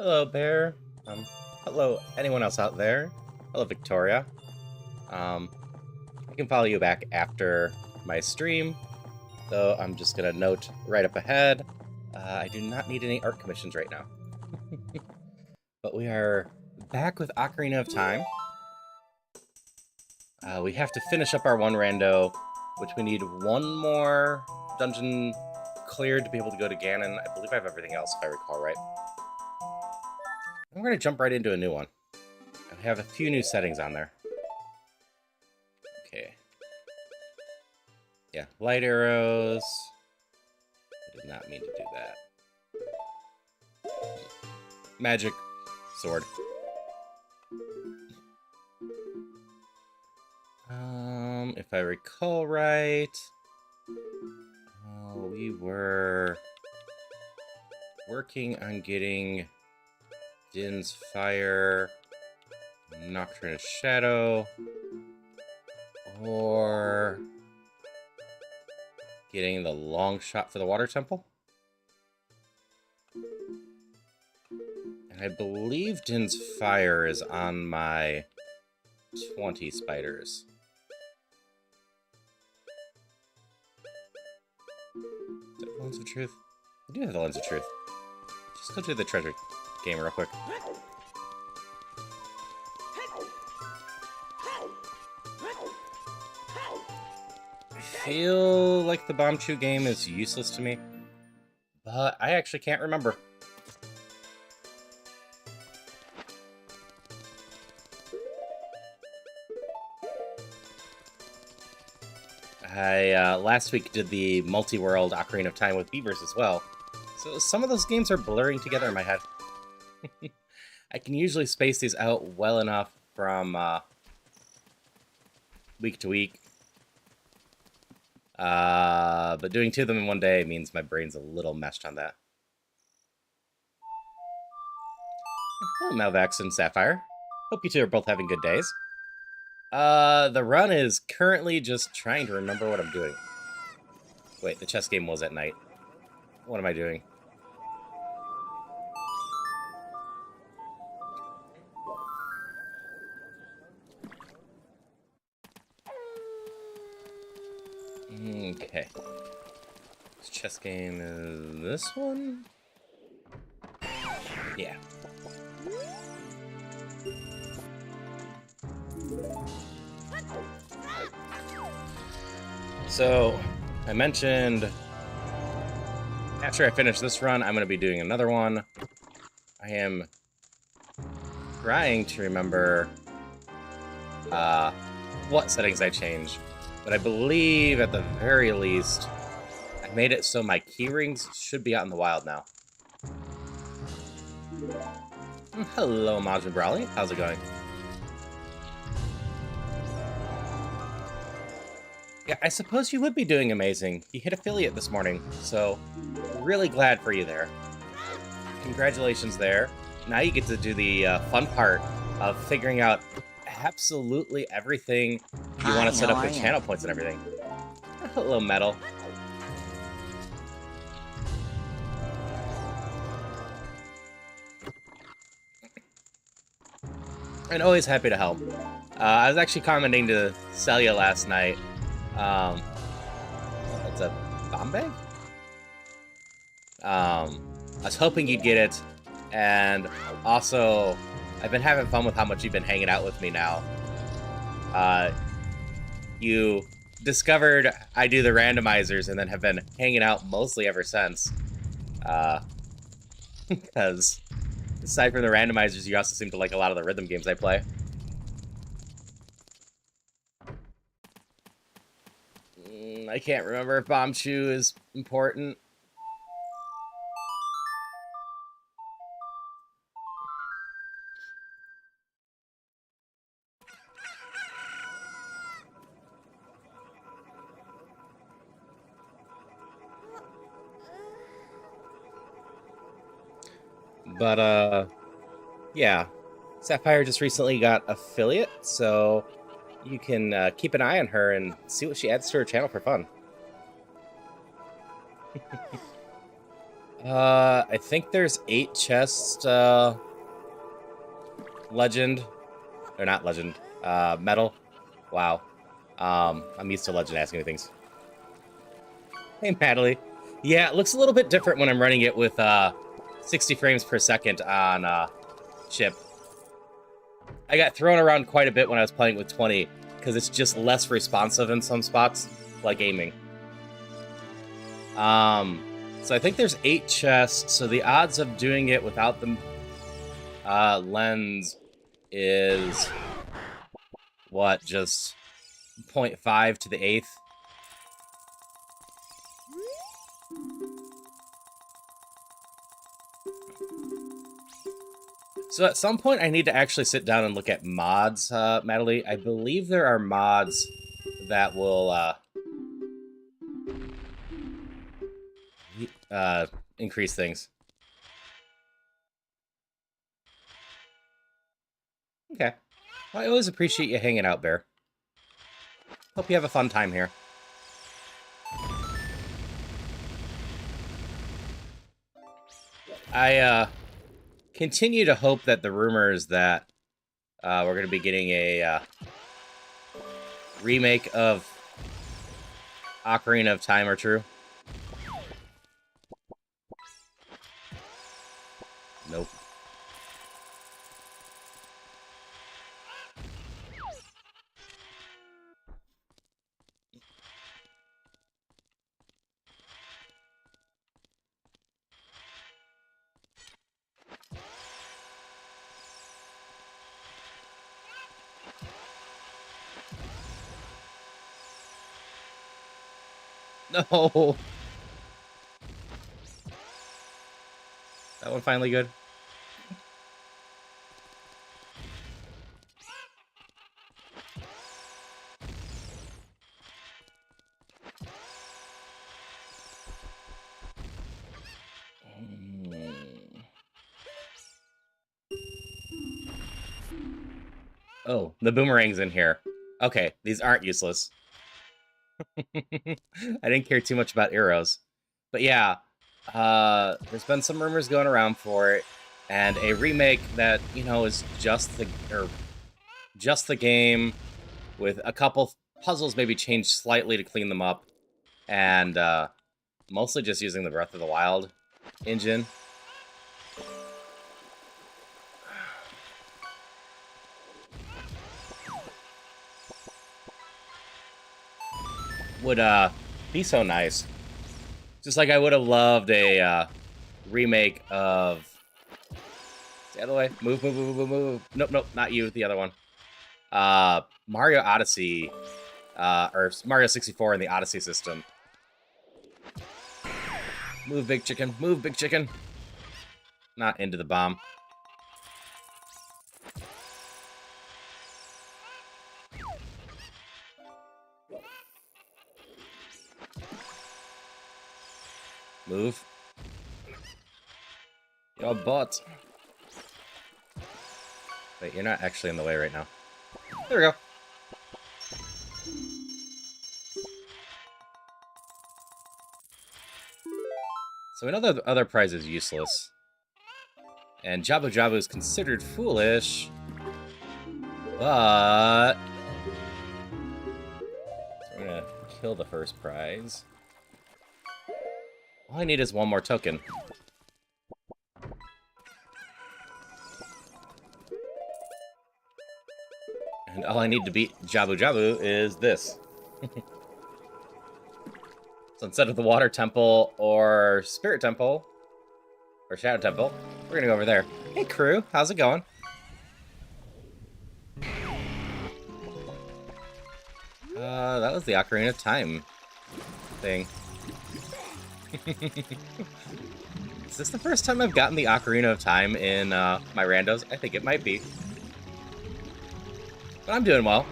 Hello, Bear. Hello, anyone else out there? Hello, Victoria. I can follow you back after my stream, so I'm just gonna note right up ahead. I do not need any art commissions right now. But we are back with Ocarina of Time. We have to finish up our one rando, which we need one more dungeon cleared to be able to go to Ganon. I believe I have everything else, if I recall right. I'm going to jump right into a new one. I have a few new settings on there. Okay. Yeah, light arrows. I did not mean to do that. Magic sword. If I recall right, we were working on getting Din's Fire, Nocturne's Shadow, or getting the long shot for the Water Temple. And I believe Din's Fire is on my 20 spiders. Is that the Lens of Truth? I do have the Lens of Truth. Just go to the treasure game real quick. I feel like the Bombchu game is useless to me, but I actually can't remember. I last week did the multi-world Ocarina of Time with Beavers as well, so some of those games are blurring together in my head. I can usually space these out well enough from week to week. But doing two of them in one day means my brain's a little meshed on that. Hello, Malvax and Sapphire. Hope you two are both having good days. The run is currently just trying to remember what I'm doing. Wait, the chess game was at night. What am I doing? Okay. This chess game is this one? Yeah. So, I mentioned after I finish this run, I'm going to be doing another one. I am trying to remember what settings I changed. But I believe, at the very least, I made it so my keyrings should be out in the wild now. Hello, Majin Brawley. How's it going? Yeah, I suppose you would be doing amazing. You hit affiliate this morning, so really glad for you there. Congratulations there. Now you get to do the fun part of figuring out absolutely everything you want to set up with channel points and everything. Hello, Metal. And always happy to help. I was actually commenting to Celia last night. It's a bomb bag? I was hoping you'd get it, and also, I've been having fun with how much you've been hanging out with me now. You discovered I do the randomizers and then have been hanging out mostly ever since. Because aside from the randomizers, you also seem to like a lot of the rhythm games I play. I can't remember if Bombchu is important. But, yeah. Sapphire just recently got affiliate, so you can keep an eye on her and see what she adds to her channel for fun. I think there's 8 chests, legend. Or not legend. Metal. Wow. I'm used to legend asking me things. Hey, Natalie. Yeah, it looks a little bit different when I'm running it with, 60 frames per second on, chip. I got thrown around quite a bit when I was playing with 20, because it's just less responsive in some spots, like aiming. So I think there's 8 chests, so the odds of doing it without the lens is, what, just 0.5 to the 8th? So at some point, I need to actually sit down and look at mods, Natalie. I believe there are mods that will increase things. Okay. Well, I always appreciate you hanging out, Bear. Hope you have a fun time here. I continue to hope that the rumors that we're going to be getting a remake of Ocarina of Time are true. Nope. No. That one finally good. Oh, the boomerang's in here. Okay, these aren't useless. I didn't care too much about arrows. But yeah, there's been some rumors going around for it, and a remake that, you know, is just the game with a couple puzzles maybe changed slightly to clean them up, and mostly just using the Breath of the Wild engine. Would be so nice. Just like I would have loved a remake of... Stay out of the way. Move, move, move, move, move. Nope, nope, not you, the other one. Mario Odyssey, or Mario 64 in the Odyssey system. Move, big chicken. Move, big chicken. Not into the bomb. Move. Your butt. Wait, you're not actually in the way right now. There we go. So we know that the other prize is useless. And Jabu Jabu is considered foolish. But... So we're gonna kill the first prize. All I need is one more token. And all I need to beat Jabu Jabu is this. So instead of the Water Temple or Spirit Temple, or Shadow Temple, we're gonna go over there. Hey crew, how's it going? That was the Ocarina of Time thing. Is this the first time I've gotten the Ocarina of Time in my randos? I think it might be. But I'm doing well.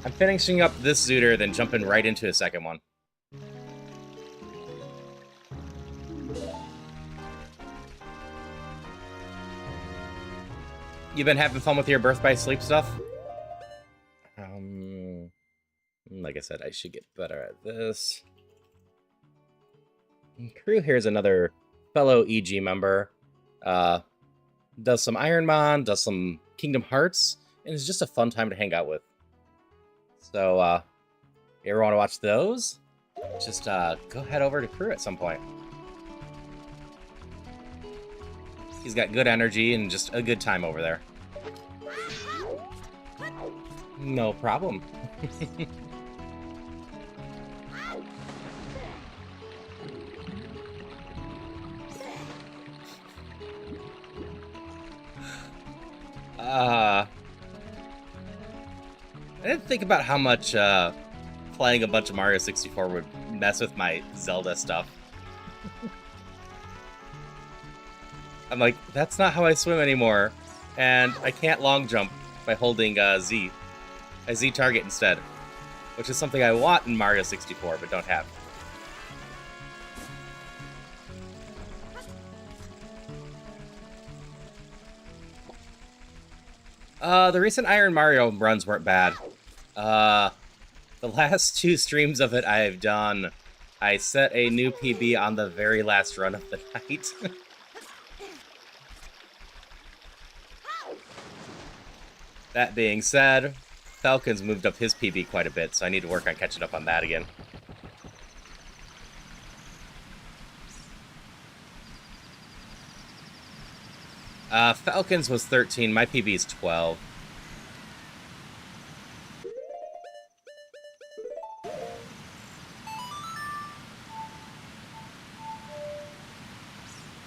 I'm finishing up this ZOoTR, then jumping right into a second one. You been having fun with your Birth by Sleep stuff? Like I said, I should get better at this. Crew here is another fellow EG member. Does some Ironmon, does some Kingdom Hearts, and it's just a fun time to hang out with. So, you ever want to watch those? Just go head over to Crew at some point. He's got good energy and just a good time over there. No problem. I didn't think about how much playing a bunch of Mario 64 would mess with my Zelda stuff. I'm like, that's not how I swim anymore. And I can't long jump by holding Z. A Z target instead. Which is something I want in Mario 64, but don't have. The recent Iron Mario runs weren't bad. The last 2 streams of it I've done, I set a new PB on the very last run of the night. That being said, Falcon's moved up his PB quite a bit, so I need to work on catching up on that again. Falcon's was 13, my PB is 12.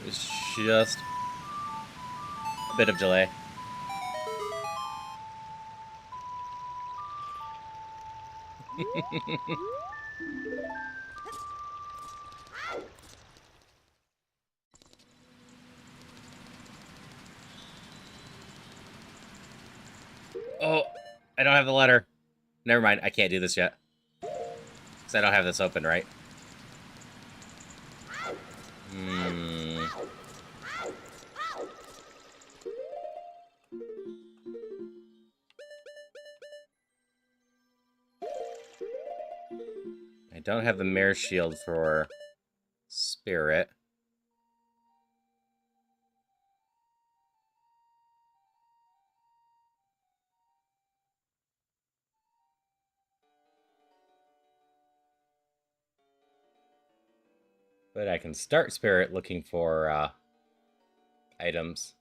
It's just a bit of delay. Oh, I don't have the letter. Never mind, I can't do this yet. Because I don't have this open, right? I don't have the Mare Shield for Spirit. But I can start Spirit looking for items.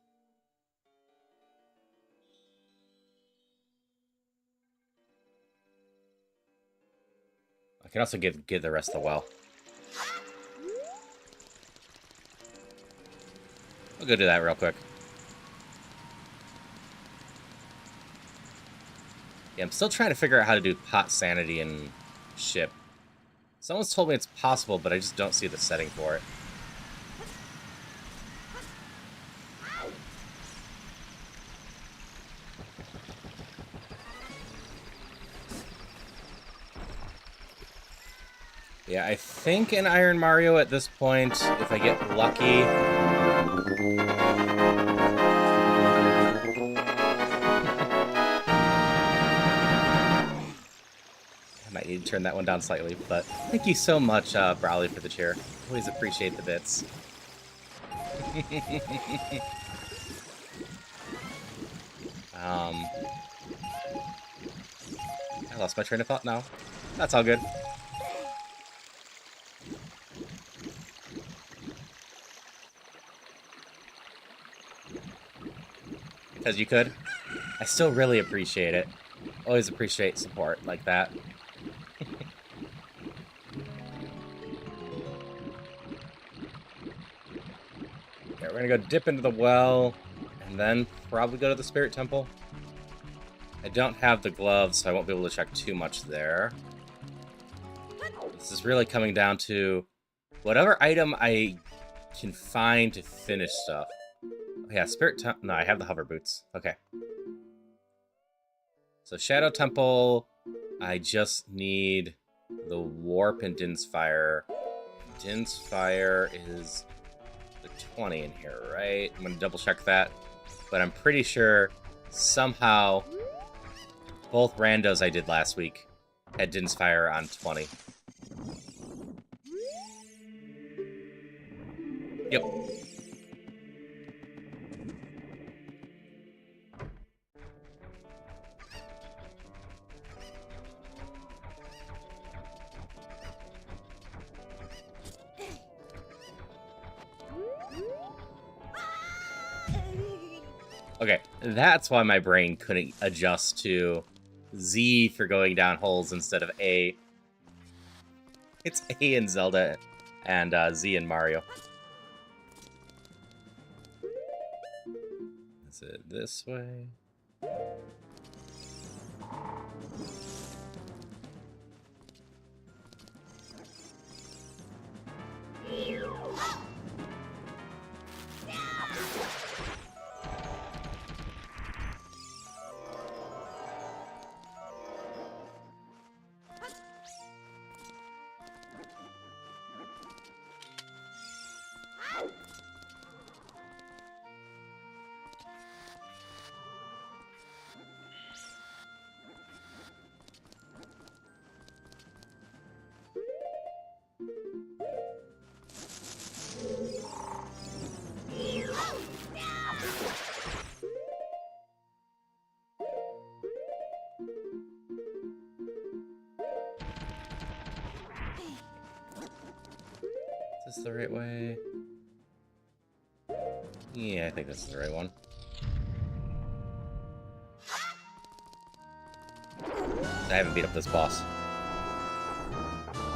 I can also give the rest of the well. I'll go do that real quick. Yeah, I'm still trying to figure out how to do pot sanity and ship. Someone's told me it's possible, but I just don't see the setting for it. Yeah, I think in Iron Mario at this point, if I get lucky... I might need to turn that one down slightly, but thank you so much, Brawley, for the cheer. Always appreciate the bits. I lost my train of thought now. That's all good. Because you could. I still really appreciate it. Always appreciate support like that. Okay, we're gonna go dip into the well, and then probably go to the Spirit Temple. I don't have the gloves, so I won't be able to check too much there. This is really coming down to whatever item I can find to finish stuff. Oh, yeah, Spirit Temple. No, I have the hover boots. Okay. So Shadow Temple, I just need the Warp and Din's Fire. Din's Fire is the 20 in here, right? I'm going to double check that. But I'm pretty sure somehow both randos I did last week had Din's Fire on 20. Yep. Okay, that's why my brain couldn't adjust to Z for going down holes instead of A. It's A in Zelda and Z in Mario. Is it this way? Is this the right way? Yeah, I think this is the right one. I haven't beat up this boss.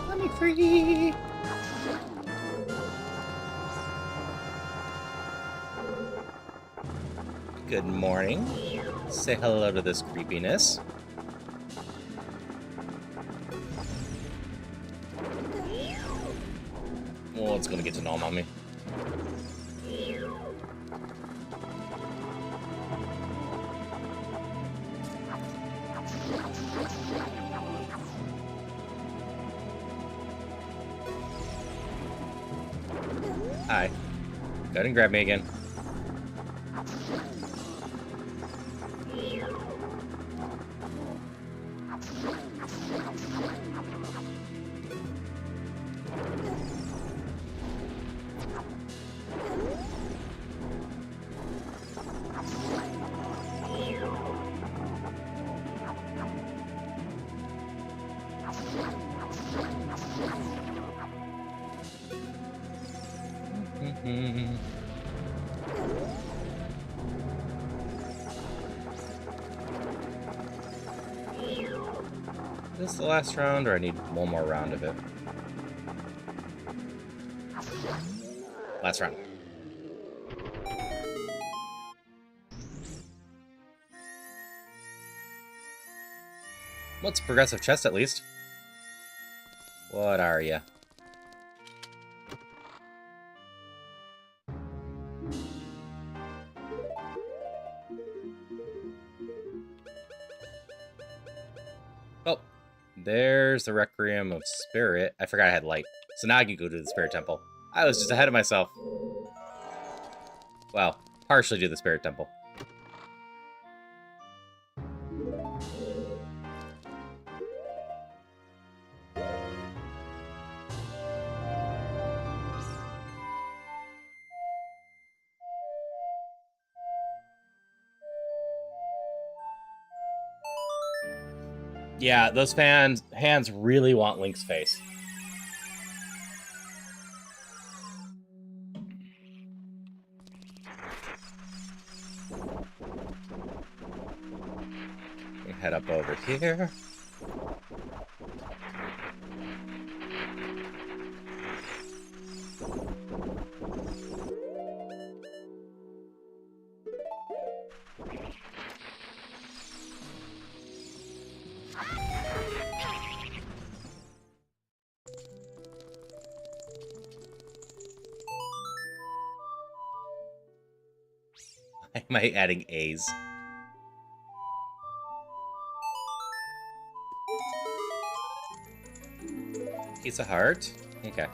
Let me free! Good morning. Say hello to this creepiness. Well, it's gonna get to Gnome on me. Hi. Go ahead and grab me again. Is this the last round, or I need one more round of it? Last round. Well, it's a progressive chest, at least. What are you? Oh, there's the Requiem of Spirit. I forgot I had light. So now I can go to the Spirit Temple. I was just ahead of myself. Well, partially to the Spirit Temple. Yeah, those hands really want Link's face. We head up over here. Am I adding A's? Piece of heart? Okay.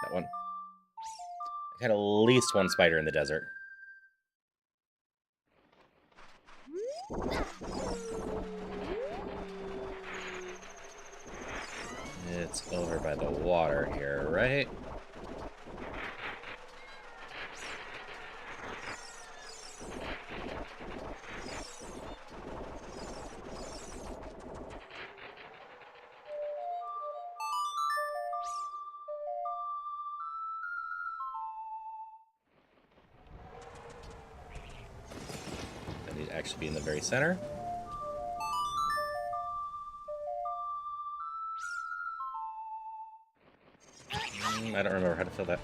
That one. I had at least one spider in the desert. It's over by the water here, right? I need to actually be in the very center. I don't remember how to fill that.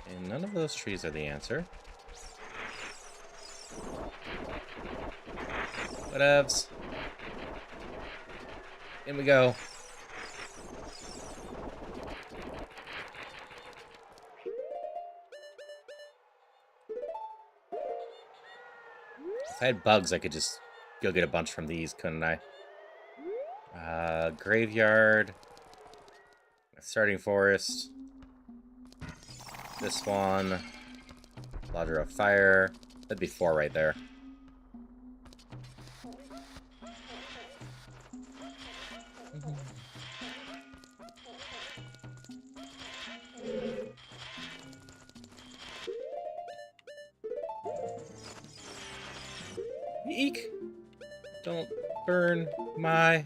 And none of those trees are the answer. Whatevs. In we go. If I had bugs, I could just go get a bunch from these, couldn't I? Graveyard. Starting forest. This one. Lodger of fire. That'd be 4 right there. Eek! Don't burn my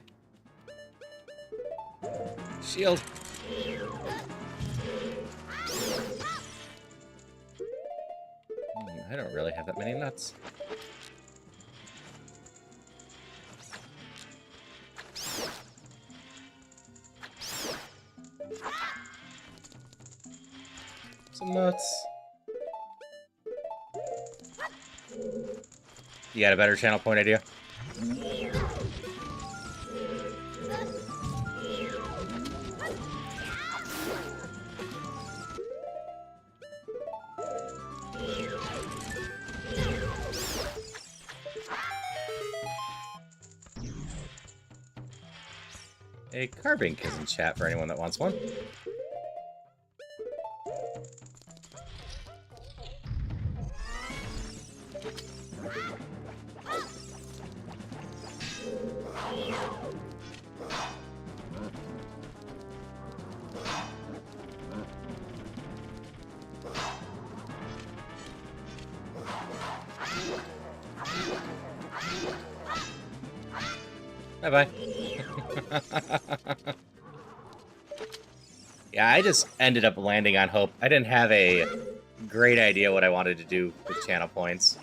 shield. I don't really have that many nuts. Some nuts. You got a better channel point idea? A carbink is in chat for anyone that wants one. Bye-bye. Yeah, I just ended up landing on hope. I didn't have a great idea what I wanted to do with channel points.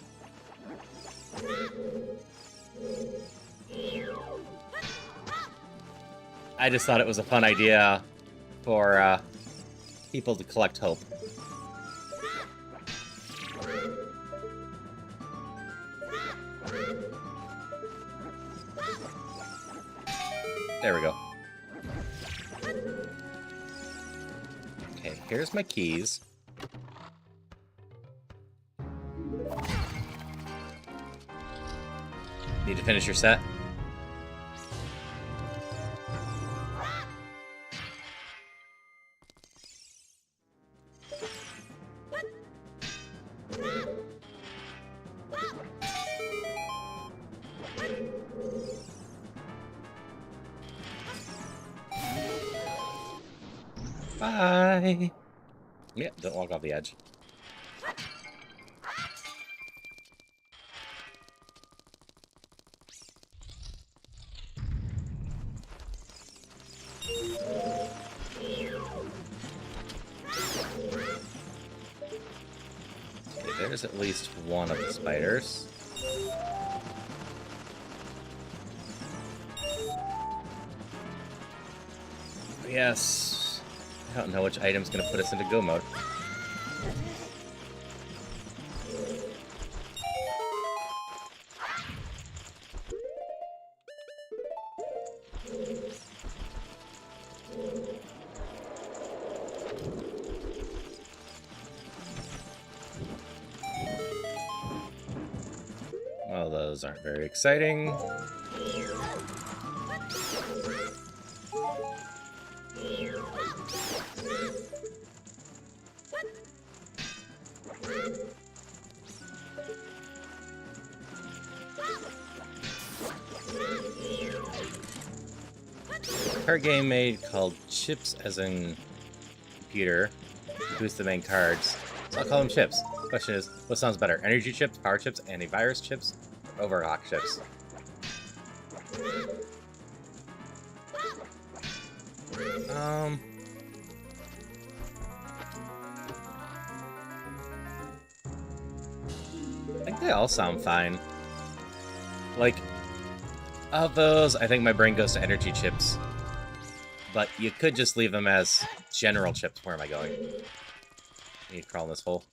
I just thought it was a fun idea for people to collect hope. There we go. Okay, here's my keys. Need to finish your set? Bye! Yeah, don't walk off the edge. Okay, there's at least one of the spiders. Yes. I don't know which item's gonna put us into go mode. Well, those aren't very exciting. card game made called Chips as in computer. Boost the main cards. So I'll call them chips. Question is, what sounds better? Energy chips, power chips, antivirus chips, or overclock chips? I think they all sound fine. Like, of those, I think my brain goes to energy chips. But you could just leave them as general chips. Where am I going? I need to crawl in this hole.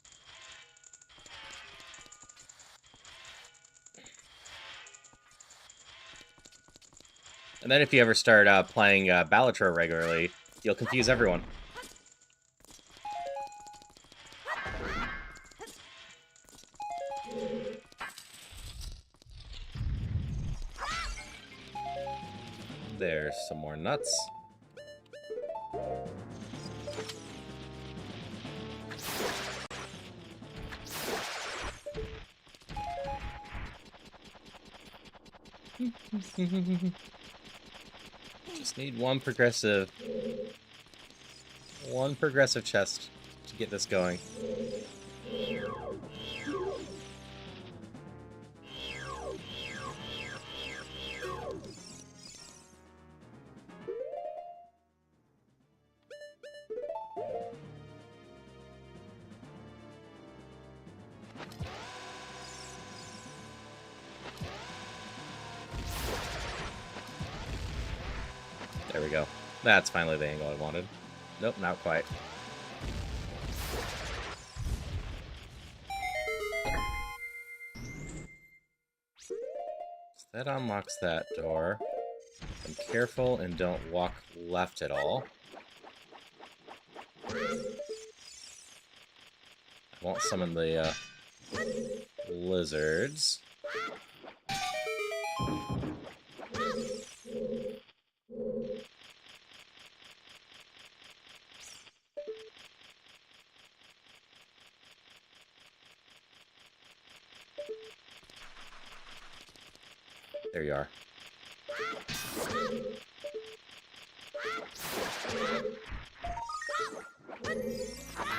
And then if you ever start playing Balatro regularly, you'll confuse everyone. There's some more nuts. Just need one progressive chest to get this going. There we go. That's finally the angle I wanted. Nope, not quite. So that unlocks that door. I'm careful and don't walk left at all. I won't summon the lizards. There you are.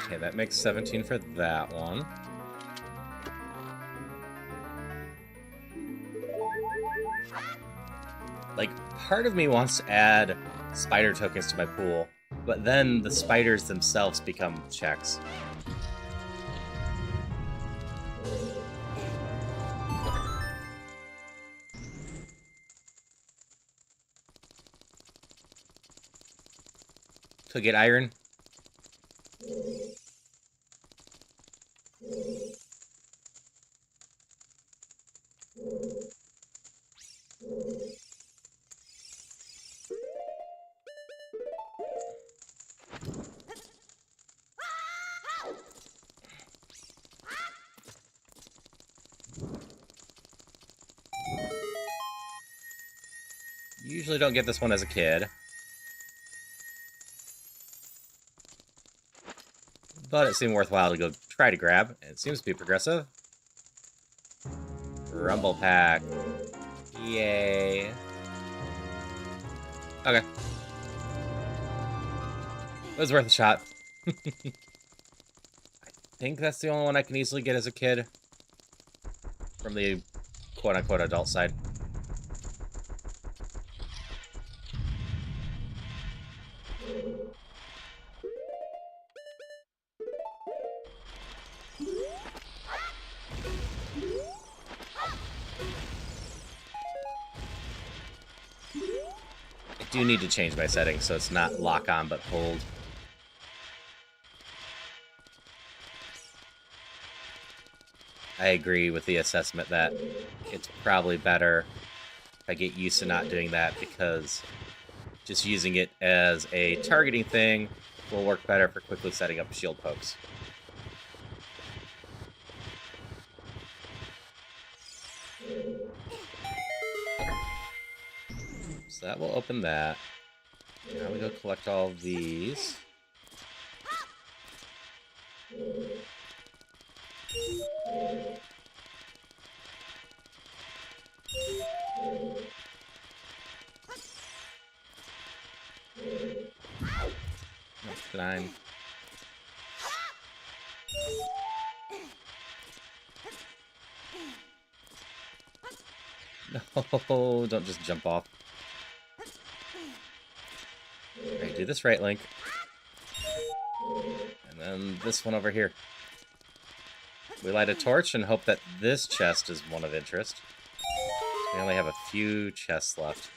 Okay, that makes 17 for that one. Like, part of me wants to add spider tokens to my pool, but then the spiders themselves become checks. To get iron. Usually don't get this one as a kid. But it seemed worthwhile to go try to grab. It seems to be progressive. Rumble Pack. Yay. Okay. It was worth a shot. I think that's the only one I can easily get as a kid. From the quote-unquote adult side. I do need to change my settings so it's not lock on but hold. I agree with the assessment that it's probably better if I get used to not doing that, because just using it as a targeting thing will work better for quickly setting up shield pokes. So that will open that. Now we go collect all of these. 9. No, don't just jump off. Alright, do this right, Link. And then this one over here. We light a torch and hope that this chest is one of interest. We only have a few chests left.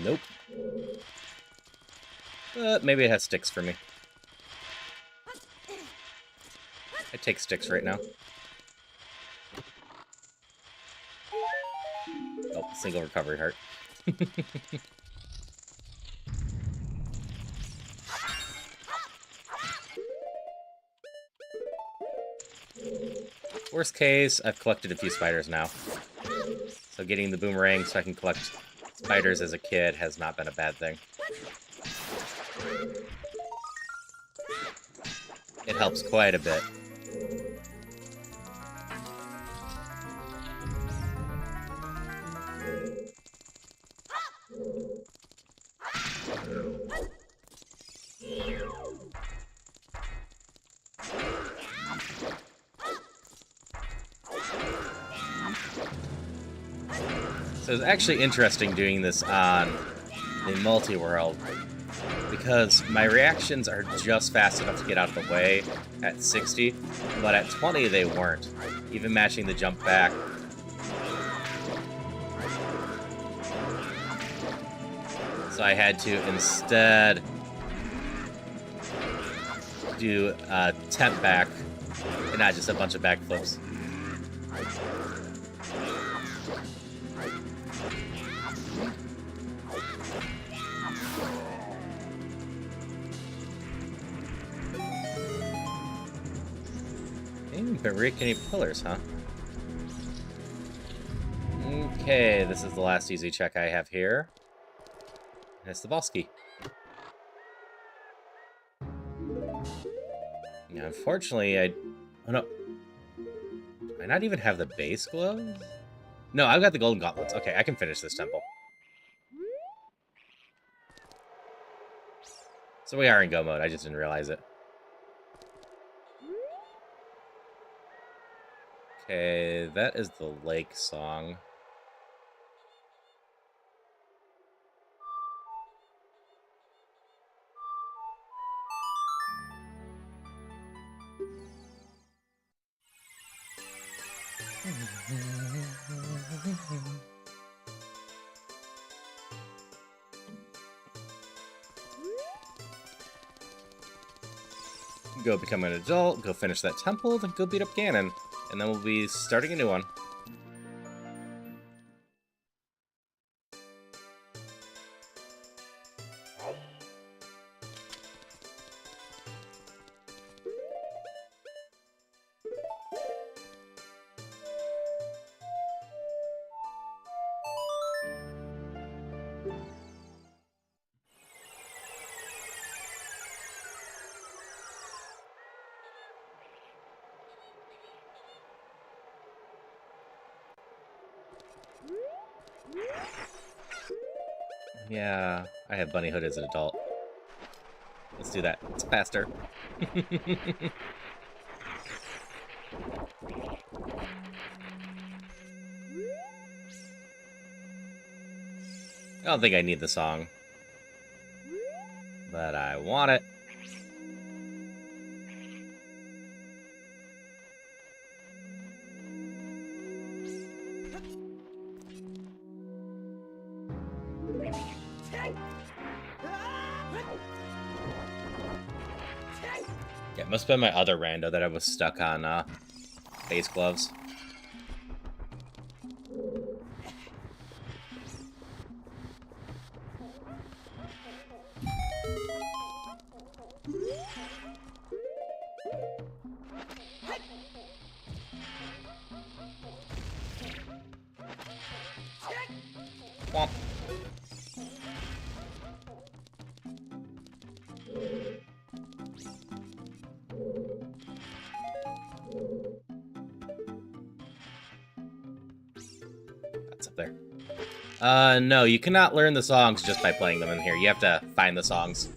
Nope. But maybe it has sticks for me. I take sticks right now. Oh, single recovery heart. Worst case, I've collected a few spiders now. So getting the boomerang so I can collect spiders as a kid has not been a bad thing. It helps quite a bit. So it's actually interesting doing this on the multi-world, because my reactions are just fast enough to get out of the way at 60, but at 20 they weren't, even matching the jump back. So I had to instead do a temp back and not just a bunch of backflips. But break any pillars, huh? Okay, this is the last easy check I have here. And it's the boss key. Yeah, unfortunately, oh no. Do I not even have the base gloves? No, I've got the golden gauntlets. Okay, I can finish this temple. So we are in go mode, I just didn't realize it. Okay, that is the lake song. Go become an adult, go finish that temple, then go beat up Ganon. And then we'll be starting a new one. Yeah, I have Bunny Hood as an adult. Let's do that. It's faster. I don't think I need the song, but I want it. Yeah, it must have been my other rando that I was stuck on base gloves. Womp. there. No, you cannot learn the songs just by playing them in here. You have to find the songs.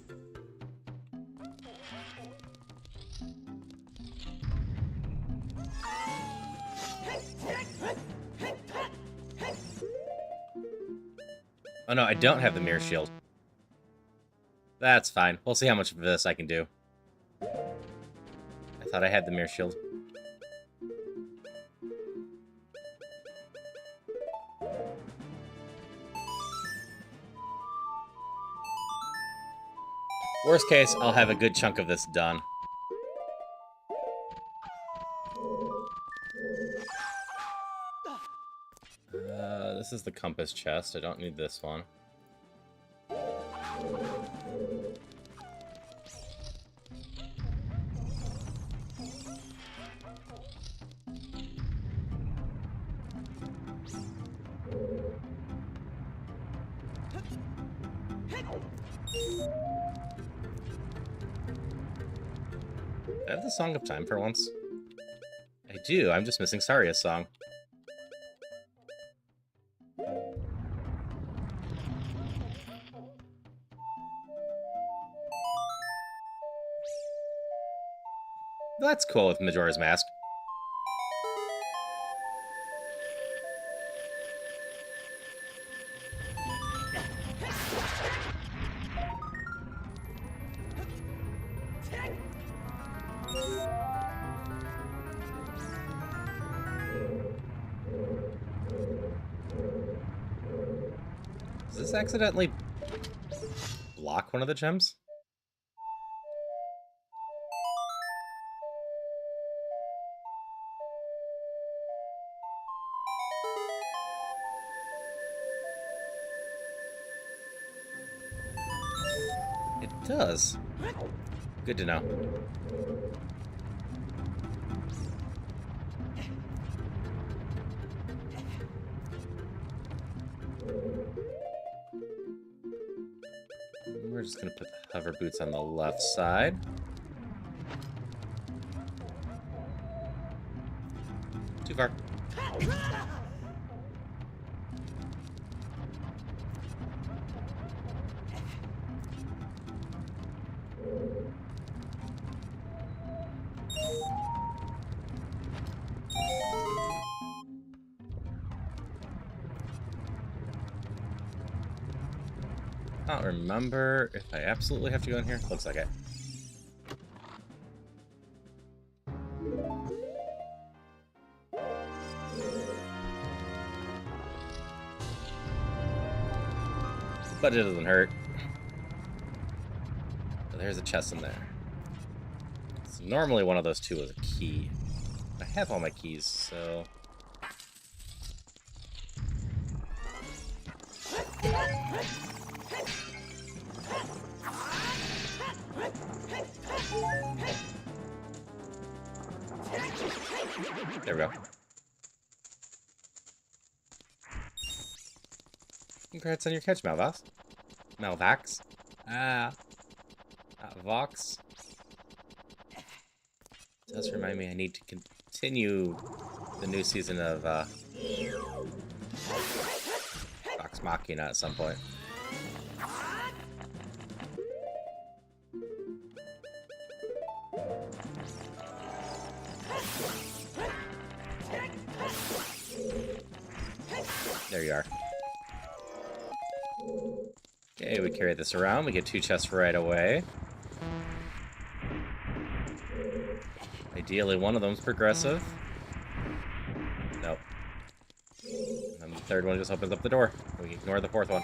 Oh no, I don't have the mirror shield. That's fine. We'll see how much of this I can do. I thought I had the mirror shield. Worst case, I'll have a good chunk of this done. This is the compass chest. I don't need this one. I have the Song of Time for once. I do. I'm just missing Saria's song. That's cool with Majora's Mask. Does this accidentally block one of the gems? It does. Good to know. We're just gonna put the hover boots on the left side. Too far. I don't remember if I absolutely have to go in here. Looks like it. But it doesn't hurt. But there's a chest in there. So normally one of those two is a key. I have all my keys, so... There we go. Congrats on your catch, Malvax. Malvax? Vox. It does remind me I need to continue the new season of Vox Machina at some point. There you are. Okay, we carry this around. We get 2 chests right away. Ideally, one of them's progressive. Nope. And the third one just opens up the door. We can ignore the fourth one.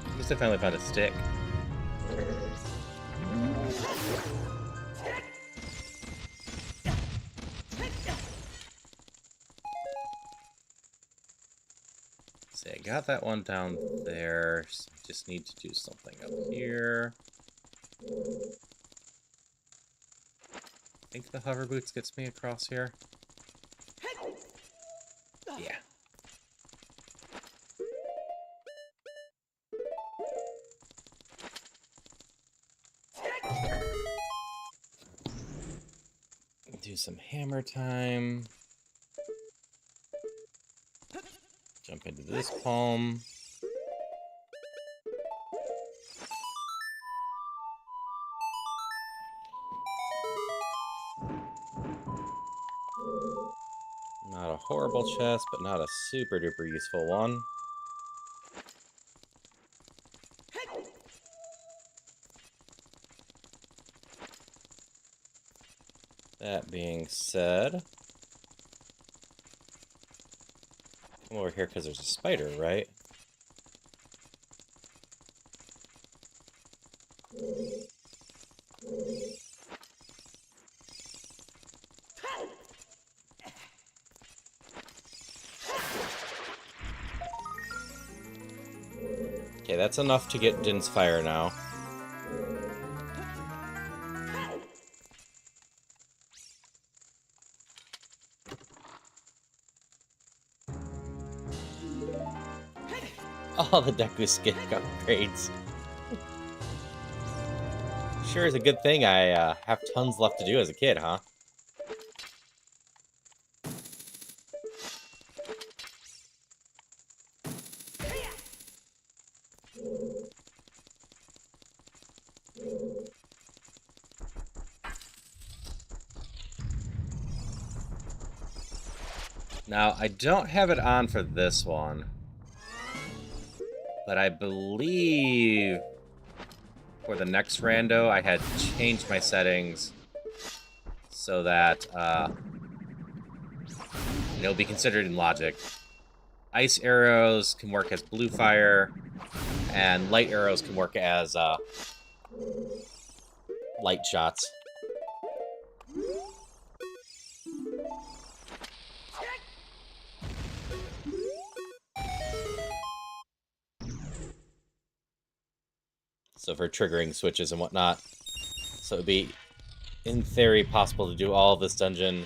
At least I finally found a stick. See, I got that one down there. So I just need to do something up here. I think the hover boots gets me across here. Yeah. Do some hammer time. Jump into this palm. Not a horrible chest, but not a super duper useful one. That being said, come over here because there's a spider, right? Okay, that's enough to get Din's fire now. All the Deku skin upgrades. Sure is a good thing I have tons left to do as a kid, huh? Now, I don't have it on for this one. But I believe for the next rando, I had changed my settings so that it'll be considered in logic. Ice arrows can work as blue fire, and light arrows can work as light shots. So for triggering switches and whatnot. So it'd be, in theory, possible to do all of this dungeon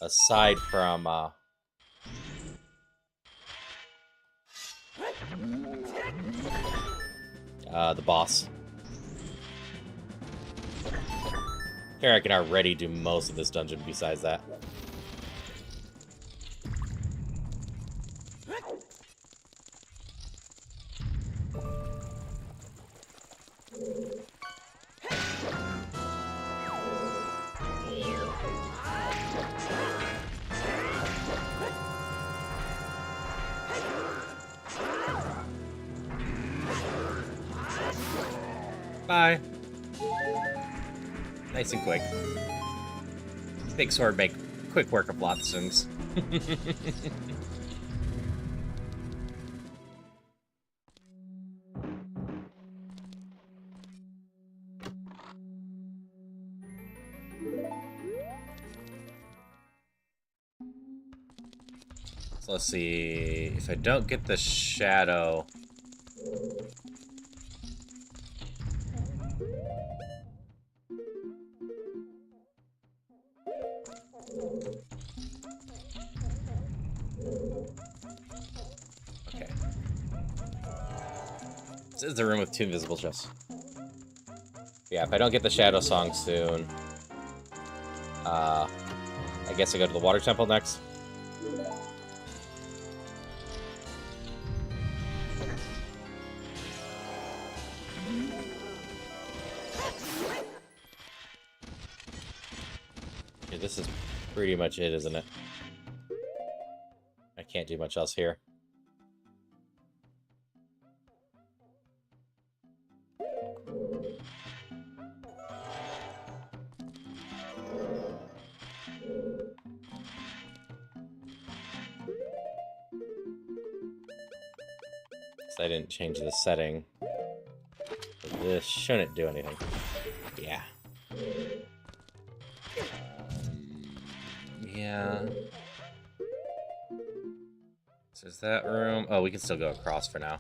aside from the boss. Here I can already do most of this dungeon besides that. Bye. Nice and quick. Big sword make quick work of lots of things. So let's see, if I don't get the shadow... Okay. This is the room with 2 invisible chests. Yeah, if I don't get the shadow song soon... I guess I go to the water temple next. Okay, this is pretty much it, isn't it? I can't do much else here. I didn't change the setting. But this shouldn't do anything. Yeah. Yeah. So is that room? Oh, we can still go across for now.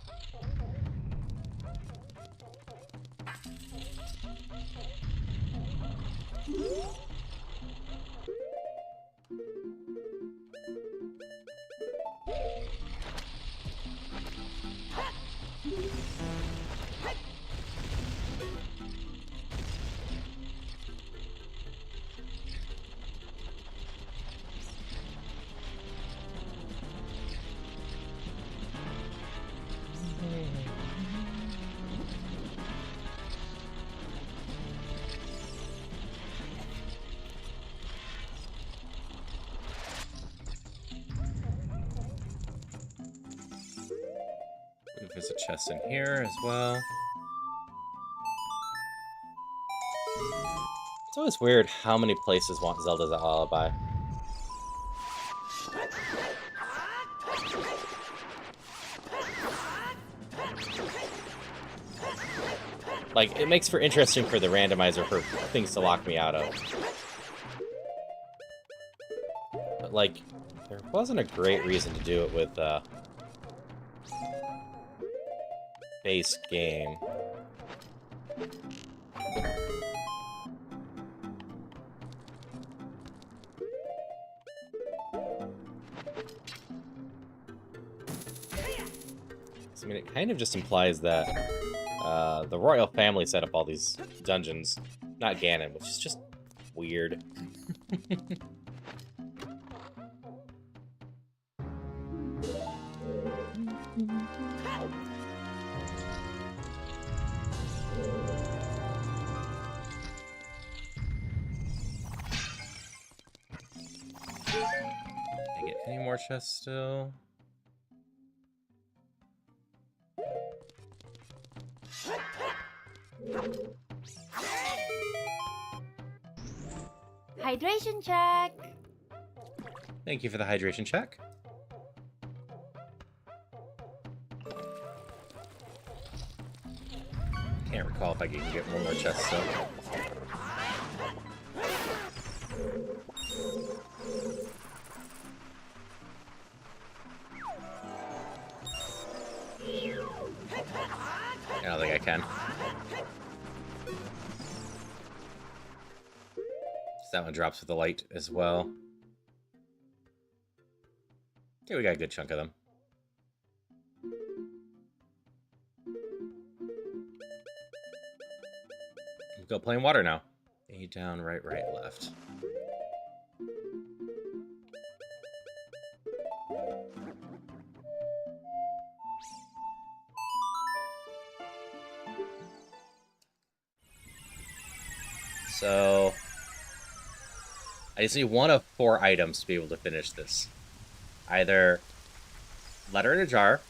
There's a chest in here as well. It's always weird how many places want Zelda's Alibi. Like, it makes for interesting for the randomizer for things to lock me out of. But, like, there wasn't a great reason to do it with, base game. I mean, it kind of just implies that the royal family set up all these dungeons, not Ganon, which is just weird. Can I get any more chests still? Hydration check. Thank you for the hydration check. Can't recall if I can get one more chest still. I don't think I can. That one drops with the light as well. Okay, we got a good chunk of them. We'll go play in water now. A down, right, right, left. So I just need one of 4 items to be able to finish this. Either letter in a jar,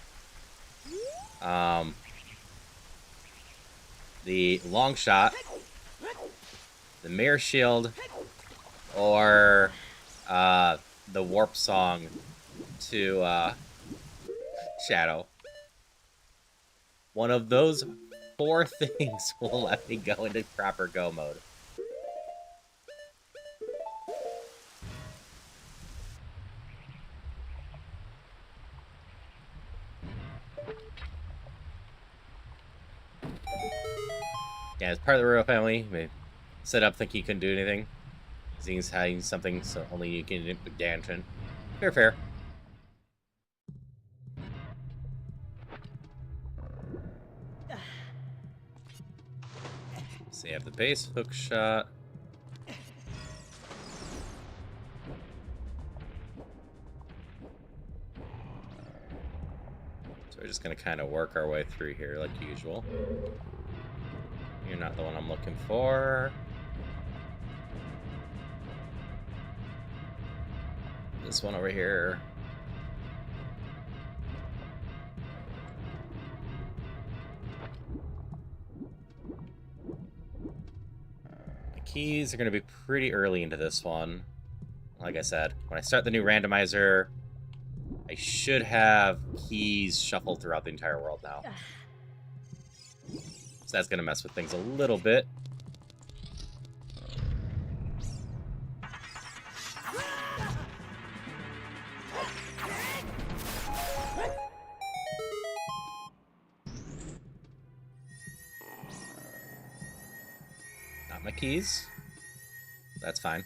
the long shot, the mirror shield, or the warp song to Shadow. One of those 4 things will let me go into proper go mode. Yeah, as part of the royal family, they set up thinking he couldn't do anything. He's hiding something so only you can do Danton. Fair, fair. So you have the base hook shot. So we're just gonna kind of work our way through here like usual. You're not the one I'm looking for. This one over here. The keys are going to be pretty early into this one. Like I said, when I start the new randomizer, I should have keys shuffled throughout the entire world now. So that's going to mess with things a little bit. Not my keys. That's fine.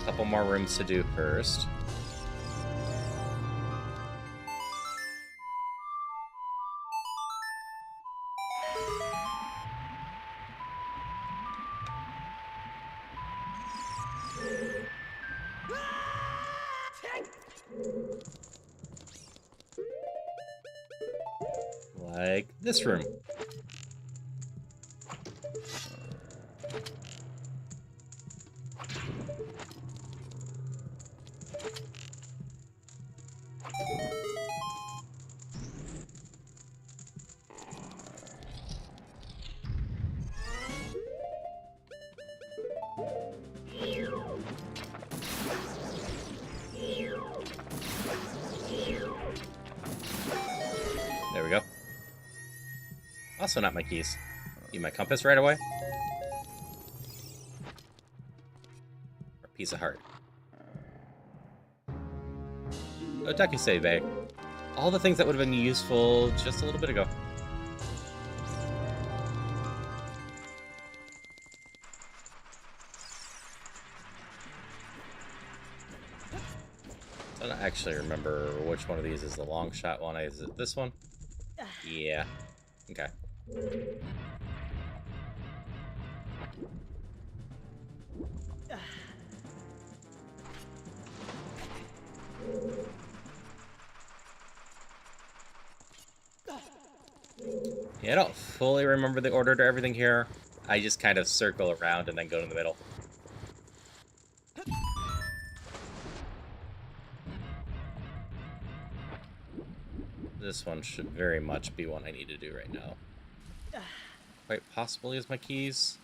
A couple more rooms to do first. Like this room. There we go. Also not my keys. Need my compass right away? Or piece of heart. Otaku Save. All the things that would have been useful just a little bit ago. I don't actually remember which one of these is the long shot one. Is it this one? Yeah. Okay. Yeah, I don't fully remember the order to everything here. I just kind of circle around and then go to the middle. This one should very much be one I need to do right now. Quite possibly as my keys.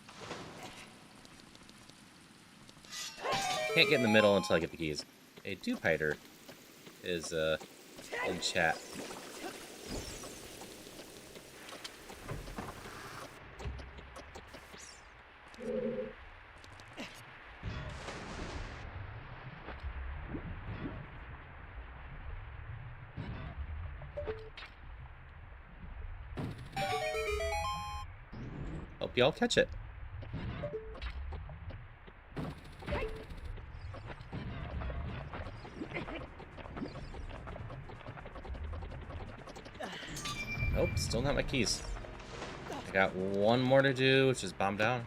Can't get in the middle until I get the keys. A Dupiter is in chat. Hope y'all catch it. Nope, still not my keys. I got one more to do, which is bomb down.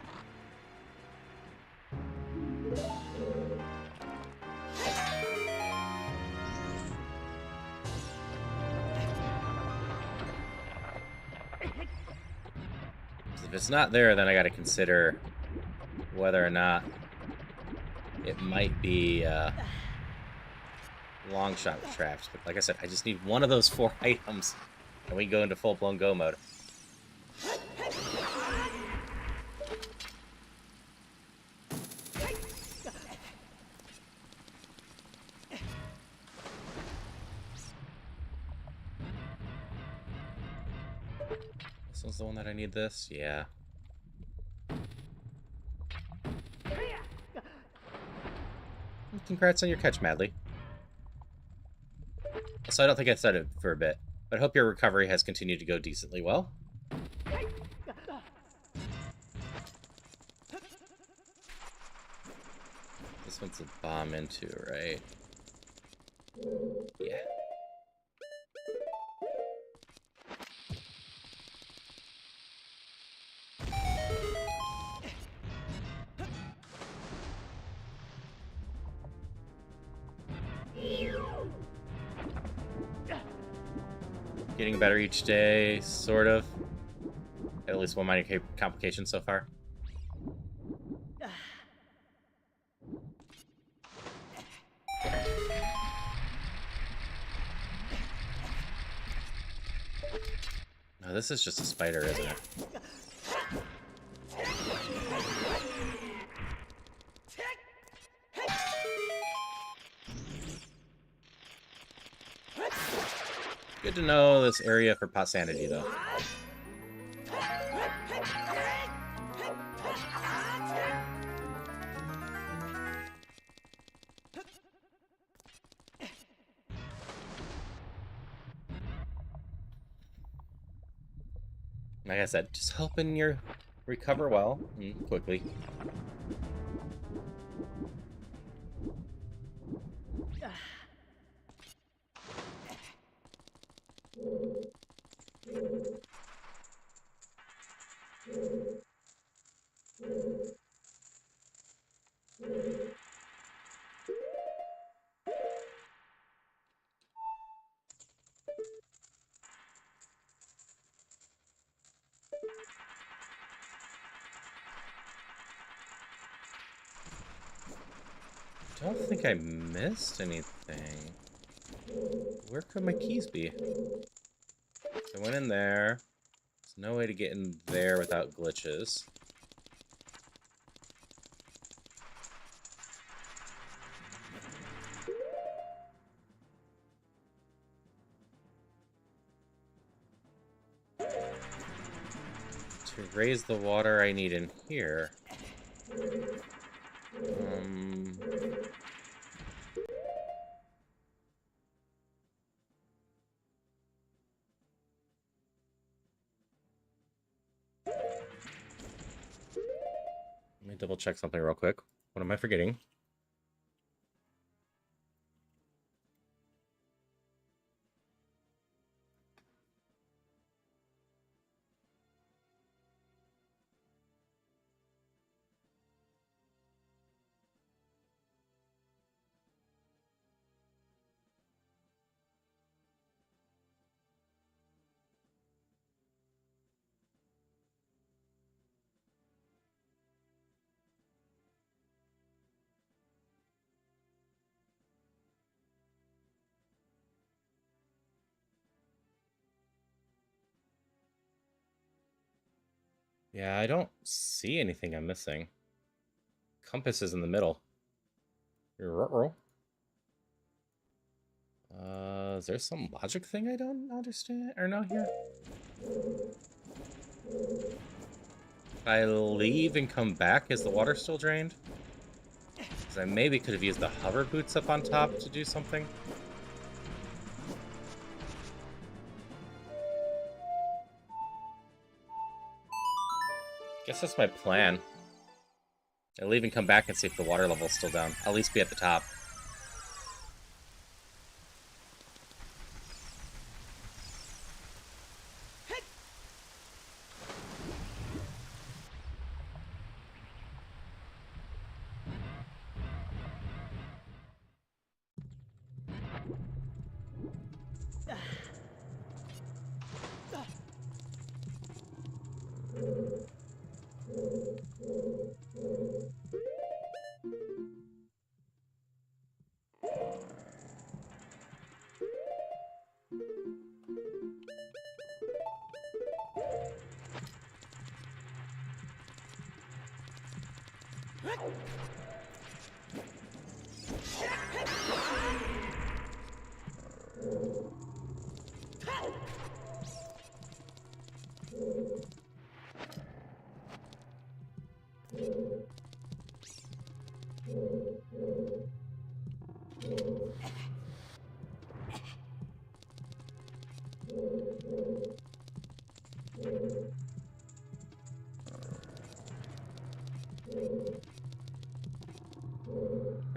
If it's not there, then I gotta consider whether or not it might be long shot with traps. But like I said, I just need one of those 4 items, and we go into full-blown go mode. This one's the one that I need this? Yeah. Congrats on your catch, Madly. So I don't think I said it for a bit, but I hope your recovery has continued to go decently well. This one's a bomb into, right? Yeah. Getting better each day, sort of. At least one minor complication so far. No, this is just a spider, isn't it? Good to know this area for pot sanity, though. Like I said, just hoping you recover well and quickly. don't think I missed anything. Where could my keys be? I went in there. There's no way to get in there without glitches. To raise the water I need in here. Let me double check something real quick. What am I forgetting? Yeah, I don't see anything I'm missing. Compass is in the middle. Is there some logic thing I don't understand or know here? If I leave and come back, is the water still drained? Because I maybe could have used the hover boots up on top to do something. Guess that's my plan. I'll leave and come back and see if the water level's still down. I'll at least be at the top.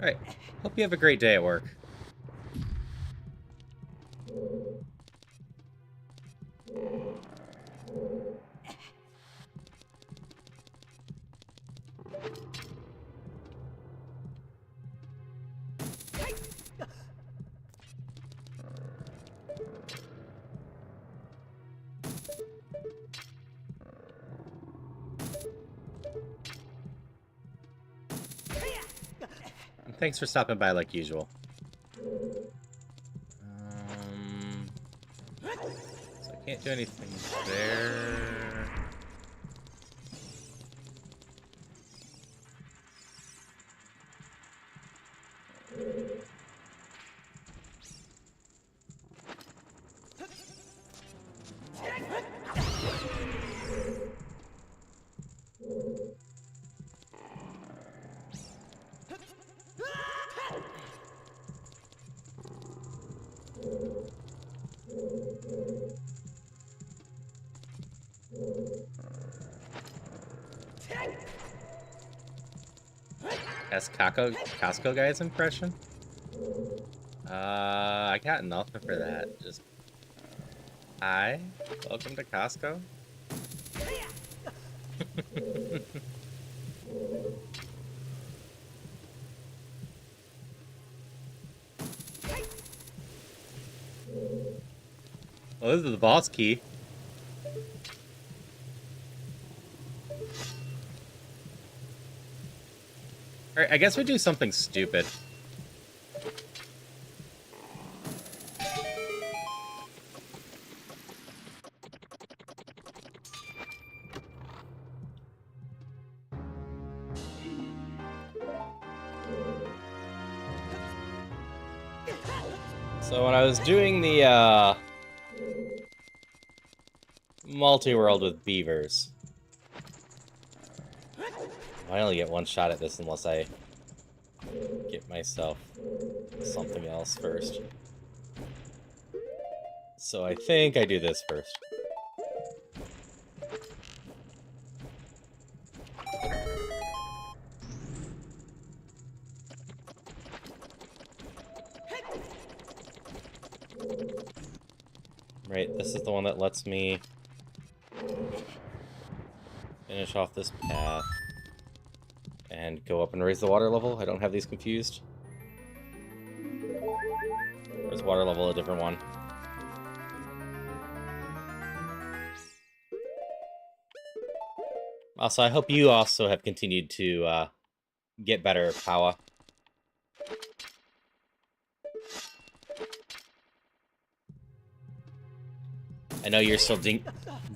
Alright, hope you have a great day at work. And thanks for stopping by like usual. So I can't do anything there. That's Costco guy's impression? I got nothing for that. Just, hi, welcome to Costco. Well, this is the boss key. Alright, I guess we do something stupid. So when I was doing the multi-world with beavers, I only get one shot at this unless I get myself something else first. So I think I do this first. Right, this is the one that lets me finish off this path and go up and raise the water level. I don't have these confused. Or is water level a different one? Also, I hope you also have continued to get better at power. I know you're still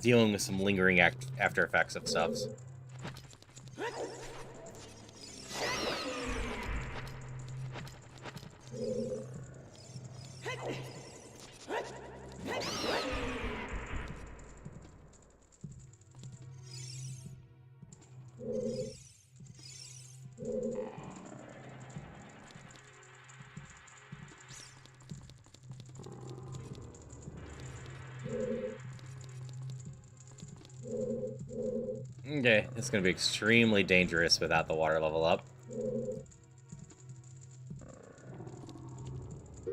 dealing with some lingering after effects of stuff. Okay, it's going to be extremely dangerous without the water level up.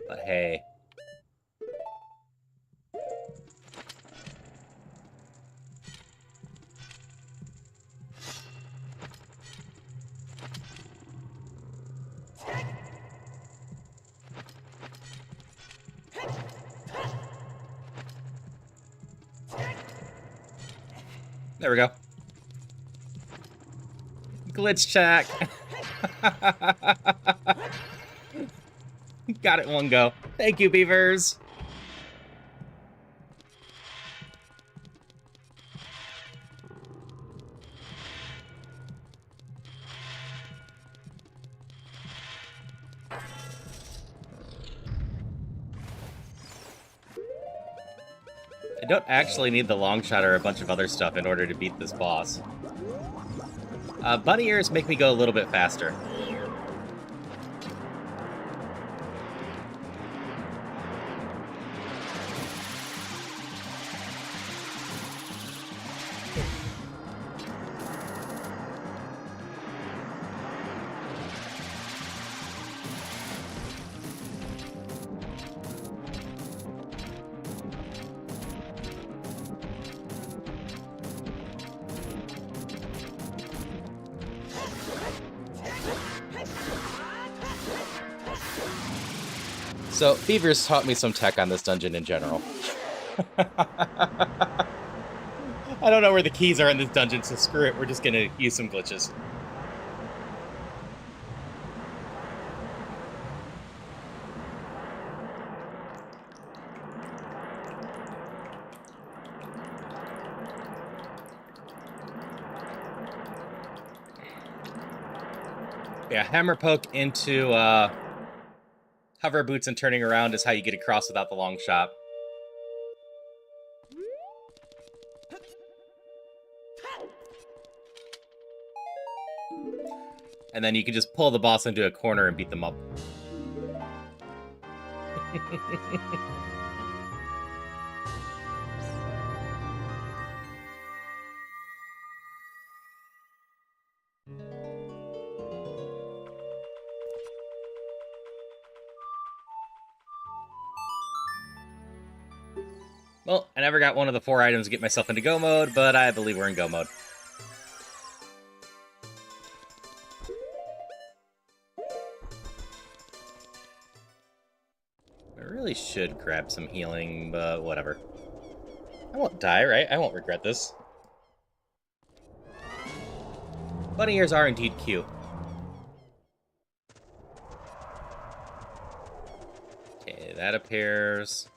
But hey. There we go. Glitch check. Got it in one go. Thank you, beavers. I don't actually need the long shot or a bunch of other stuff in order to beat this boss. Bunny ears make me go a little bit faster. So, beavers taught me some tech on this dungeon in general. I don't know where the keys are in this dungeon, so screw it, we're just gonna use some glitches. Yeah, hammer poke into hover boots and turning around is how you get across without the long shot. And then you can just pull the boss into a corner and beat them up. Well, I never got one of the 4 items to get myself into go mode, but I believe we're in go mode. I really should grab some healing, but whatever. I won't die, right? I won't regret this. Bunny ears are indeed cute. Okay, that appears.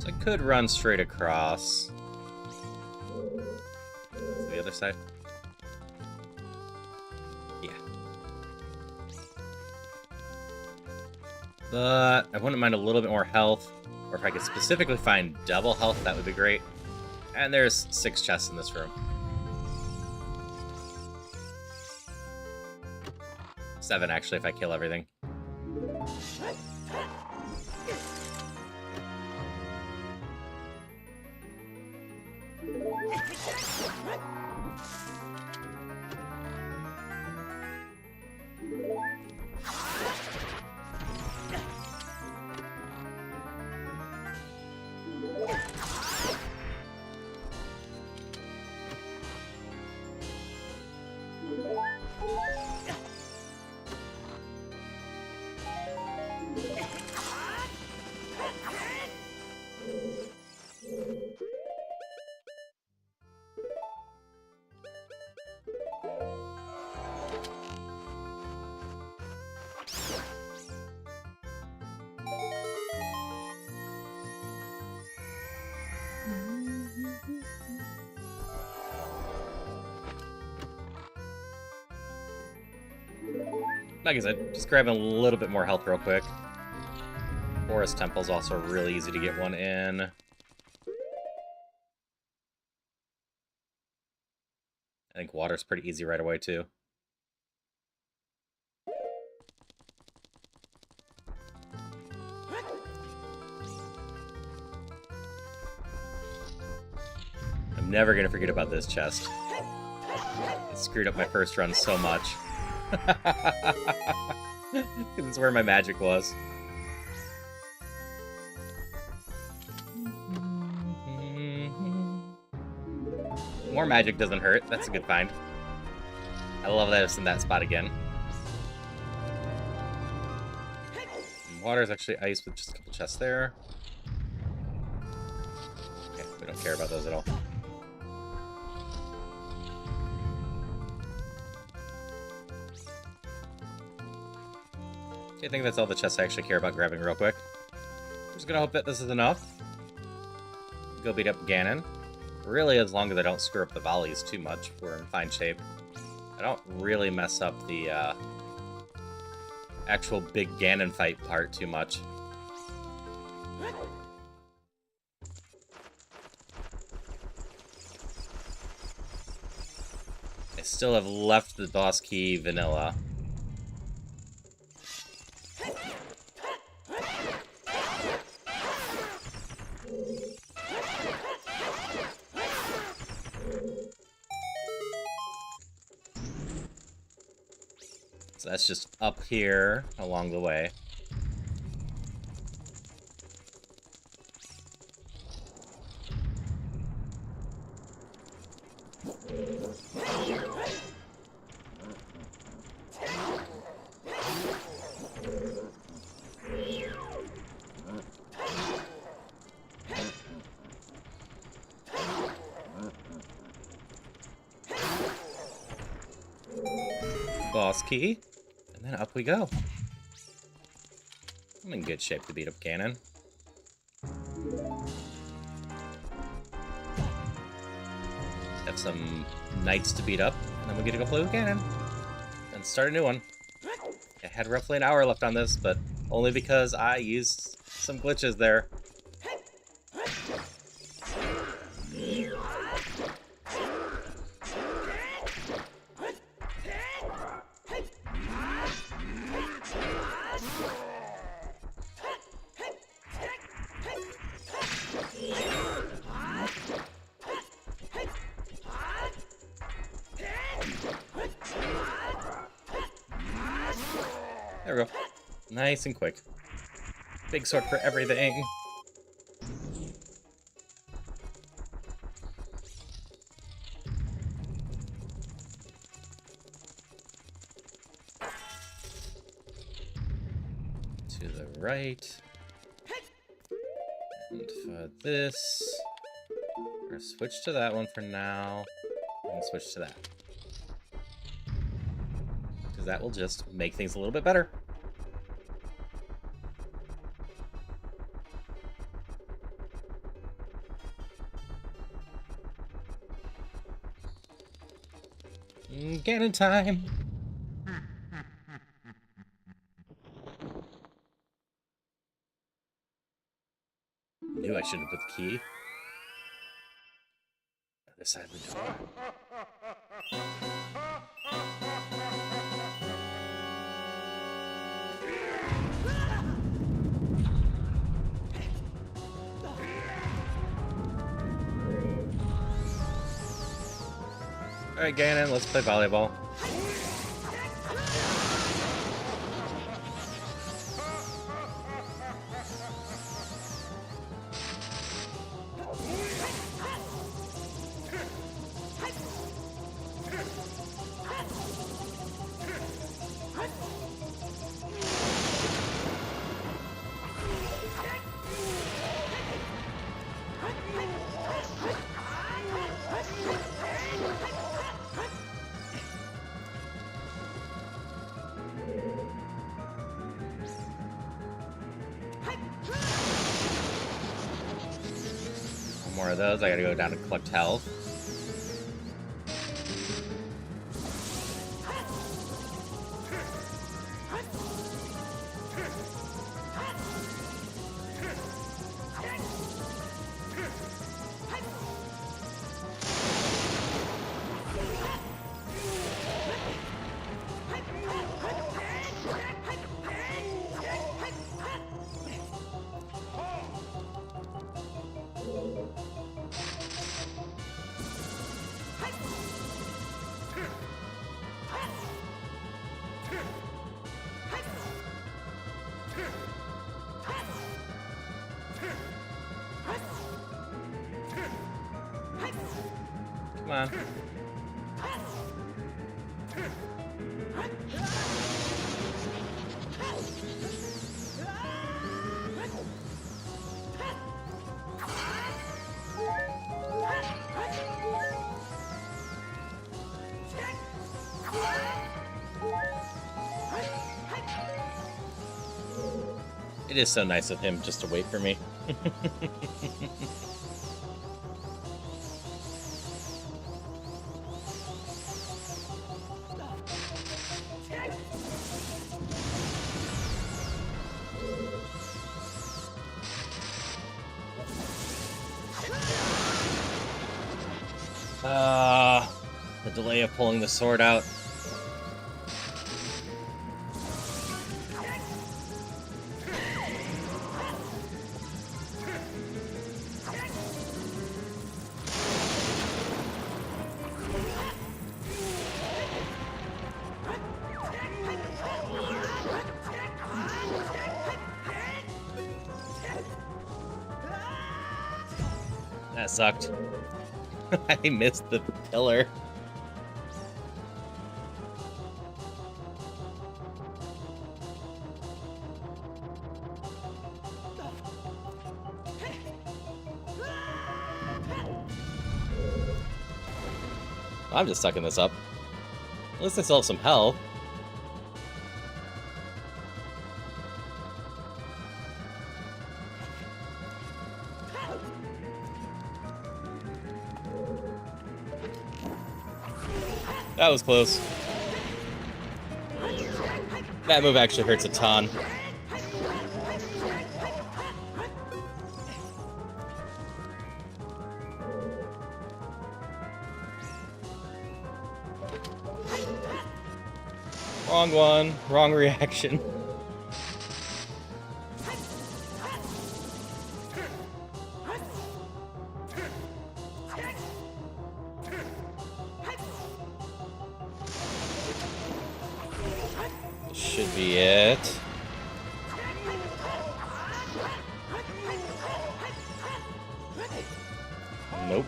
So I could run straight across. To the other side. Yeah. But I wouldn't mind a little bit more health. Or if I could specifically find double health, that would be great. And there's 6 chests in this room. 7, actually, if I kill everything. Like I said, just grabbing a little bit more health real quick. Forest Temple's also really easy to get one in. I think water's pretty easy right away, too. I'm never gonna forget about this chest. It screwed up my first run so much. This is where my magic was. More magic doesn't hurt. That's a good find. I love that it's in that spot again. Water is actually ice with just a couple chests there. Okay, we don't care about those at all. I think that's all the chests I actually care about grabbing real quick. I'm just gonna hope that this is enough. Go beat up Ganon. Really, as long as I don't screw up the volleys too much, we're in fine shape. I don't really mess up the actual big Ganon fight part too much. I still have left the boss key vanilla. So that's just up here along the way. Boss key. And then up we go. I'm in good shape to beat up Ganon. Have some knights to beat up, and then we get to go play with Ganon. And start a new one. I had roughly an hour left on this, but only because I used some glitches there. There we go. Nice and quick. Big sword for everything. To the right. And for this, we're gonna switch to that one for now. And switch to that. That will just make things a little bit better. Ganon time. Knew I shouldn't have put the key. Other side of the door. Alright, Ganon, let's play volleyball. More of those. I gotta go down and collect health. Come on. It is so nice of him just to wait for me. The delay of pulling the sword out. That sucked. I missed the pillar. I'm just sucking this up. At least I still have some health. That was close. That move actually hurts a ton. Wrong one. Wrong reaction. Should be it. Nope.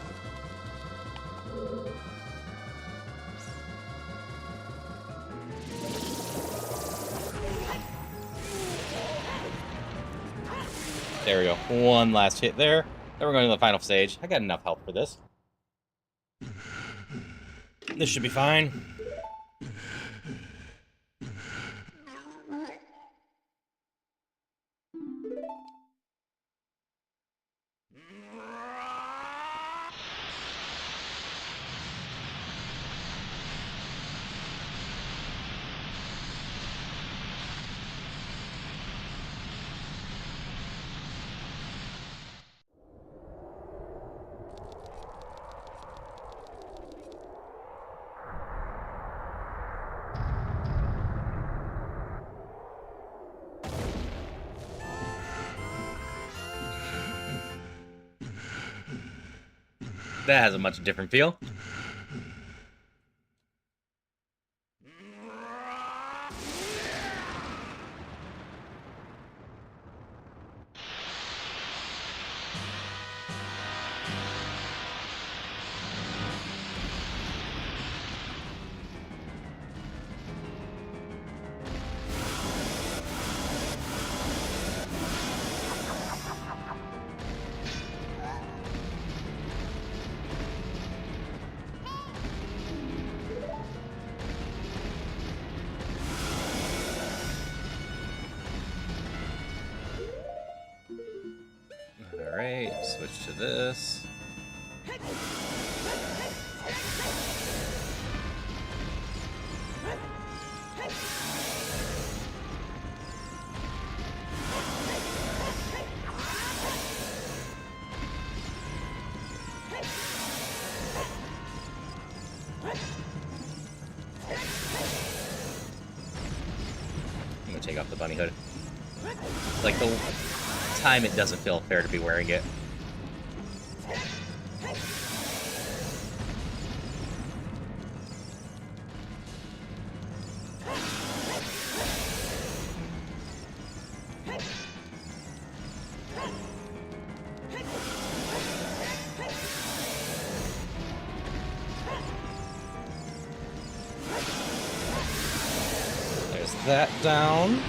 There we go. One last hit there. Then we're going to the final stage. I got enough health for this. This should be fine. That has a much different feel. Alright, switch to this. I'm gonna take off the bunny hood. Like the time it doesn't feel fair to be wearing it. There's that down.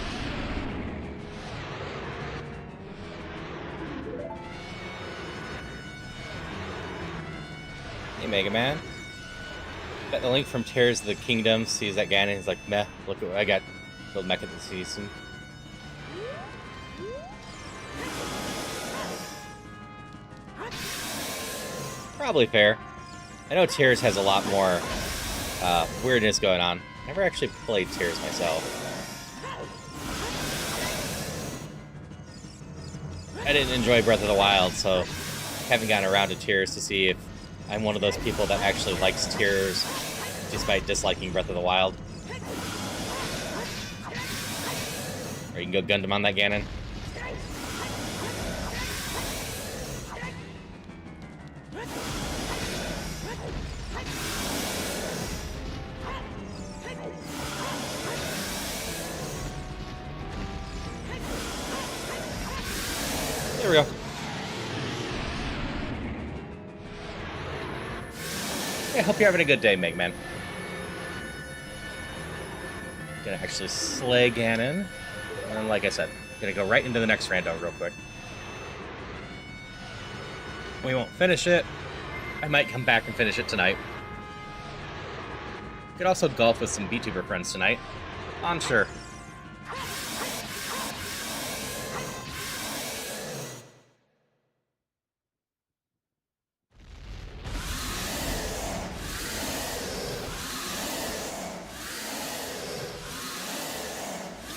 Hey, Mega Man. Got the link from Tears of the Kingdom. Sees that Ganon. He's like, meh, look at what I got. Build Mecha this season. Probably fair. I know Tears has a lot more weirdness going on. Never actually played Tears myself. I didn't enjoy Breath of the Wild, so haven't gotten around to Tears to see if I'm one of those people that actually likes Tears despite disliking Breath of the Wild. Or you can go Gundam on that Ganon. There we go. I hope you're having a good day, Mega Man. Gonna actually slay Ganon. And like I said, gonna go right into the next rando real quick. We won't finish it. I might come back and finish it tonight. Could also golf with some VTuber friends tonight. I'm sure.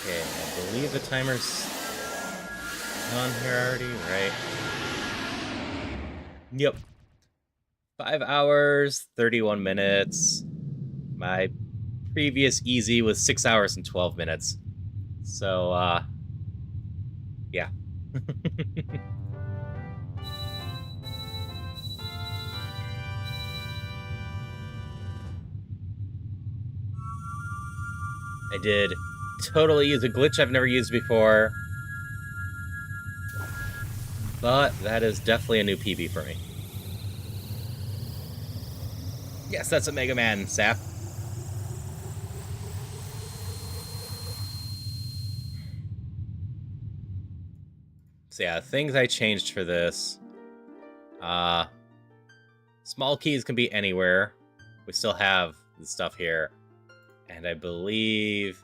Okay, I believe the timer's on here already, right? Yep. 5 hours, 31 minutes. My previous easy was 6 hours and 12 minutes. So, yeah. I did totally use a glitch I've never used before. But that is definitely a new PB for me. Yes, that's a Mega Man, Sap. So yeah, things I changed for this. Small keys can be anywhere. We still have the stuff here. And I believe...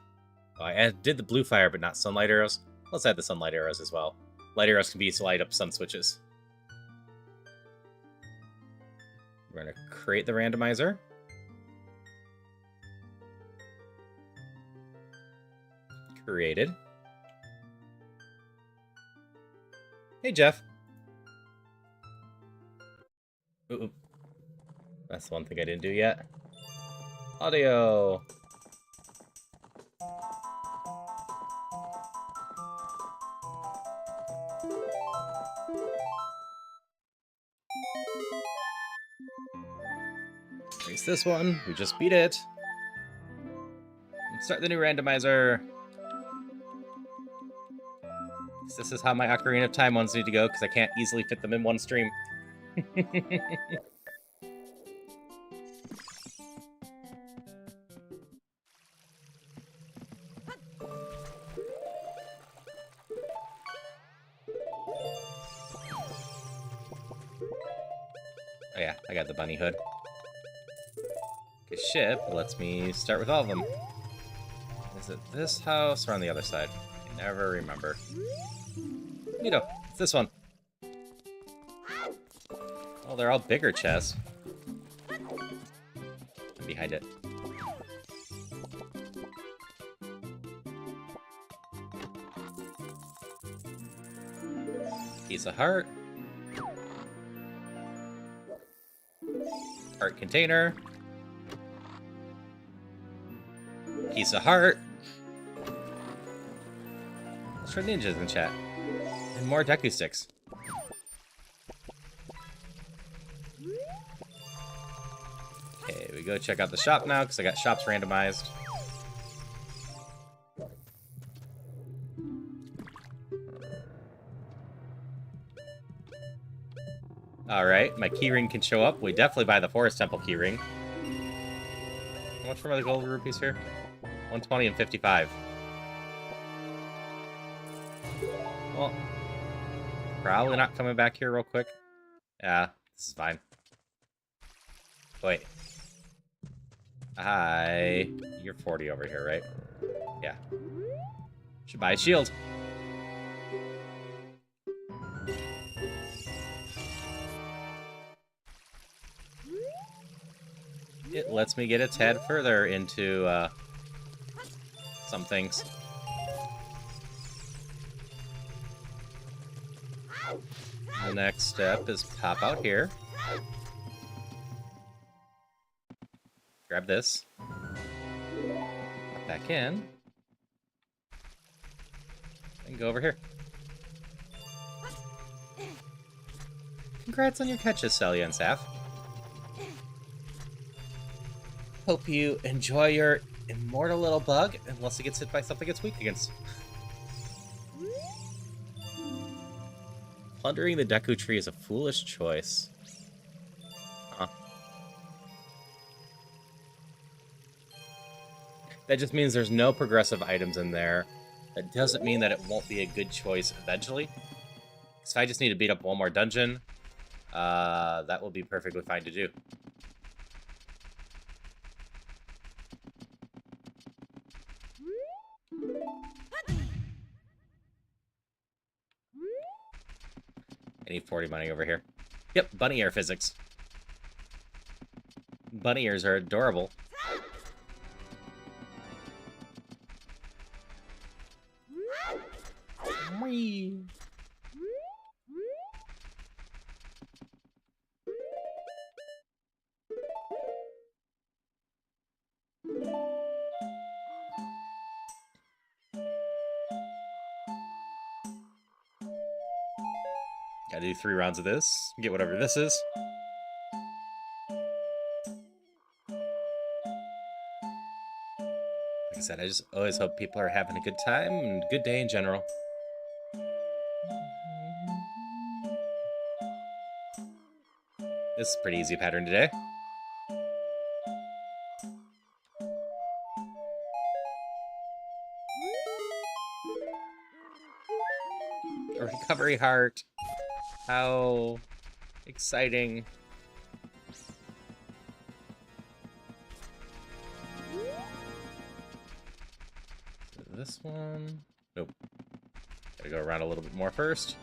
Oh, I did the blue fire, but not sunlight arrows. Let's add the sunlight arrows as well. Light arrows can be used to light up sun switches. We're going to create the randomizer. Created. Hey, Jeff. Ooh. That's the one thing I didn't do yet. Audio. Erase this one. We just beat it. Start the new randomizer. This is how my Ocarina of Time ones need to go, because I can't easily fit them in one stream. Oh yeah, I got the bunny hood. Okay, ship lets me start with all of them. Is it this house or on the other side? I never remember. Neato, it's this one. Oh, they're all bigger chests. Behind it. Piece of heart. Heart container. Piece of heart. Let's try ninjas in chat. And more Deku sticks. Okay, we go check out the shop now, because I got shops randomized. Alright, my keyring can show up. We definitely buy the Forest Temple keyring. How much for the gold rupees here? 120 and 55. Well, probably not coming back here real quick. Yeah, this is fine. Wait. Hi. You're 40 over here, right? Yeah. Should buy a shield. It lets me get a tad further into some things. The next step is pop out here. Grab this. Pop back in. And go over here. Congrats on your catches, Celia and Saf. Hope you enjoy your immortal little bug, unless it gets hit by something it's weak against. Plundering the Deku Tree is a foolish choice. Huh. That just means there's no progressive items in there. That doesn't mean that it won't be a good choice eventually. So if I just need to beat up one more dungeon, that will be perfectly fine to do. I need 40 money over here. Yep, bunny ear physics. Bunny ears are adorable. Whee! Gotta do 3 rounds of this, get whatever this is. Like I said, I just always hope people are having a good time and good day in general. This is a pretty easy pattern today. A recovery heart. How exciting. This one. Nope. Gotta go around a little bit more first.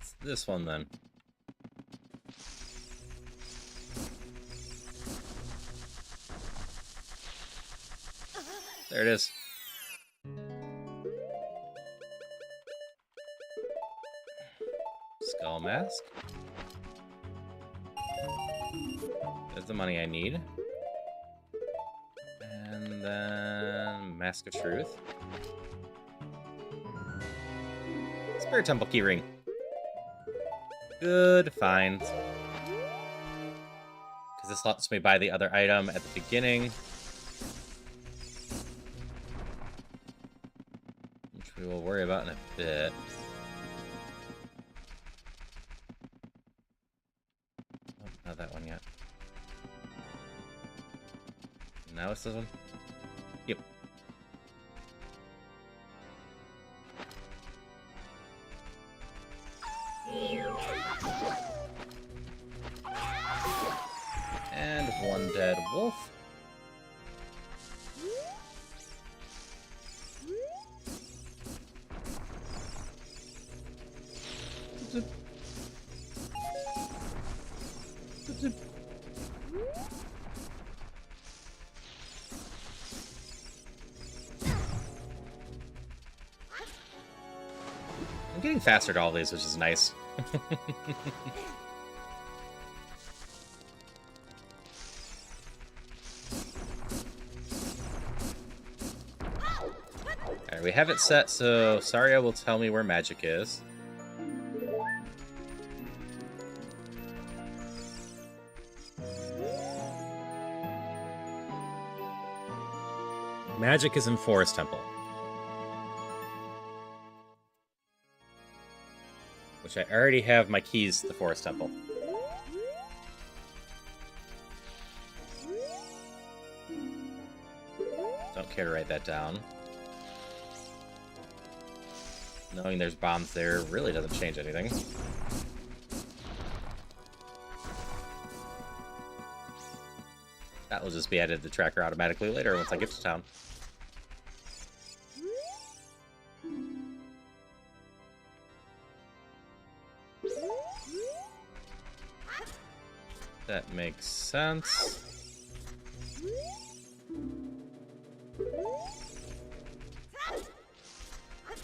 It's this one then. There it is. Skull mask. There's the money I need. And then Mask of Truth. Spirit Temple keyring. Good find. Because this lets me buy the other item at the beginning. Which we will worry about in a bit. Oh, not that one yet. Now it's this one? Yep. And one dead wolf. Zip. Zip, zip. I'm getting faster to all these, which is nice. Alright, we have it set, so Saria will tell me where magic is. Magic is in Forest Temple. Which I already have my keys to the Forest Temple. Don't care to write that down. Knowing there's bombs there really doesn't change anything. That will just be added to the tracker automatically later once I get to town. That makes sense.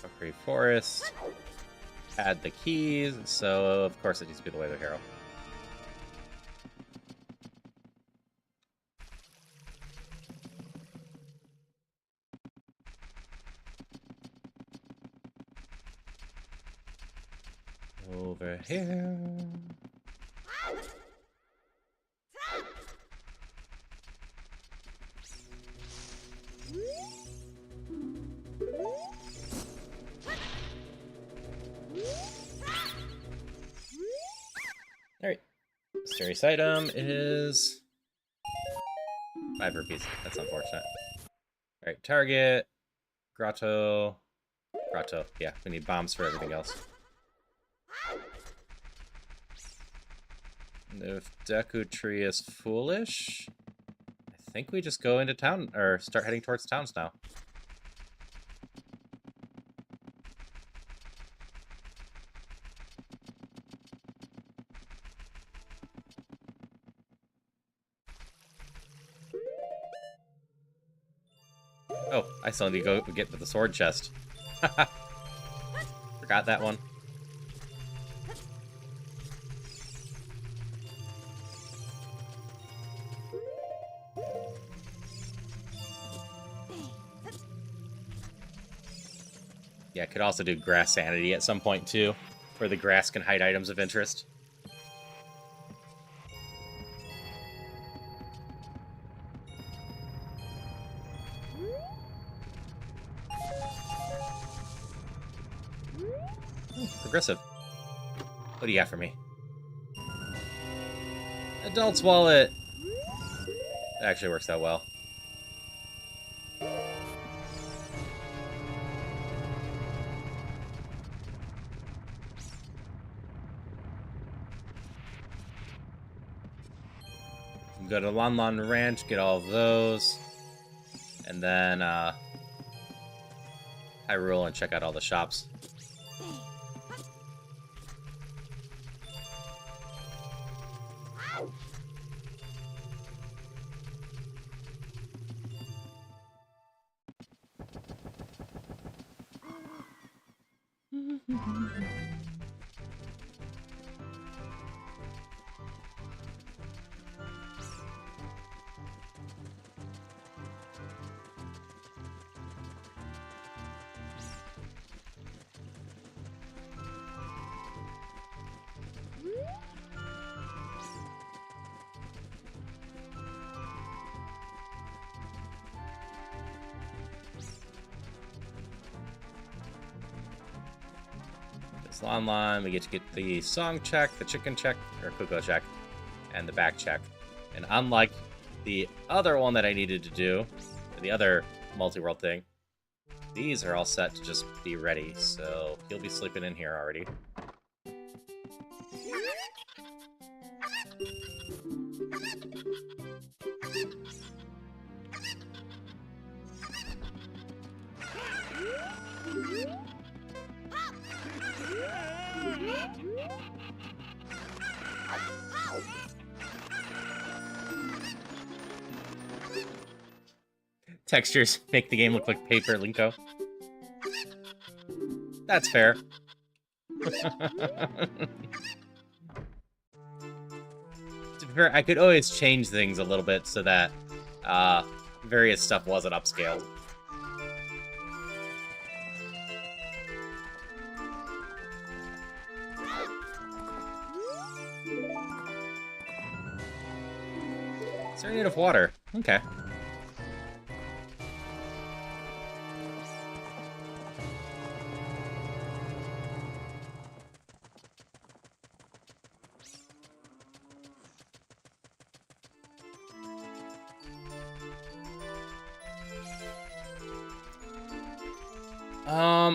Upgrade Forest. Add the keys, so of course it needs to be the way to hero. Over here. Alright. Mysterious item is 5 rupees. That's unfortunate. Alright, target. Grotto. Grotto. Yeah, we need bombs for everything else. If Deku Tree is foolish, I think we just go into town, or start heading towards towns now. Oh, I still need to go get to the sword chest. Forgot that one. Yeah, could also do grass sanity at some point too, where the grass can hide items of interest. Progressive. What do you got for me? Adult's wallet. That actually works out well. Go to Lon Lon Ranch, get all of those, and then Hyrule and check out all the shops. Salon line, we get to get the song check, the chicken check, or Kuko check, and the back check. And unlike the other one that I needed to do, the other multi-world thing, these are all set to just be ready, so he'll be sleeping in here already. Textures make the game look like paper, Linko. That's fair. To be fair, I could always change things a little bit so that various stuff wasn't upscaled. Serenade of Water. Okay.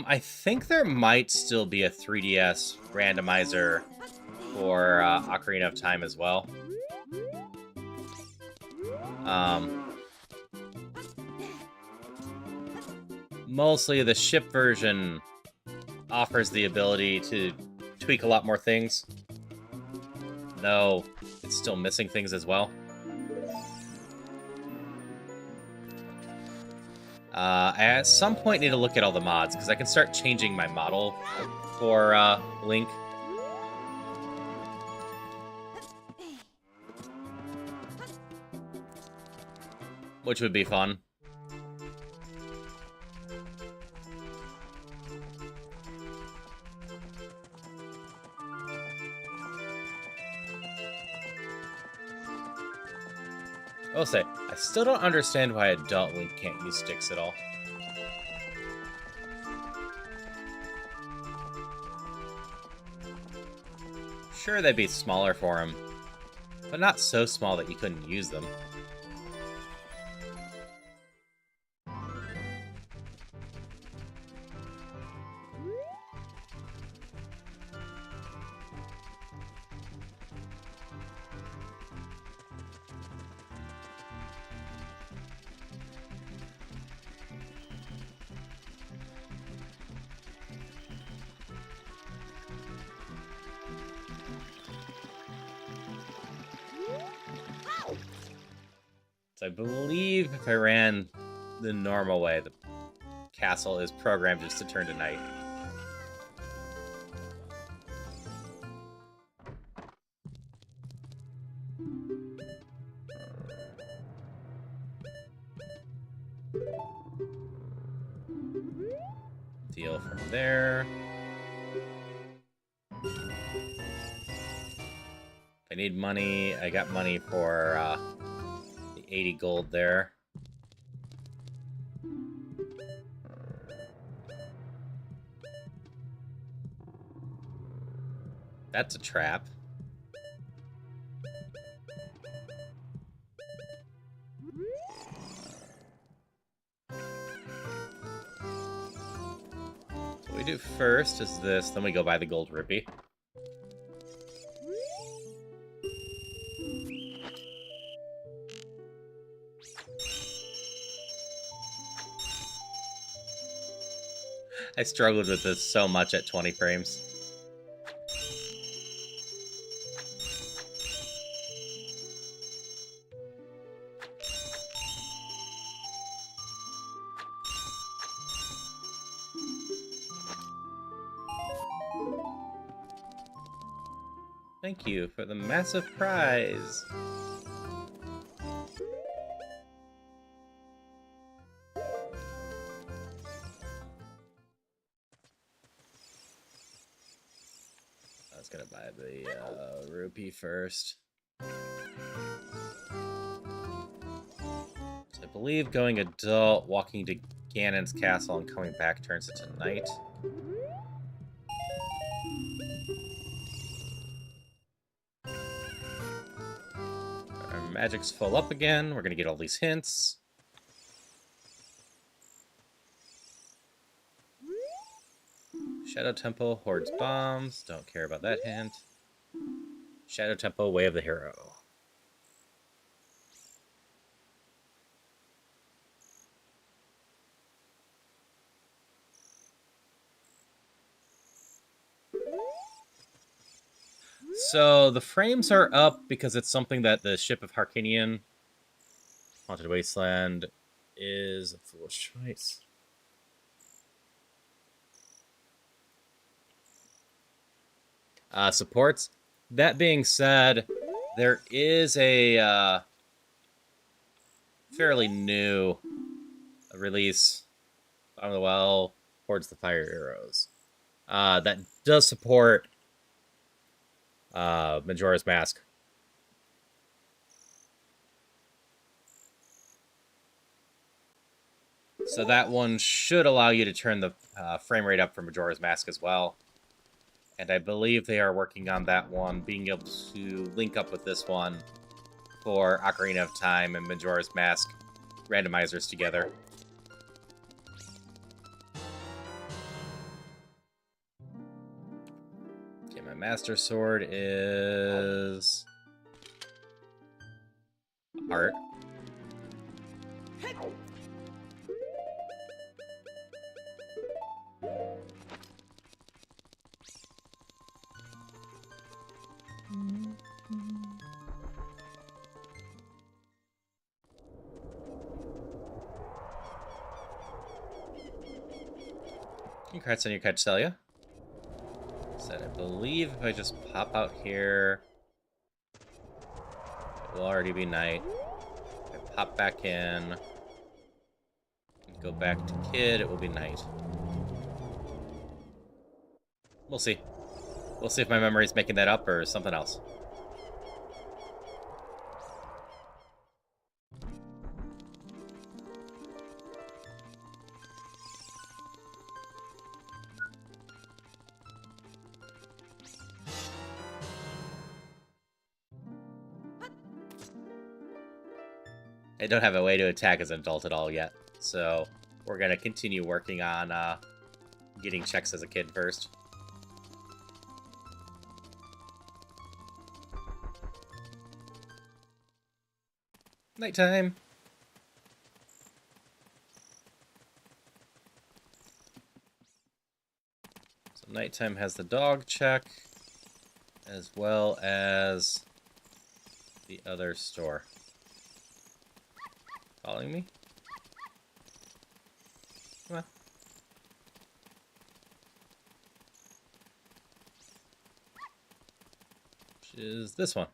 I think there might still be a 3DS randomizer for Ocarina of Time as well. Mostly the ship version offers the ability to tweak a lot more things, though it's still missing things as well. I at some point need to look at all the mods, because I can start changing my model for Link. Which would be fun. I will say, I still don't understand why adult Link can't use sticks at all. Sure, they'd be smaller for him, but not so small that you couldn't use them. So I believe if I ran the normal way, the castle is programmed just to turn to night. Deal from there. If I need money, I got money for 80 gold there. That's a trap. What we do first is this, then we go buy the gold rupee. I struggled with this so much at 20 frames. Thank you for the massive prize. I was gonna buy the rupee first. So I believe going adult, walking to Ganon's castle, and coming back turns into night. magic's full up again. We're gonna get all these hints. Shadow Temple, Horde's bombs. Don't care about that hint. Shadow Temple, Way of the Hero. So the frames are up because it's something that the Ship of Harkinian, Haunted Wasteland, is a foolish choice. Supports. That being said, there is a fairly new release on the well towards the Fire Arrows that does support Majora's Mask. So that one should allow you to turn the frame rate up for Majora's Mask as well. And I believe they are working on that one, being able to link up with this one for Ocarina of Time and Majora's Mask randomizers together. Okay, my Master Sword is art. Congrats on your catch, Celia. Said, I believe if I just pop out here, it will already be night. If I pop back in, and go back to Kid, it will be night. We'll see. We'll see if my memory's making that up or something else. I don't have a way to attack as an adult at all yet, so we're going to continue working on getting checks as a kid first. Nighttime! So nighttime has the dog check, as well as the other store. Following me? Come on. Which is this one.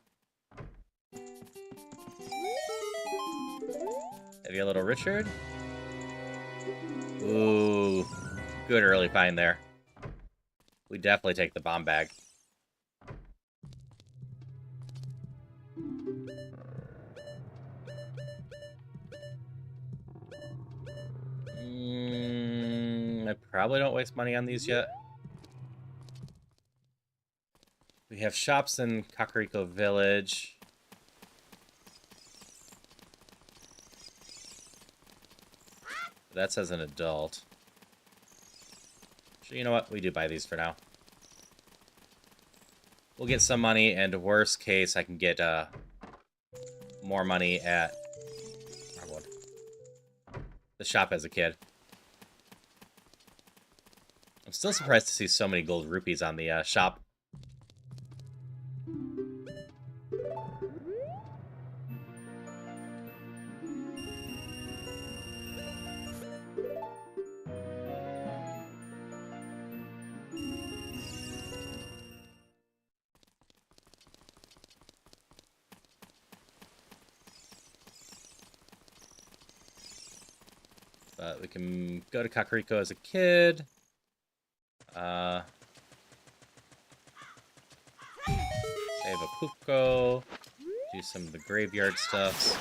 Have you a little Richard? Ooh, good early find there. We definitely take the bomb bag. I probably don't waste money on these yet. We have shops in Kakariko Village. That says an adult. So you know what? We do buy these for now. We'll get some money, and worst case, I can get more money at the shop as a kid. I'm still surprised to see so many gold rupees on the shop. But we can go to Kakariko as a kid. Save a Puko. Do some of the graveyard stuffs.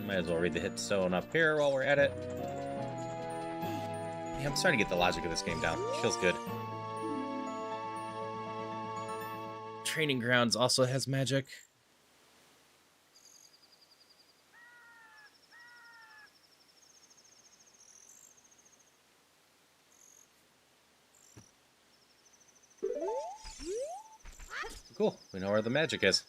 Might as well read the hit stone up here while we're at it. Yeah, I'm starting to get the logic of this game down. It feels good. training grounds also has magic. Cool, we know where the magic is.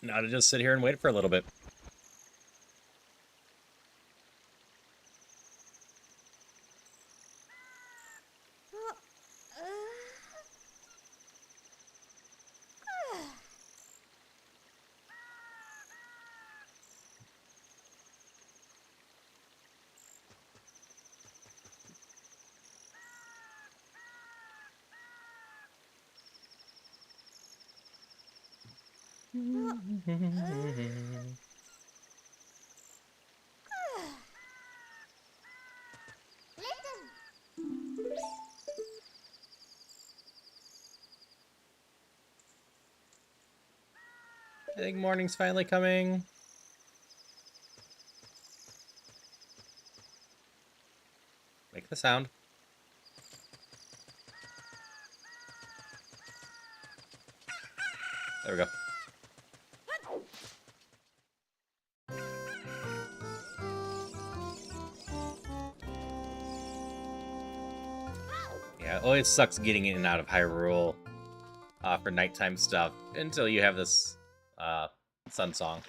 Now to just sit here and wait for a little bit. I think morning's finally coming. Make the sound. There we go. Yeah, it always sucks getting in and out of Hyrule for nighttime stuff until you have this sun song.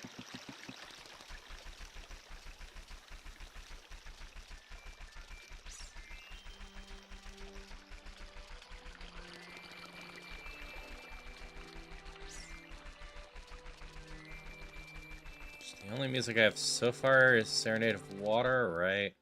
The only music I have so far is Serenade of Water, right?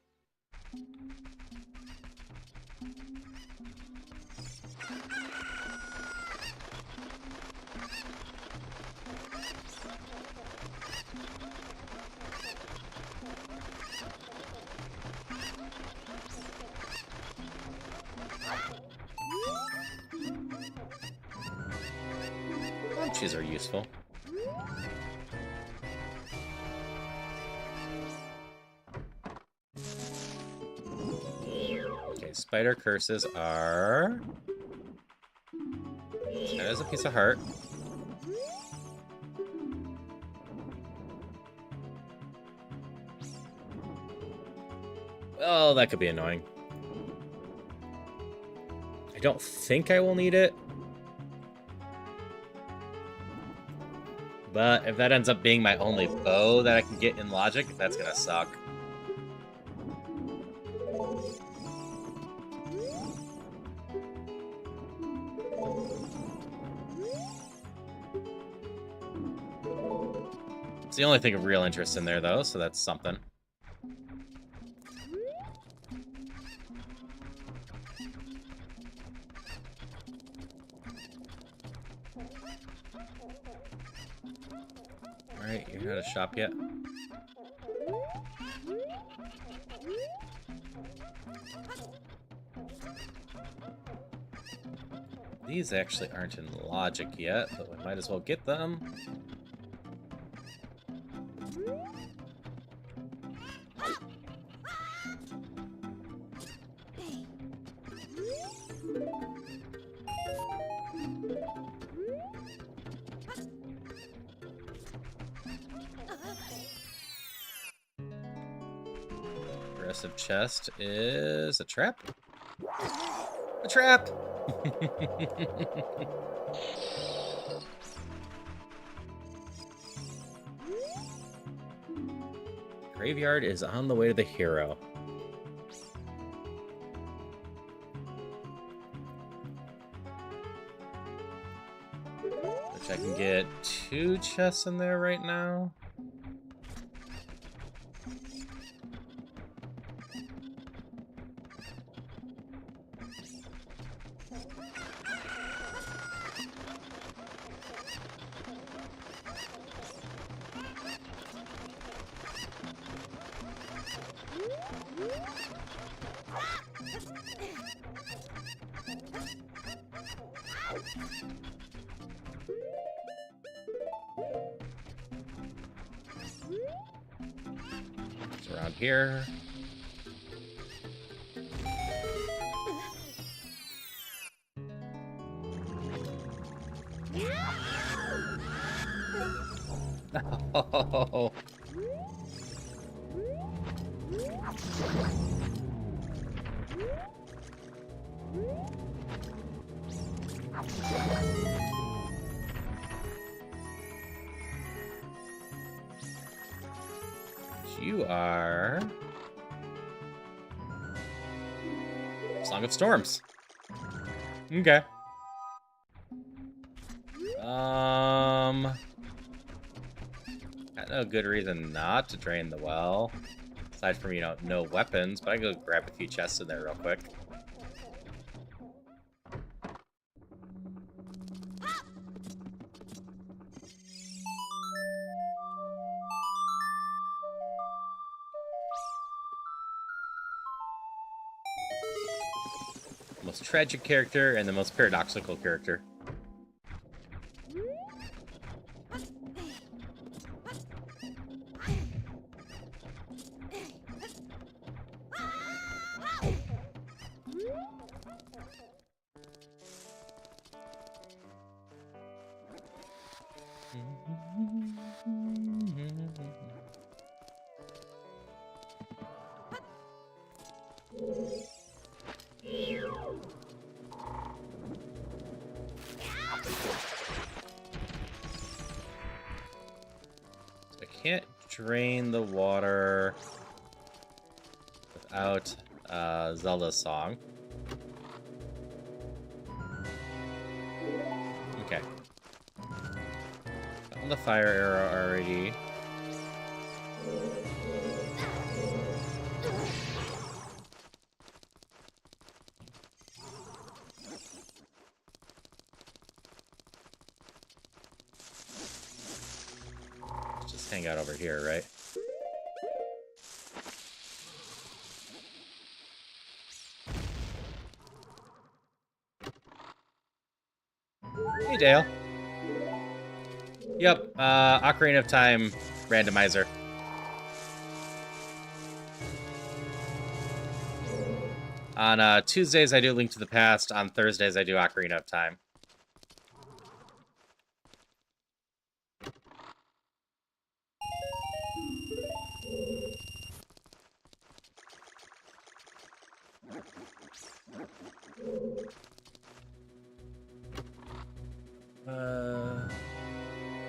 Punches are useful. Okay, spider curses are... That is a piece of heart. Oh, that could be annoying. I don't think I will need it. But if that ends up being my only bow that I can get in logic, that's gonna suck. It's the only thing of real interest in there, though, so that's something. Alright, you're not a shop yet. These actually aren't in logic yet, but we might as well get them. Aggressive chest is a trap. A trap! Graveyard is on the way to the hero. Which I can get 2 chests in there right now. It's around here. Oh. You are Song of Storms. Okay. Got no good reason not to drain the well. Aside from, no weapons, but I can go grab a few chests in there real quick. Most tragic character and the most paradoxical character. Can't drain the water without Zelda's song. Okay. Found the fire arrow already. Just hang out over here, right? Hey, Dale. Yep, Ocarina of Time randomizer. On Tuesdays, I do Link to the Past. On Thursdays, I do Ocarina of Time.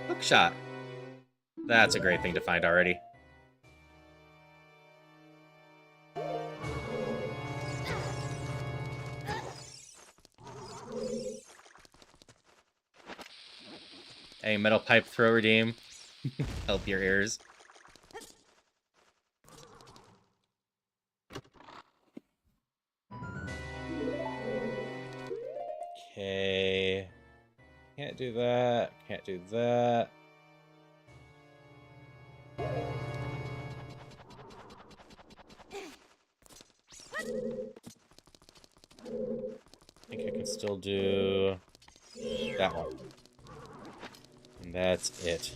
Hookshot. That's a great thing to find already. A metal pipe throw redeem. Help your ears. Okay. Can't do that. Can't do that. I think I can still do that one. And that's it.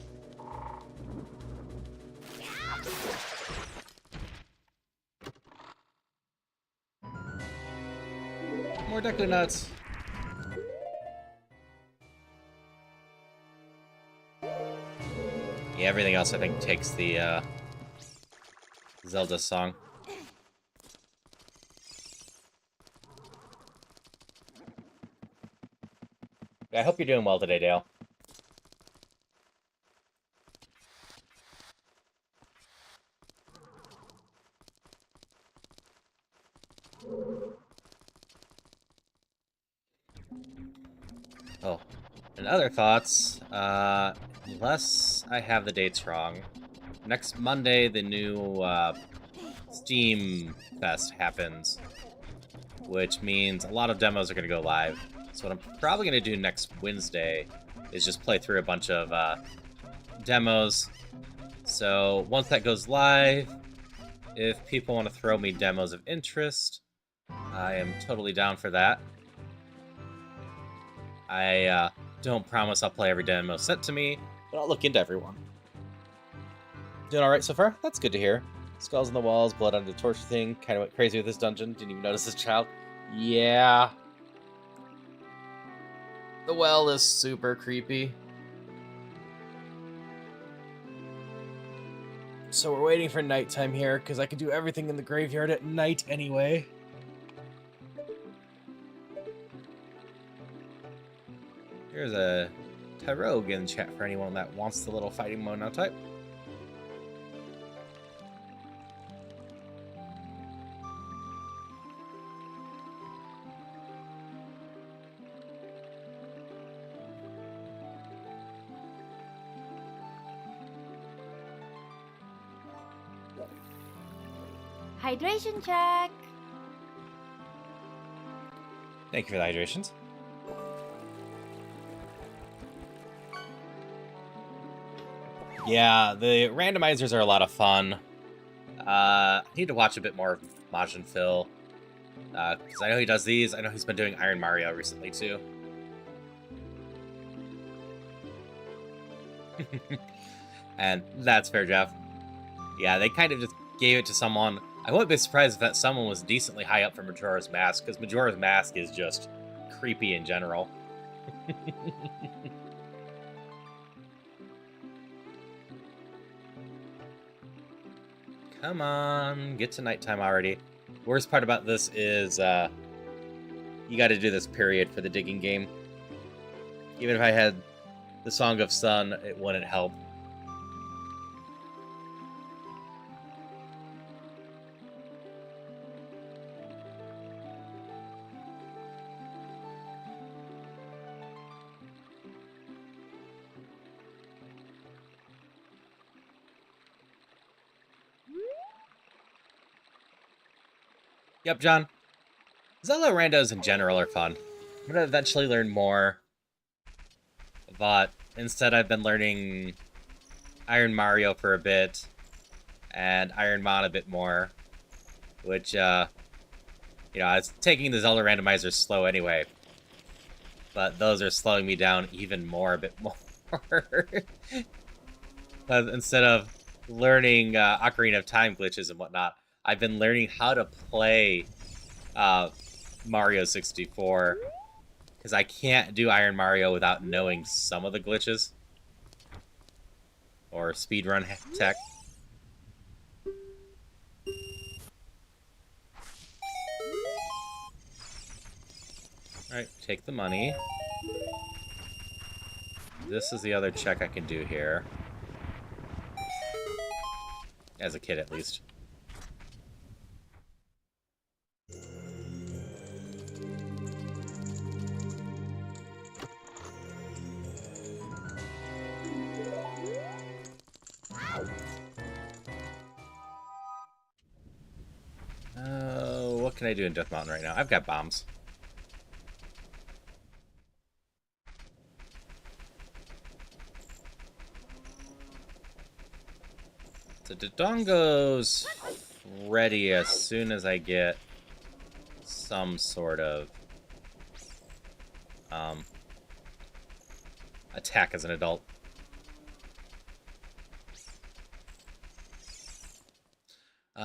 More Deku Nuts. Yeah, everything else I think takes the Zelda song. I hope you're doing well today, Dale. Oh, and other thoughts, unless I have the dates wrong, next Monday the new Steam Fest happens, which means a lot of demos are going to go live. So what I'm probably going to do next Wednesday is just play through a bunch of demos. So once that goes live, if people want to throw me demos of interest, I am totally down for that. I don't promise I'll play every demo sent to me, but I'll look into everyone. Doing alright so far? That's good to hear. Skulls on the walls, blood on the torture thing. Kind of went crazy with this dungeon. Didn't even notice this child. Yeah. The well is super creepy. So we're waiting for nighttime here, because I can do everything in the graveyard at night anyway. Here's a Tyrogue in chat for anyone that wants the little fighting mode now type. Hydration check. Thank you for the hydrations. Yeah, the randomizers are a lot of fun. I need to watch a bit more of Majin Phil. Because I know he does these. I know he's been doing Iron Mario recently, too. And that's fair, Jeff. Yeah, they kind of just gave it to someone. I wouldn't be surprised if that someone was decently high up for Majora's Mask, because Majora's Mask is just creepy in general. Come on, get to nighttime already. Worst part about this is you got to do this period for the digging game. Even if I had the Song of Sun, it wouldn't help. Yep, John. Zelda randos in general are fun. I'm going to eventually learn more. But instead I've been learning Iron Mario for a bit. And Iron Mon a bit more. Which, you know, I was taking the Zelda randomizers slow anyway. But those are slowing me down even more, a bit more. But instead of learning Ocarina of Time glitches and whatnot, I've been learning how to play Mario 64, because I can't do Iron Mario without knowing some of the glitches. Or speedrun tech. Alright, take the money. This is the other check I can do here. As a kid, at least. What can I do in Death Mountain right now? I've got bombs. So Dodongo's ready as soon as I get some sort of attack as an adult.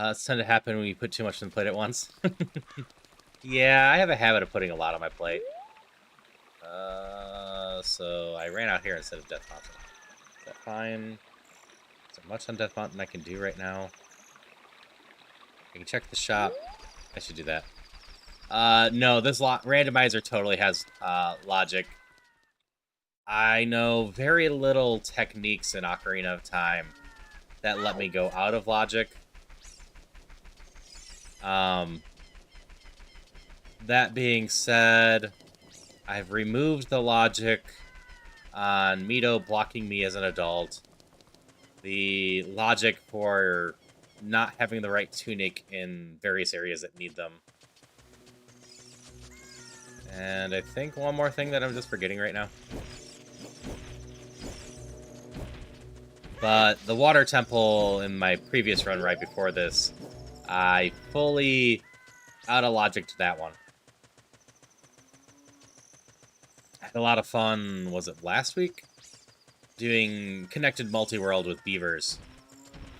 It's tend to happen when you put too much on the plate at once. Yeah, I have a habit of putting a lot on my plate. So I ran out here instead of Death Mountain. Is that fine? Is there much on Death Mountain I can do right now? I can check the shop. I should do that. No, this randomizer totally has logic. I know very little techniques in Ocarina of Time that let me go out of logic. That being said, I've removed the logic on Mito blocking me as an adult. The logic for not having the right tunic in various areas that need them. And I think one more thing that I'm just forgetting right now. But the water temple in my previous run right before this, I fully out of logic to that one. Had a lot of fun, was it last week? Doing connected multi-world with beavers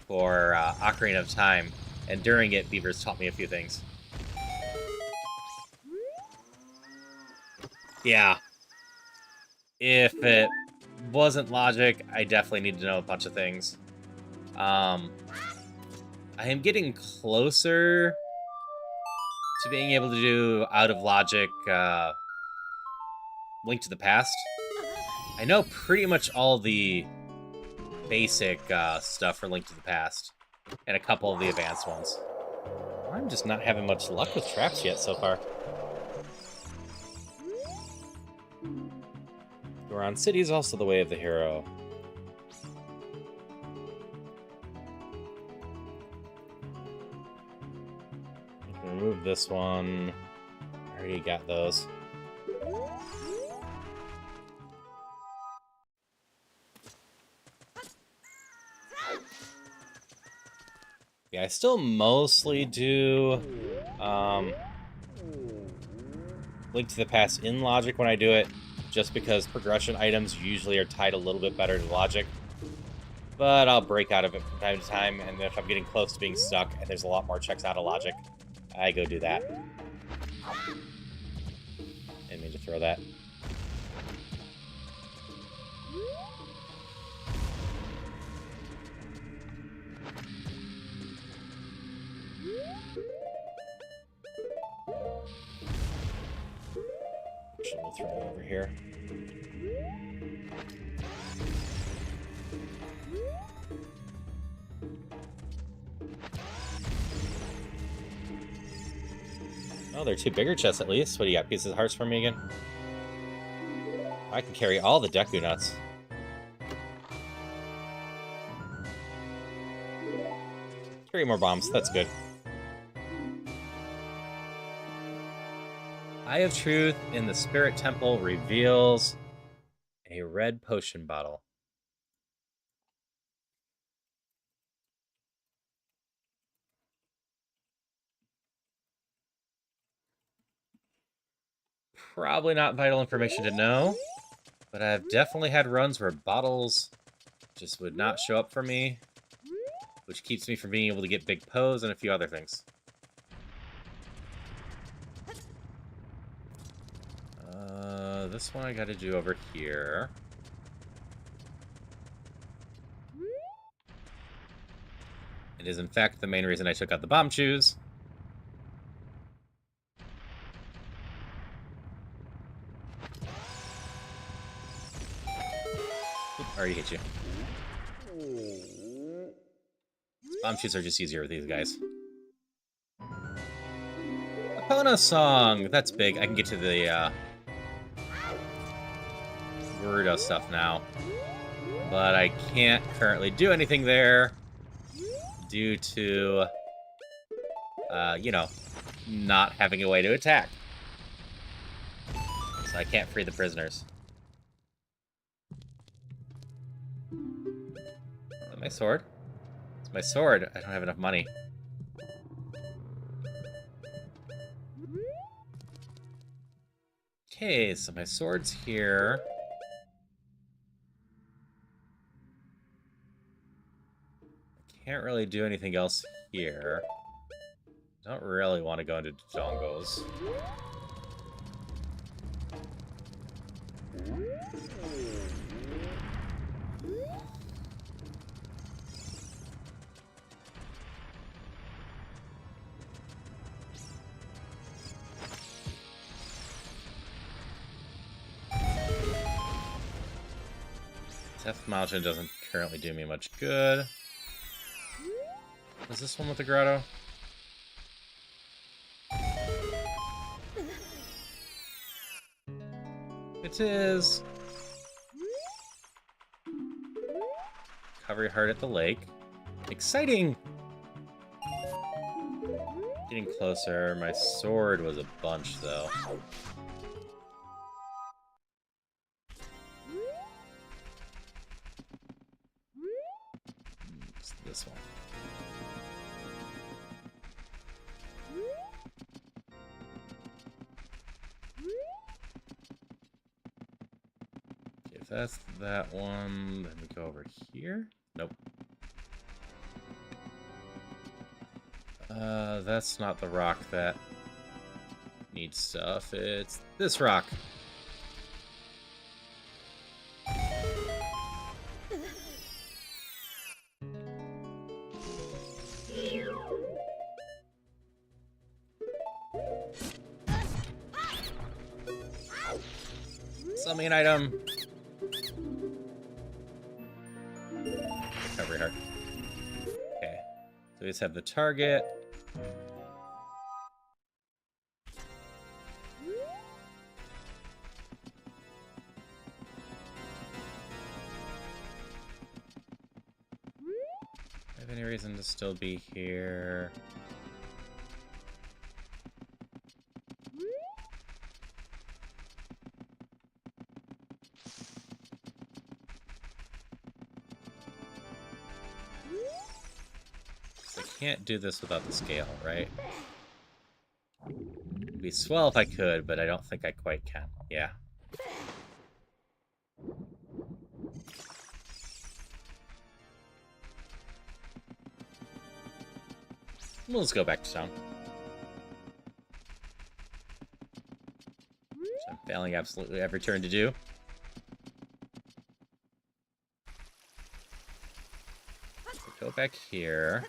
for Ocarina of Time. And during it, beavers taught me a few things. Yeah. If it wasn't logic, I definitely need to know a bunch of things. I am getting closer to being able to do out of logic Link to the Past. I know pretty much all the basic stuff for Link to the Past, and a couple of the advanced ones. I'm just not having much luck with traps yet so far. Goron City is also the way of the hero. I can remove this one. I already got those. Yeah, I still mostly do Link to the Past in logic when I do it, just because progression items usually are tied a little bit better to logic. But I'll break out of it from time to time, and if I'm getting close to being stuck and there's a lot more checks out of logic, I go do that. Didn't mean to throw that. Actually, we'll throw it over here. Oh, they're two bigger chests at least. What do you got? Pieces of hearts for me again? I can carry all the Deku nuts. Carry more bombs. That's good. Eye of Truth in the Spirit Temple reveals a red potion bottle. Probably not vital information to know, but I've definitely had runs where bottles just would not show up for me, which keeps me from being able to get big pose and a few other things. This one I gotta do over here. It is, in fact, the main reason I took out the bomb shoes. Oop, already hit you. Bomb shoes are just easier with these guys. Epona song! That's big. I can get to the Gerudo stuff now. But I can't currently do anything there due to, you know, not having a way to attack. So I can't free the prisoners. Is that my sword? It's my sword. I don't have enough money. Okay, so my sword's here. Can't really do anything else here. Don't really want to go into Dodongos. Death Mountain doesn't currently do me much good. Is this one with the grotto? It is. Recovery heart at the lake. Exciting! Getting closer. My sword was a bunch, though. It's this one. Okay, if that's that one, then we go over here. Nope. That's not the rock that needs stuff. It's this rock. Sell me an item. Recovery heart. Okay. So we just have the target. Have any reason to still be here? So I can't do this without the scale, right? It'd be swell if I could, but I don't think I quite can. Yeah. We'll just go back to town. Which I'm failing absolutely every turn to do. So go back here.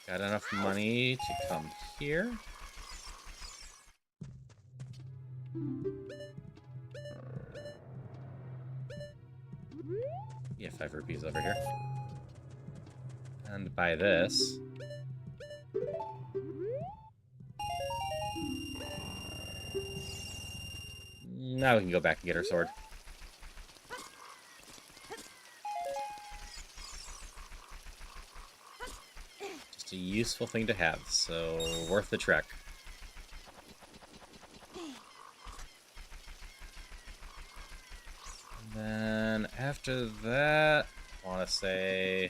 Got enough money to come here. Yeah, 5 rupees over here. And buy this. Now we can go back and get our sword. Just a useful thing to have, so worth the trek. And then after that, I want to say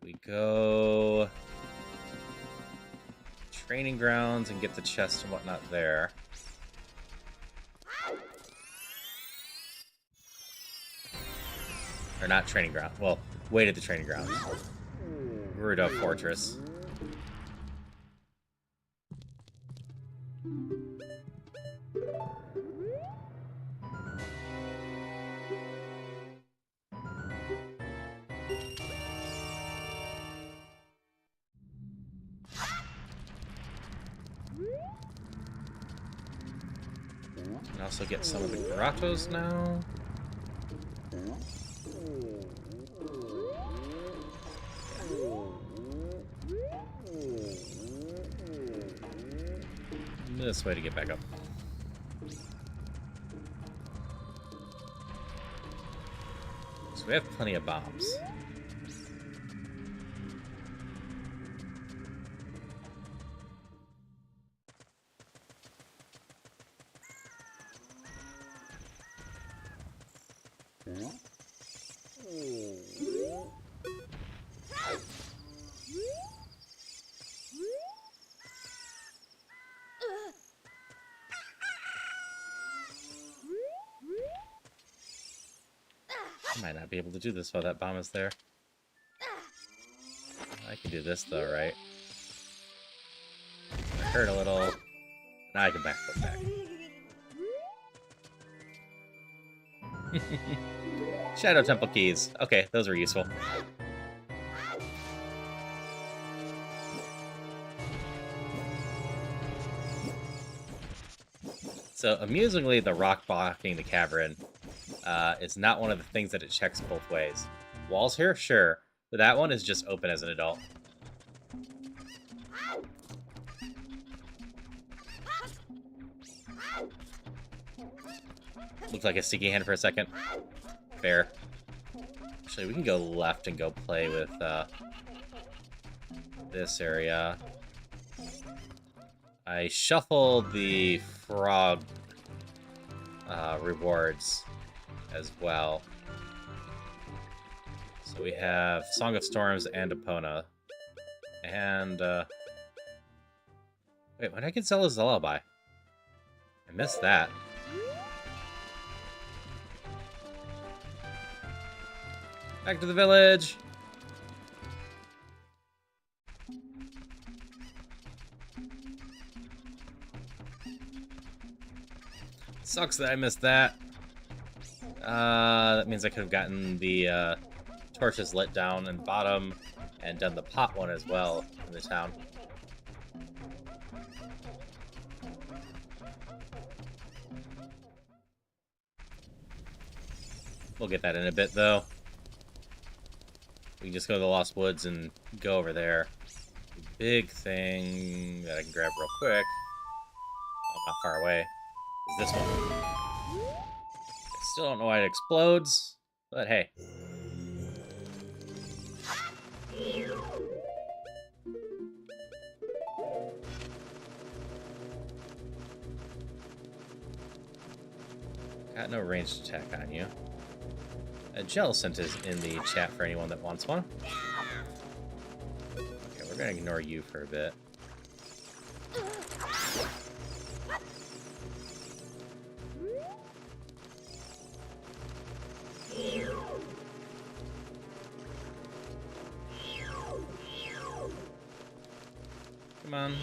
we go training grounds and get the chest and whatnot there. Or not training ground. Well, wait at the training grounds. Gerudo Fortress. Can also get some of the grottos now. This way to get back up. So we have plenty of bombs. I might not be able to do this while that bomb is there. I can do this though, right? I hurt a little. Now I can backflip back. Shadow Temple keys. Okay, those were useful. So, amusingly, the rock blocking the cavern is not one of the things that it checks both ways. Walls here? Sure. But that one is just open as an adult. Looked like a sticky hand for a second. Fair. Actually, we can go left and go play with this area. I shuffled the frog rewards as well. So we have Song of Storms and Epona. And, wait, when I can sell a lullaby? I missed that. Back to the village! Sucks that I missed that. That means I could have gotten the torches lit down in the bottom and done the pot one as well in the town. We'll get that in a bit, though. We can just go to the Lost Woods and go over there. Big thing that I can grab real quick. Oh, not far away. Is this one. I still don't know why it explodes, but hey. Got no ranged attack on you. A gel scent is in the chat for anyone that wants one. Okay, we're gonna ignore you for a bit. Come on.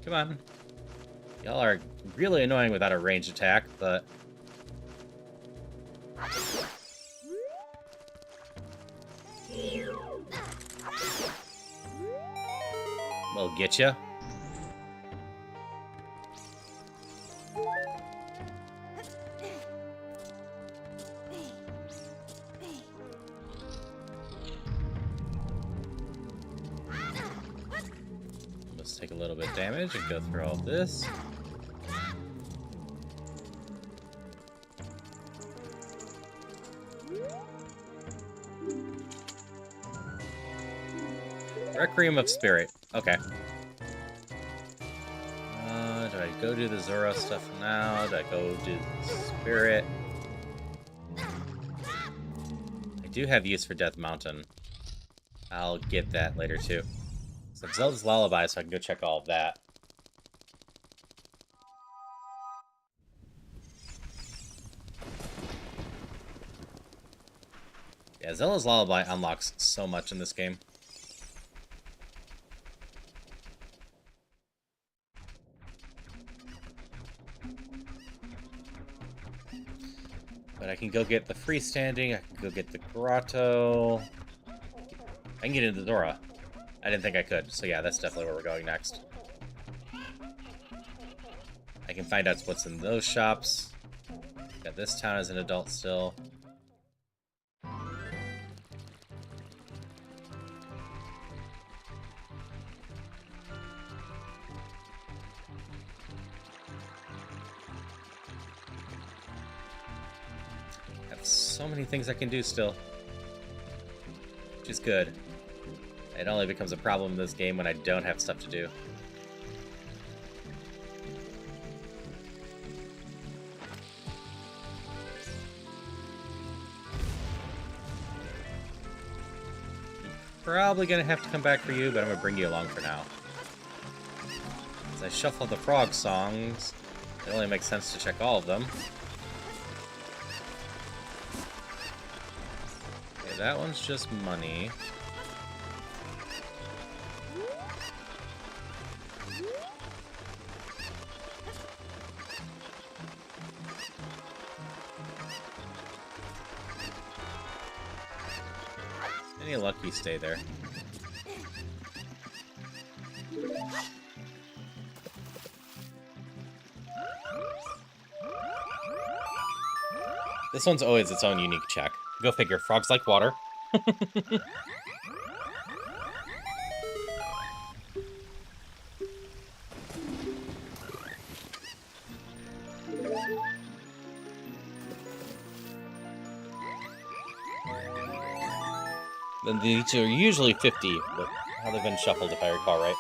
Come on. Y'all are really annoying without a ranged attack, but... we'll get ya. Let's take a little bit of damage and go through all this. Requiem of Spirit. Okay. Do I go do the Zora stuff now? Do I go do the Spirit? I do have use for Death Mountain. I'll get that later too. So Zelda's Lullaby, so I can go check all of that. Yeah, Zelda's Lullaby unlocks so much in this game. But I can go get the freestanding, I can go get the grotto. I can get into the Zora. I didn't think I could, so yeah, that's definitely where we're going next. I can find out what's in those shops. Got this town as an adult still. So many things I can do still, which is good. It only becomes a problem in this game when I don't have stuff to do. Probably gonna have to come back for you, but I'm gonna bring you along for now. As I shuffle the frog songs, it only makes sense to check all of them. That one's just money. Any luck, you stay there. This one's always its own unique check. Go figure, frogs like water. Then these are usually 50, but how they've been shuffled if I recall right.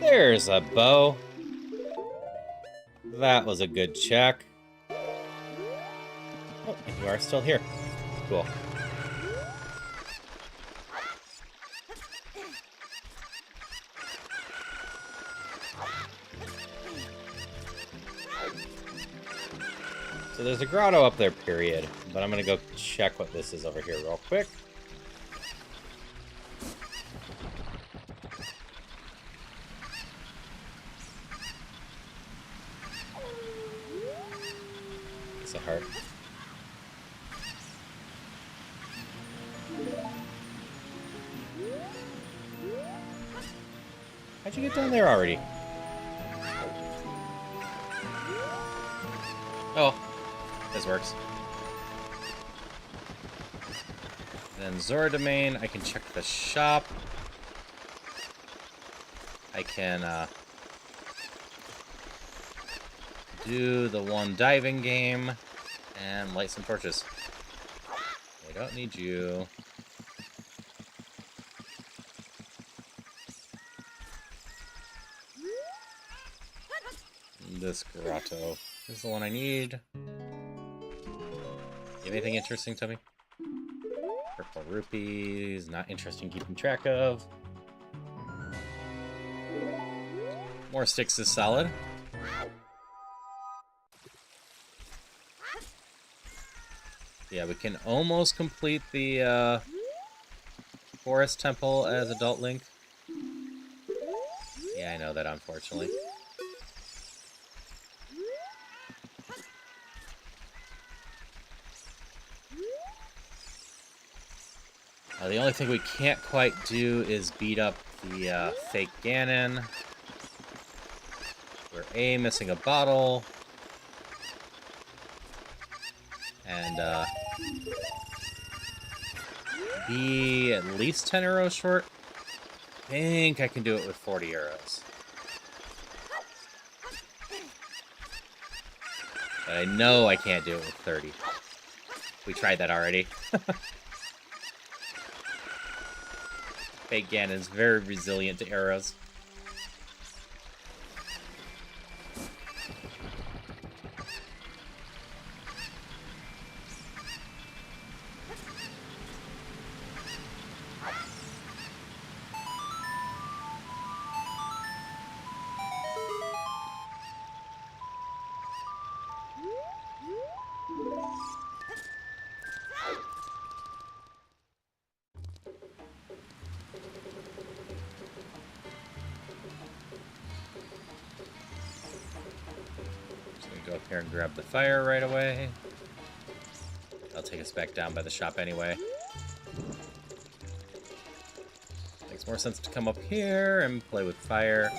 There's a bow. That was a good check. Oh, and you are still here. Cool. So there's a grotto up there, period. But I'm gonna go check what this is over here real quick. It's a heart. How'd you get down there already? Oh, this works. Then Zora Domain, I can check the shop. I can do the one diving game and light some torches. I don't need you. This grotto is the one I need. You have anything interesting to me? Purple rupees, not interesting keeping track of. More sticks is solid. Yeah, we can almost complete the Forest Temple as Adult Link. Yeah, I know that, unfortunately. The only thing we can't quite do is beat up the fake Ganon. We're A, missing a bottle. And B, at least 10 arrows short. I think I can do it with 40 arrows. But I know I can't do it with 30. We tried that already. Fake Ganon's very resilient to arrows. Go up here and grab the fire right away. I'll take us back down by the shop anyway. Makes more sense to come up here and play with fire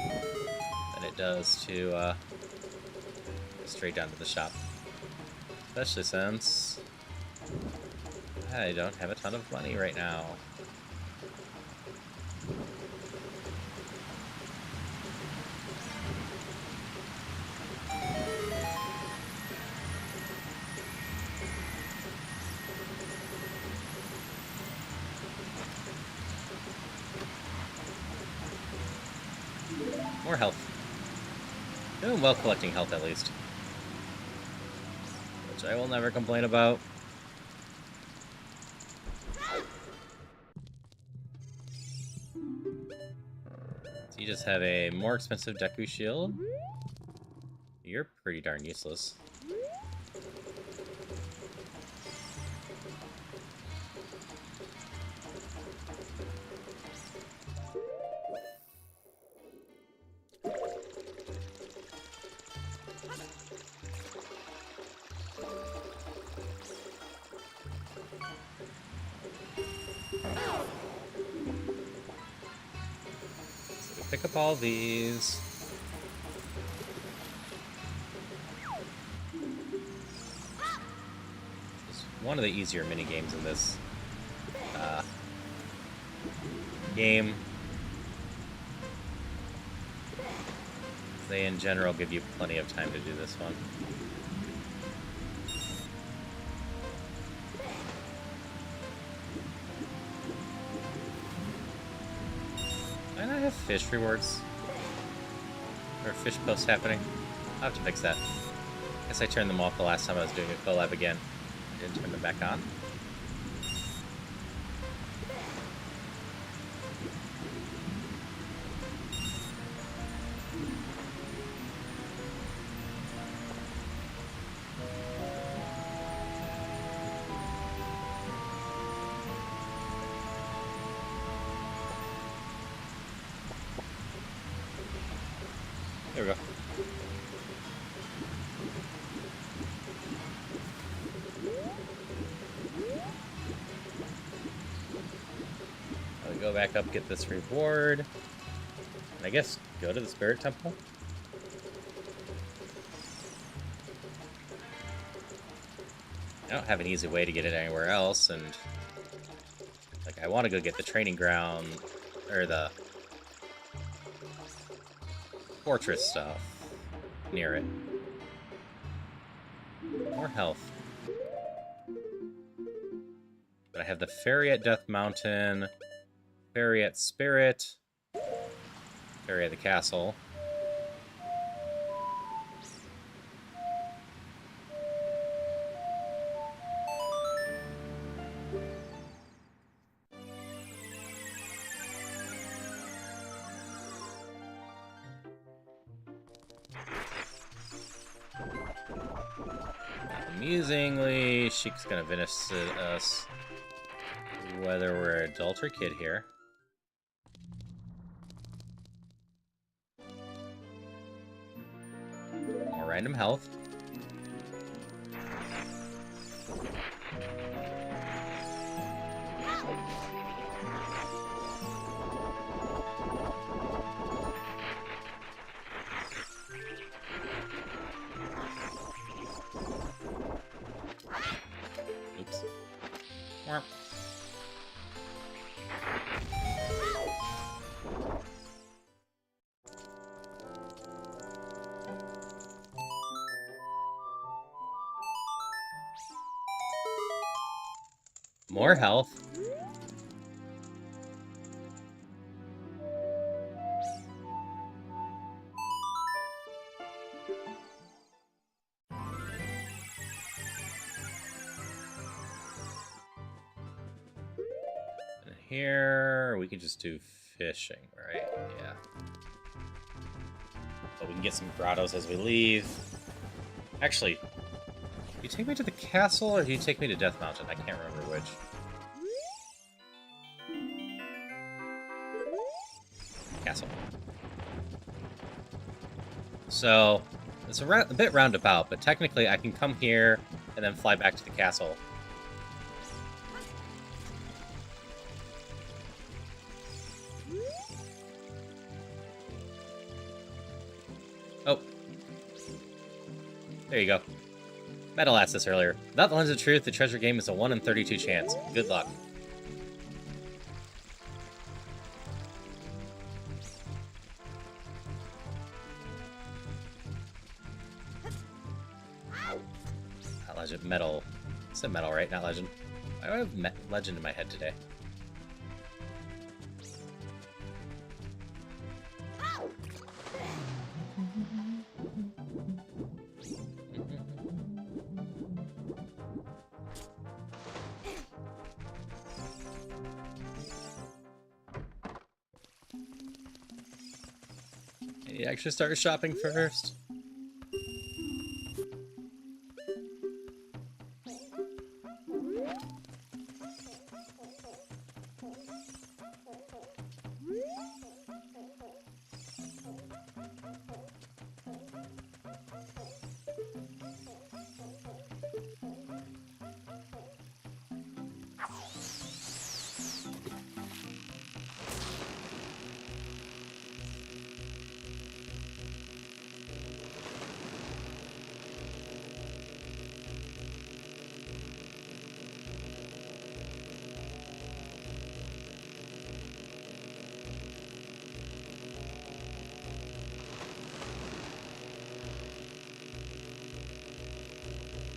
than it does to go straight down to the shop. Especially since I don't have a ton of money right now. More health. Doing well collecting health, at least. Which I will never complain about. So you just have a more expensive Deku shield. You're pretty darn useless. Pick up all these. It's one of the easier mini games in this game. They in general give you plenty of time to do this one. Might not have fish rewards. Or fish posts happening. I'll have to fix that. Guess I turned them off the last time I was doing a collab again. I didn't turn them back on. There we go. I'll go back up, get this reward. And I guess go to the Spirit Temple? I don't have an easy way to get it anywhere else, and... like, I want to go get the training ground... or the... fortress stuff near it. More health. But I have the ferry at Death Mountain, ferry at Spirit, ferry at the castle. Amusingly, Sheik's gonna visit us whether we're adult or kid here. More random health. Oops. Warp. More health. And here we can just do fishing, right? Yeah. But we can get some grottos as we leave. Actually, do you take me to the castle or do you take me to Death Mountain? I can't remember which. Castle. So, it's a bit roundabout, but technically I can come here and then fly back to the castle. Oh. There you go. Metal asked this earlier. Without the Lens of Truth, the treasure game is a 1 in 32 chance. Good luck. Not legend, metal. I said metal, right? Not legend. Why do I have legend in my head today? You actually start shopping first.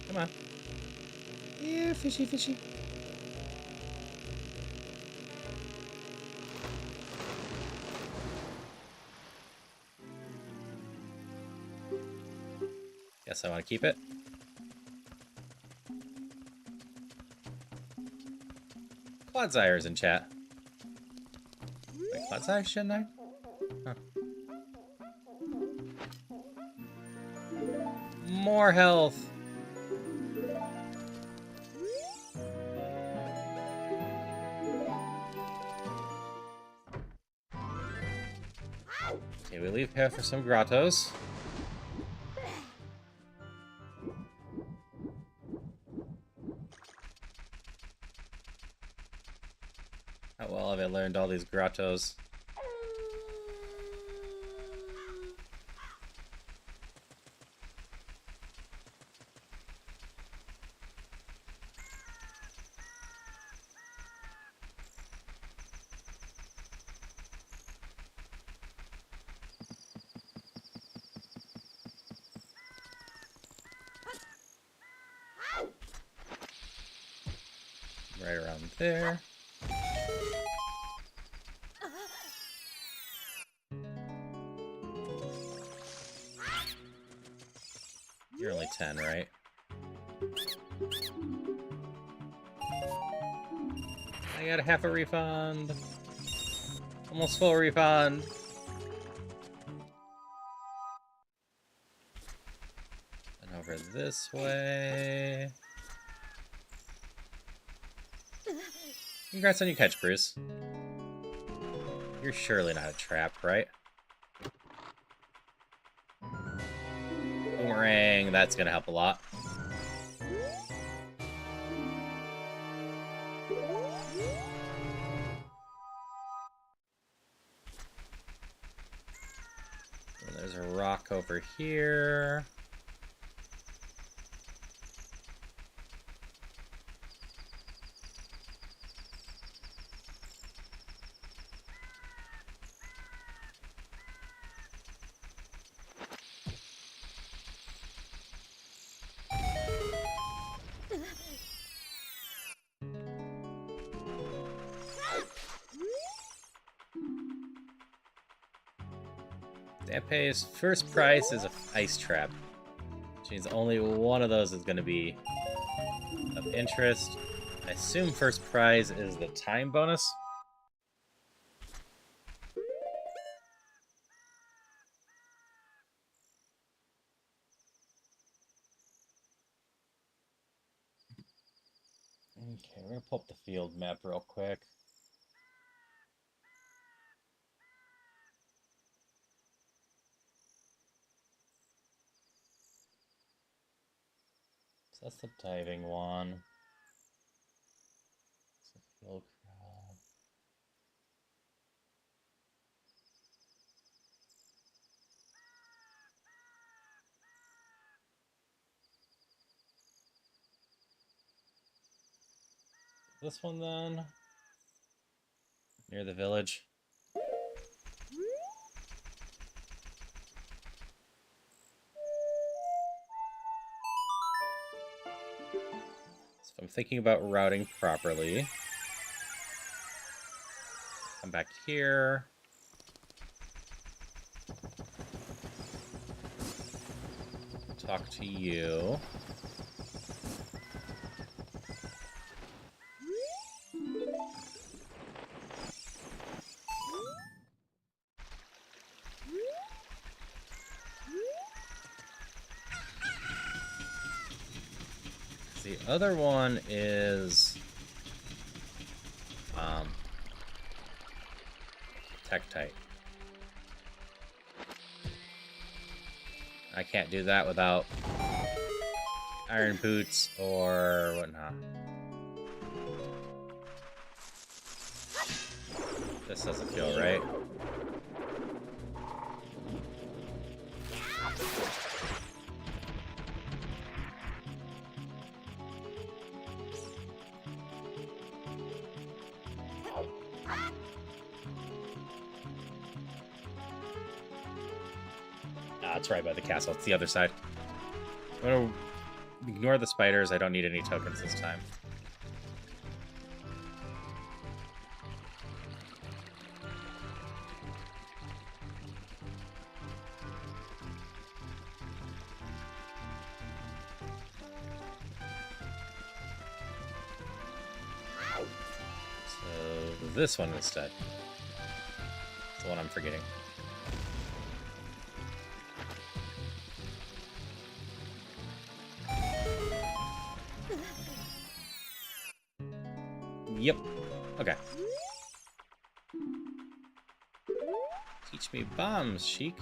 Come on. Yeah, fishy, fishy. Guess I want to keep it. Quadsire's in chat. Wait, Quadsire, shouldn't I? Huh. More health. Okay, we leave here for some grottos. How well have I learned all these grottos? Right around there. You're only 10, right? I got a half a refund. Almost full refund. And over this way. Congrats on your catch, Bruce. You're surely not a trap, right? Boomerang, that's gonna help a lot. And there's a rock over here. That pays first prize is an ice trap, which means only one of those is going to be of interest. I assume first prize is the time bonus. Okay, we're going to pull up the field map real quick. So that's the diving one. It's a field crab. This one then, near the village. So if I'm thinking about routing properly, come back here. Talk to you. The other one is Tektite. I can't do that without iron boots or whatnot. This doesn't feel right. It's right by the castle. It's the other side. I'm gonna ignore the spiders. I don't need any tokens this time. So this one instead. It's the one I'm forgetting. Yep. Okay. Teach me bombs, Sheik.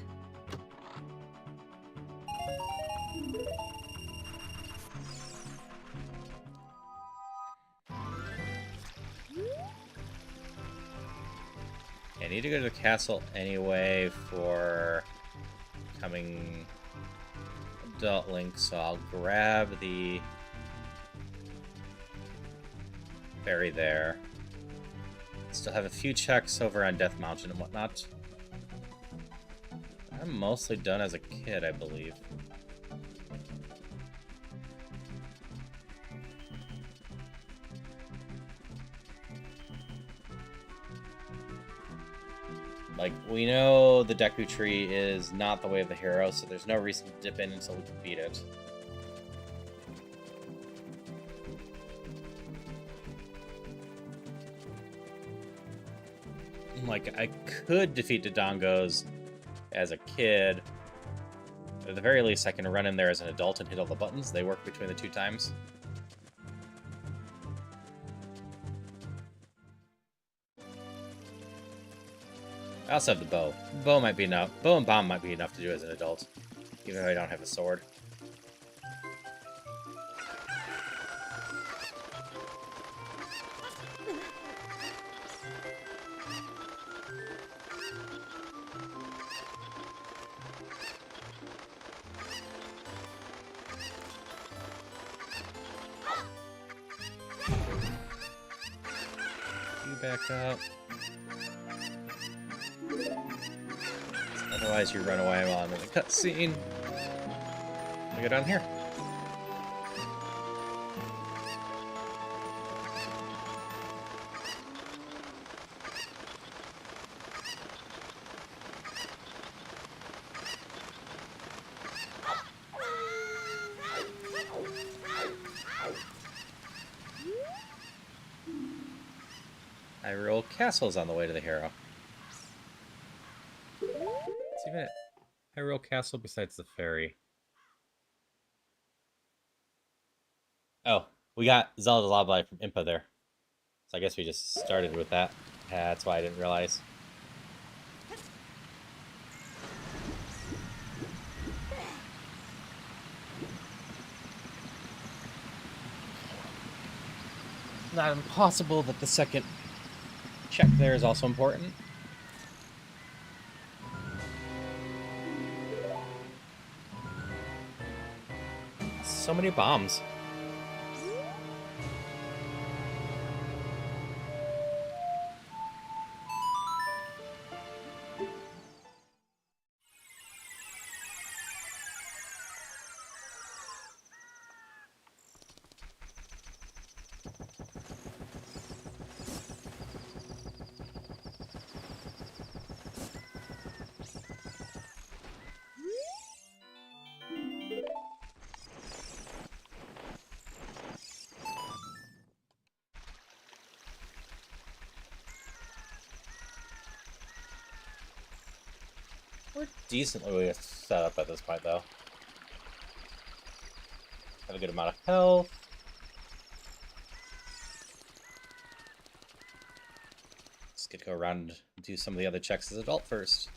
I need to go to the castle anyway for coming adult Link, so I'll grab the ferry there. Still have a few checks over on Death Mountain and whatnot. I'm mostly done as a kid, I believe. Like, we know the Deku Tree is not the way of the hero, so there's no reason to dip in until we can beat it. Like, I could defeat the Dongos as a kid. At the very least, I can run in there as an adult and hit all the buttons. They work between the 2 times. I also have the bow. Bow might be enough. Bow and bomb might be enough to do as an adult, even though I don't have a sword. You back up. Otherwise, you run away while I'm in the cutscene. Let me go down here. Hyrule Castle's on the way to the hero. What's even at Hyrule Castle besides the ferry? Oh, we got Zelda's Lava Light from Impa there. So I guess we just started with that. Yeah, that's why I didn't realize. Not impossible that the second check there is also important. So many bombs. We're decently set up at this point, though. Have a good amount of health. Just get to go around and do some of the other checks as adult first.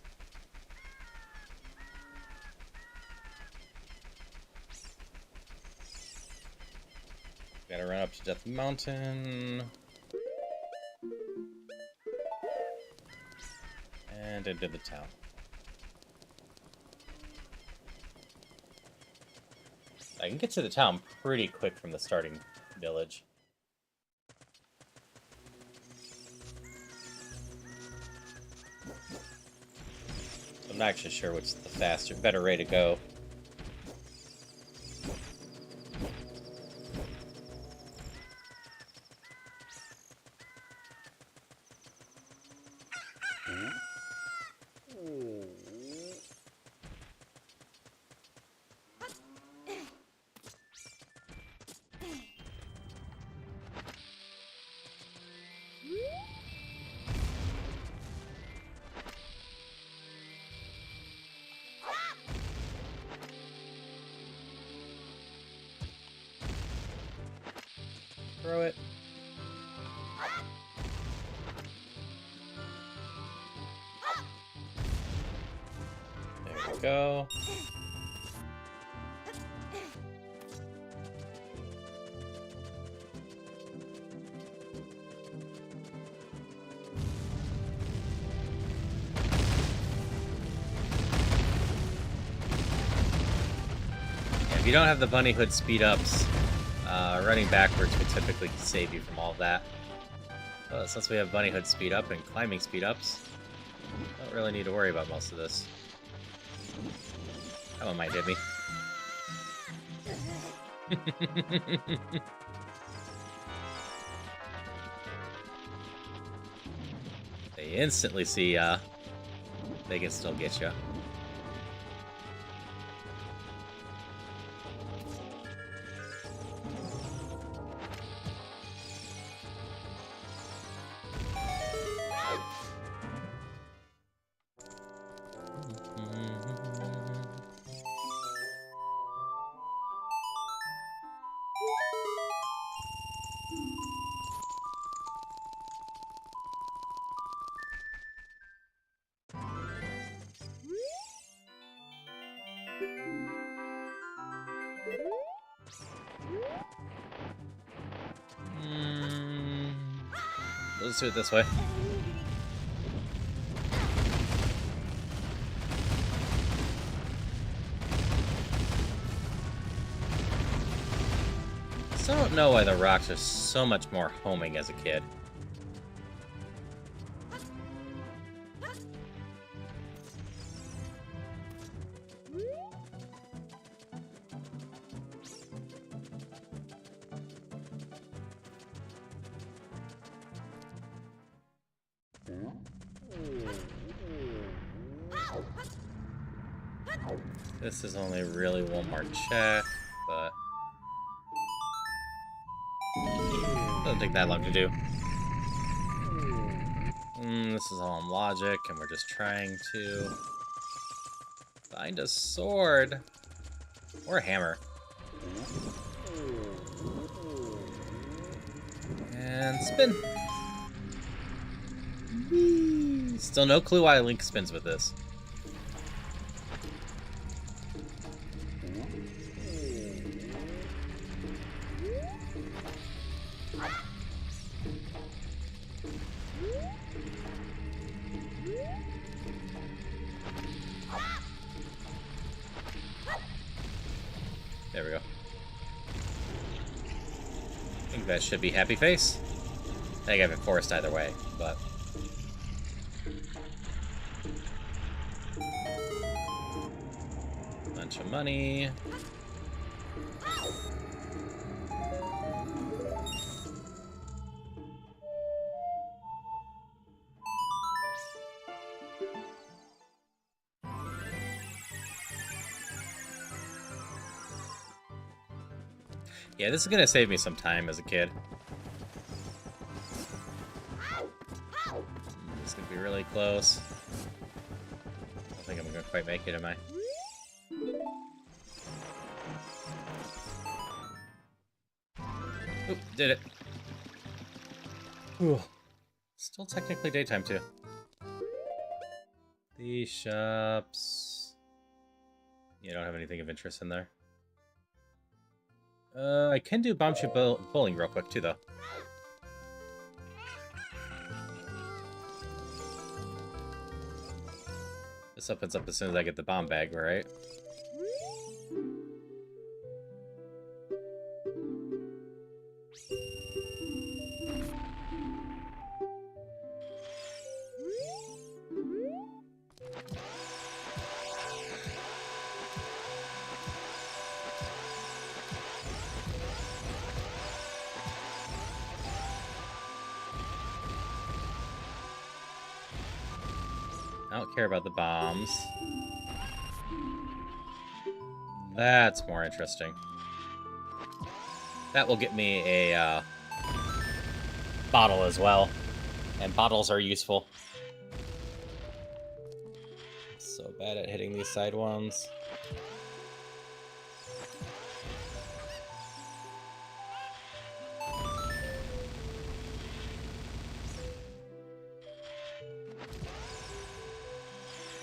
Gotta run up to Death Mountain. And into the town. I can get to the town pretty quick from the starting village. I'm not actually sure which is the faster, better way to go. Throw it. go. If you don't have the bunny hood speed ups, running backwards will typically save you from all of that. But since we have bunny hood speed up and climbing speed ups, don't really need to worry about most of this. That one might hit me. They instantly see, they can still get you. Let's do it this way. Still don't know why the rocks are so much more homing as a kid. This is only really one more check, but doesn't take that long to do. This is all on logic, and we're just trying to find a sword or a hammer. And spin. Still no clue why Link spins with this. There we go. I think that should be happy face. I think I have it forced either way, but... bunch of money. Yeah, this is gonna save me some time as a kid. It's gonna be really close. I don't think I'm gonna quite make it, am I? Oop, did it. Ooh. Still technically daytime, too. These shops... You don't have anything of interest in there. I can do bomb shoot bowling real quick, too, though. This opens up as soon as I get the bomb bag, right? I don't care about the bombs. That's more interesting. That will get me a bottle as well. And bottles are useful. So bad at hitting these side ones.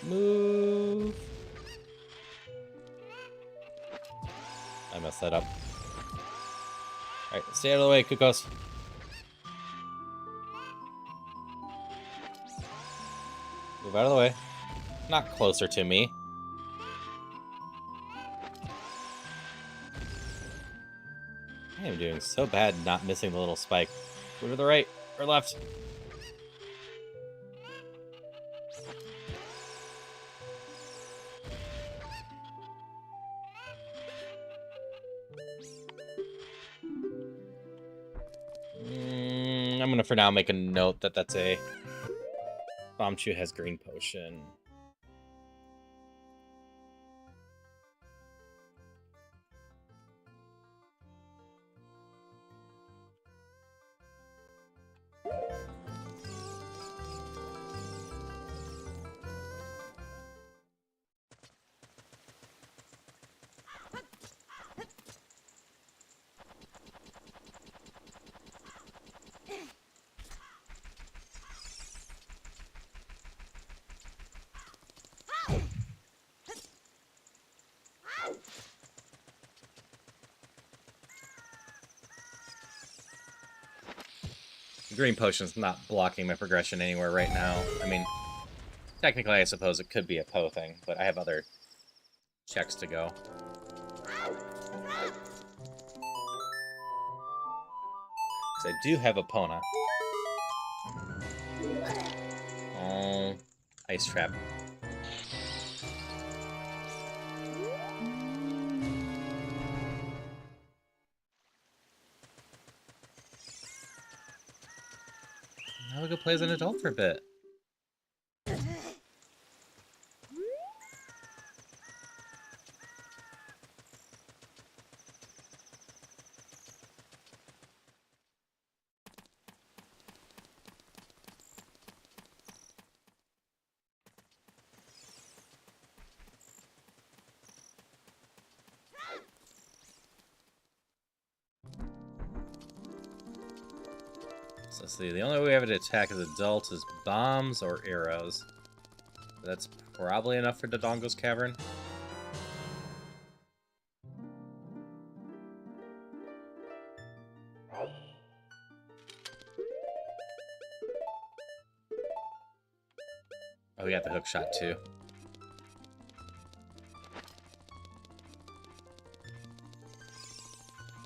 Move. messed that up. Alright, stay out of the way, Kukos. Move out of the way. Not closer to me. I am doing so bad not missing the little spike. Move to the right or left. I'm gonna for now make a note that that's a Bombchu has green potion. Green potion's not blocking my progression anywhere right now. I mean, technically I suppose it could be a Poe thing, but I have other checks to go. Because I do have a Pona. Oh, ice trap. Now we go play as an adult for a bit. So let's see, the only way we have to attack as adults is bombs or arrows. That's probably enough for Dodongo's Cavern. Oh, we got the hook shot too.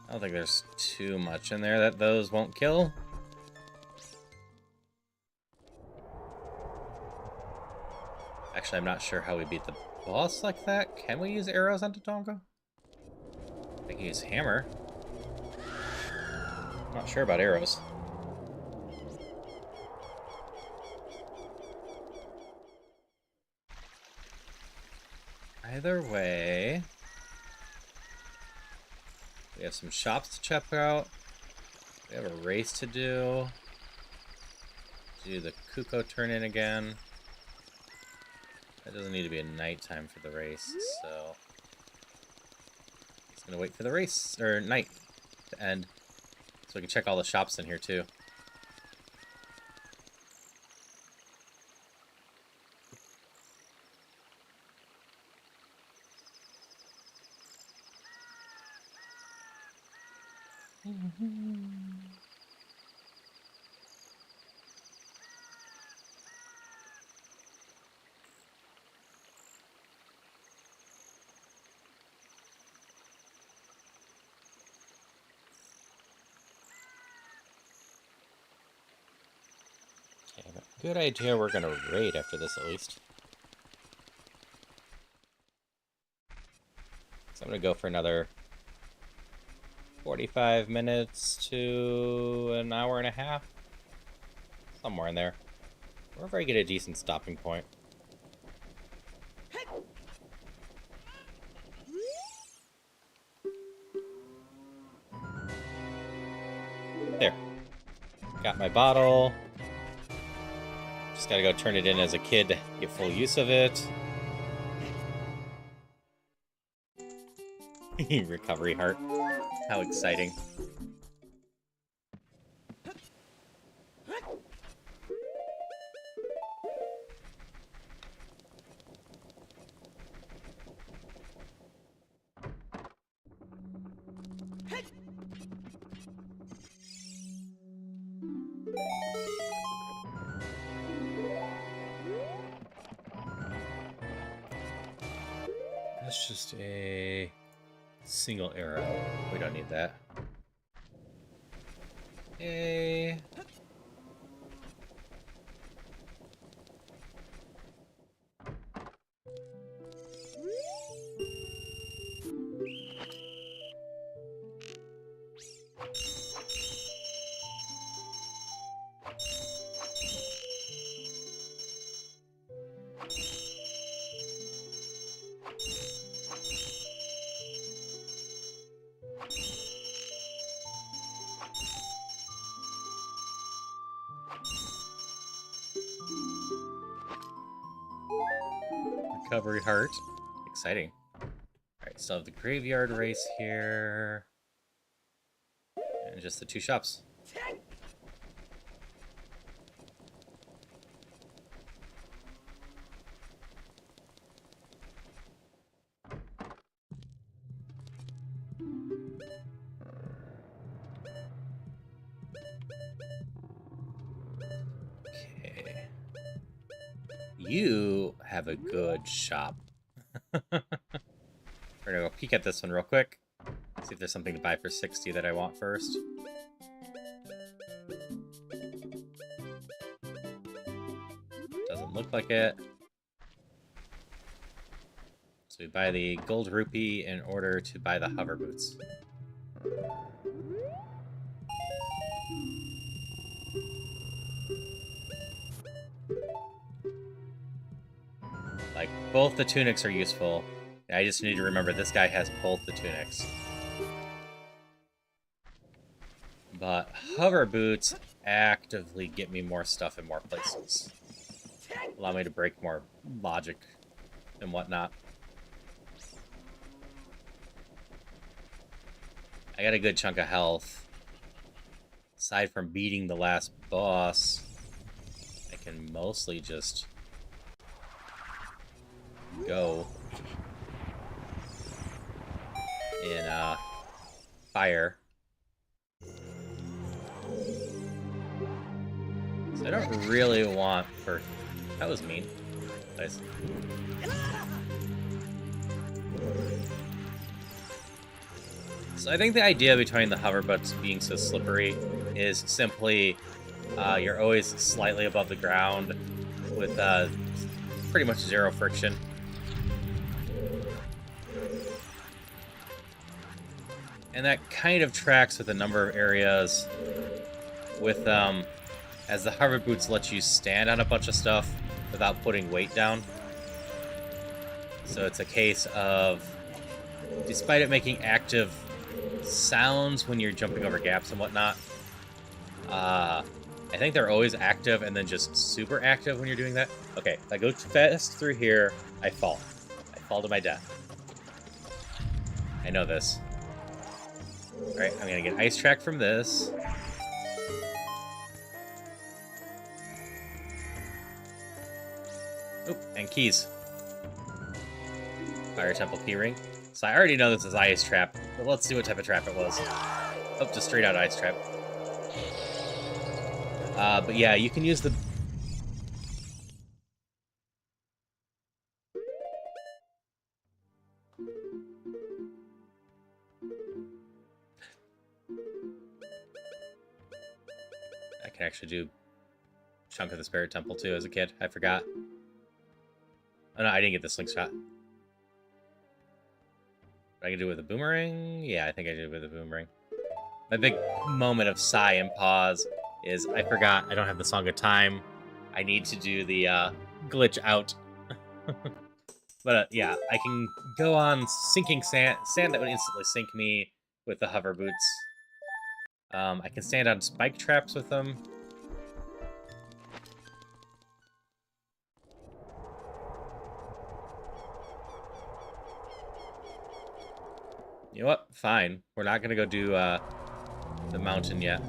I don't think there's too much in there that those won't kill. Actually, I'm not sure how we beat the boss like that. Can we use arrows on Dodongo? I can use hammer. I'm not sure about arrows. Either way, we have some shops to check out. We have a race to do. Do the Kuko turn in again. That doesn't need to be a nighttime for the race, so just gonna wait for the race or night to end, so we can check all the shops in here too. Good idea, we're gonna raid after this at least. So I'm gonna go for another 45 minutes to an hour and a half. Somewhere in there. Wherever I get a decent stopping point. There. Got my bottle. Just gotta go turn it in as a kid to get full use of it. Recovery heart. How exciting. That's just a single arrow. We don't need that. Okay. Recovery heart. Exciting. Alright, so the graveyard race here. And just the 2 shops. Okay. You have a good shop. We're gonna go peek at this one real quick. See if there's something to buy for 60 that I want first. Doesn't look like it. So we buy the gold rupee in order to buy the hover boots. Like, both the tunics are useful. I just need to remember this guy has both the tunics. But hover boots actively get me more stuff in more places. Allow me to break more logic and whatnot. I got a good chunk of health. Aside from beating the last boss, I can mostly just go in fire. So I don't really want for... That was mean. Nice. So I think the idea between the hover butts being so slippery is simply you're always slightly above the ground with pretty much 0 friction. And that kind of tracks with a number of areas with, as the hover boots let you stand on a bunch of stuff without putting weight down. So it's a case of, despite it making active sounds when you're jumping over gaps and whatnot, I think they're always active and then just super active when you're doing that. Okay, if I go too fast through here, I fall. I fall to my death. I know this. Alright, I'm gonna get ice track from this. Oop, and keys. Fire Temple keyring. So I already know this is ice trap, but let's see what type of trap it was. Oh, just straight out ice trap. But yeah, you can use the... I can actually do chunk of the Spirit Temple too as a kid. I forgot. Oh no, I didn't get the slingshot. I can do it with a boomerang? Yeah, I think I did it with a boomerang. My big moment of sigh and pause is I forgot I don't have the Song of Time. I need to do the glitch out. But yeah, I can go on sinking sand that would instantly sink me with the hover boots. I can stand on spike traps with them. You know what? Fine. We're not gonna go do the mountain yet.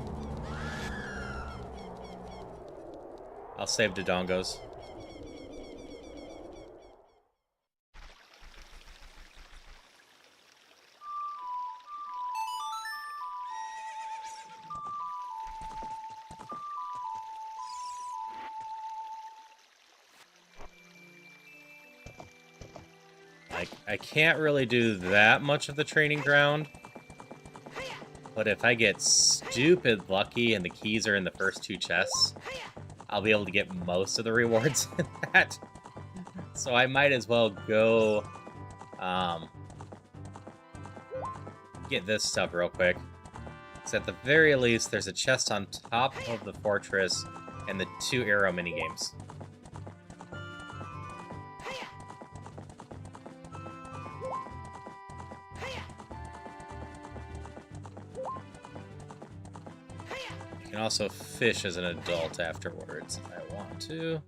I'll save Dodongos. Like, I can't really do that much of the training ground. But if I get stupid lucky and the keys are in the first 2 chests, I'll be able to get most of the rewards in that. So I might as well go get this stuff real quick. Because at the very least, there's a chest on top of the fortress and the 2 arrow minigames. You can also fish as an adult afterwards if I want to.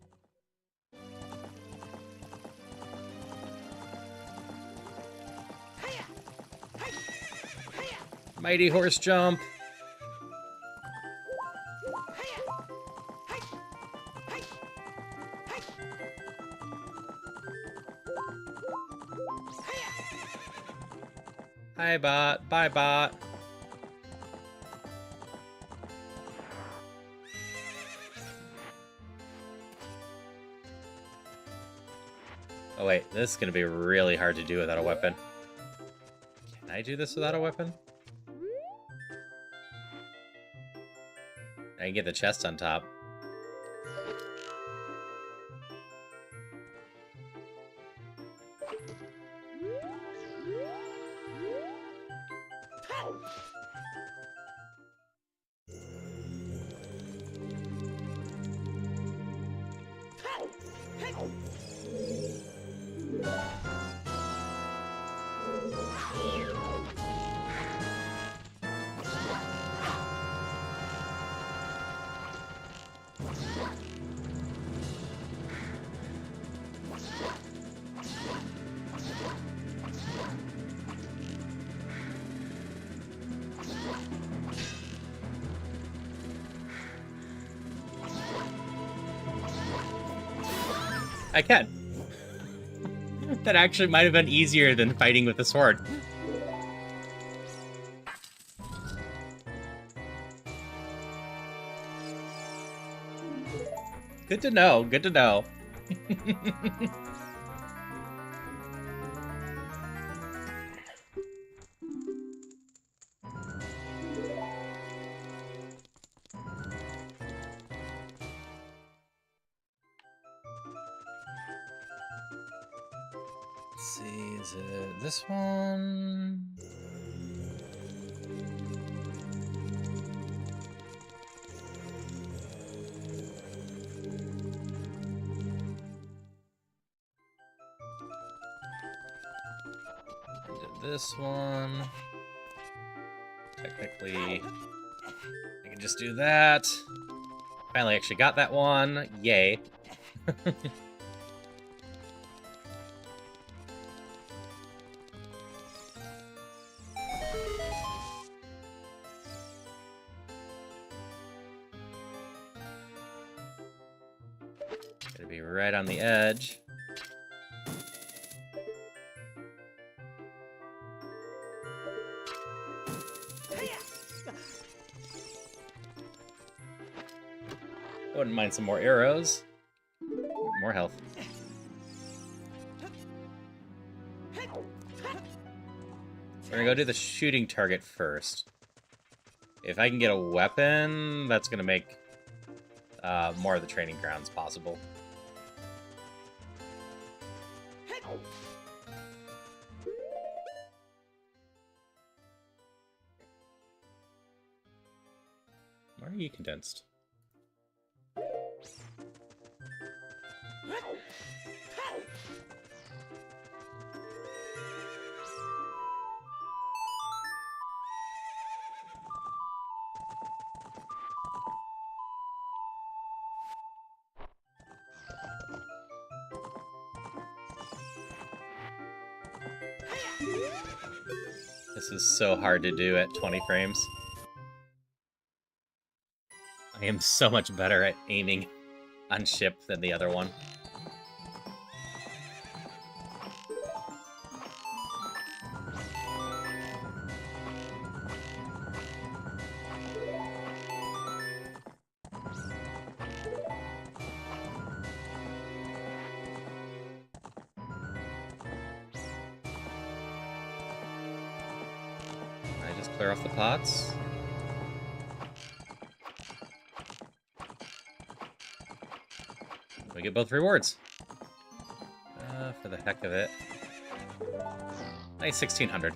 Mighty horse jump. Hi, bot. Bye, bot. Oh, wait. This is going to be really hard to do without a weapon. Can I do this without a weapon? I can get the chest on top. I can. That actually might have been easier than fighting with the sword. Good to know, good to know. Let's see, is it this one? This one. Technically, I can just do that. Finally actually got that one. Yay. Gotta be right on the edge. I wouldn't mind some more arrows. More health. We're gonna go do the shooting target first. If I can get a weapon, that's gonna make more of the training grounds possible. Why are you condensed? This is so hard to do at 20 frames. I am so much better at aiming on ship than the other one. Clear off the pots. We get both rewards. For the heck of it. Nice 1600.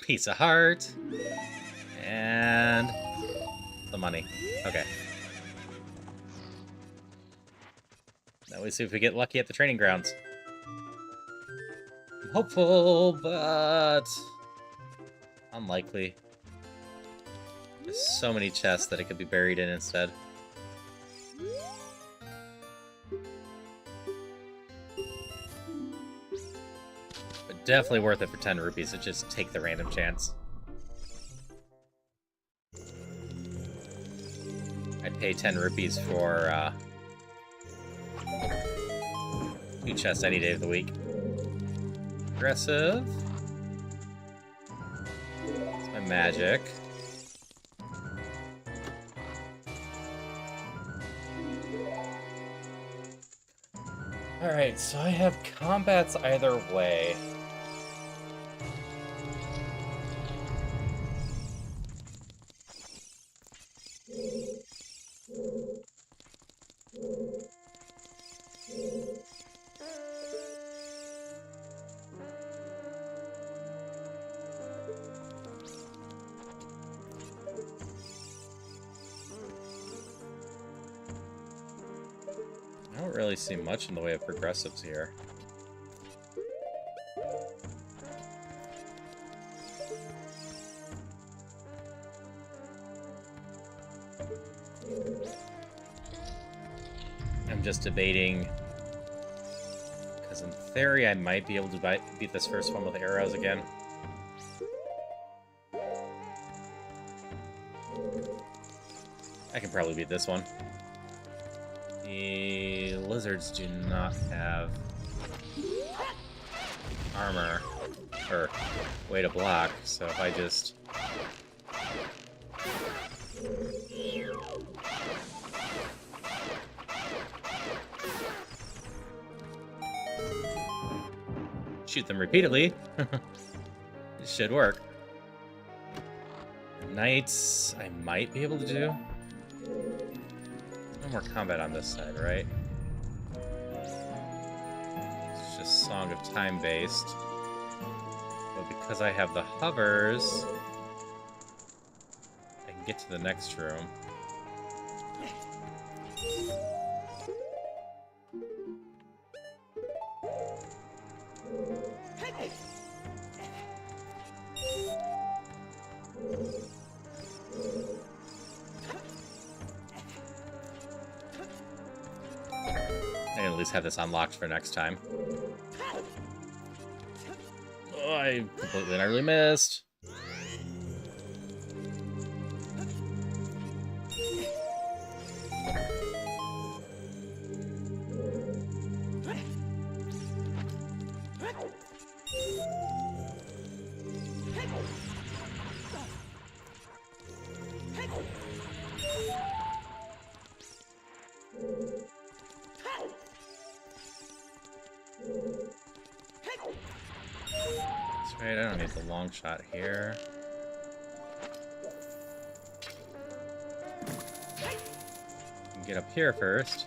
Piece of heart. And the money. Okay. Now we see if we get lucky at the training grounds. I'm hopeful, but unlikely. There's so many chests that it could be buried in instead. But definitely worth it for 10 rupees to just take the random chance. I'd pay 10 rupees for 2 chests any day of the week. Aggressive. That's my magic. Alright, so I have combats either way. I don't really see much in the way of progressives here. I'm just debating, because in theory I might be able to beat this first one with arrows again. I can probably beat this one. The lizards do not have armor or way to block, so if I just shoot them repeatedly, it should work. Knights, I might be able to do. No more combat on this side, right? It's just Song of Time based. But because I have the hovers, I can get to the next room. I can at least have this unlocked for next time. Oh, I completely and utterly missed. That's right, I don't need the long shot here. Get up here first.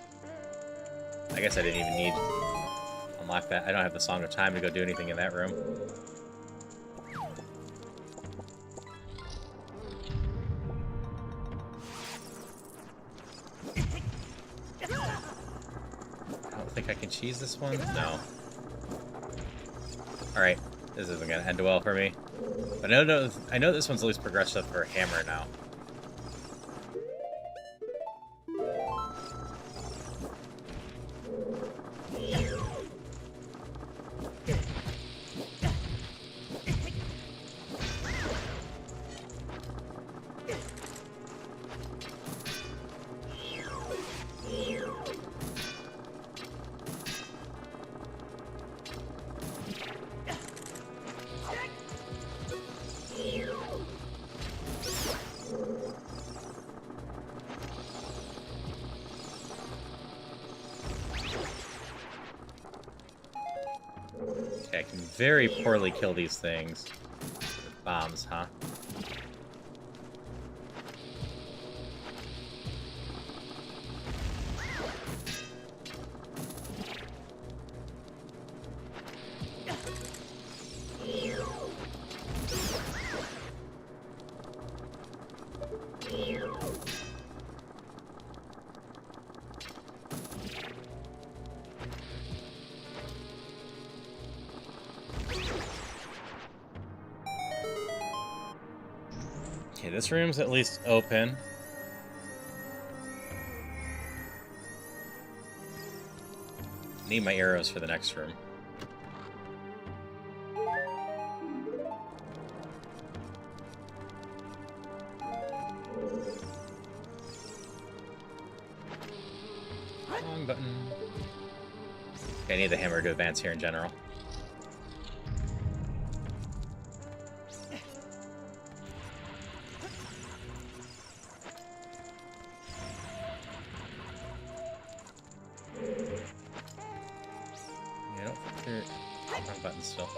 I guess I didn't even need unlock that. I don't have the Song of Time to go do anything in that room. I don't think I can cheese this one. No. Alright, this isn't gonna end well for me. But I know this one's at least progressive for hammer now. very poorly kill these things. With bombs, huh? Okay, this room's at least open. Need my arrows for the next room. Wrong button. Okay, I need the hammer to advance here in general. Wrong button still.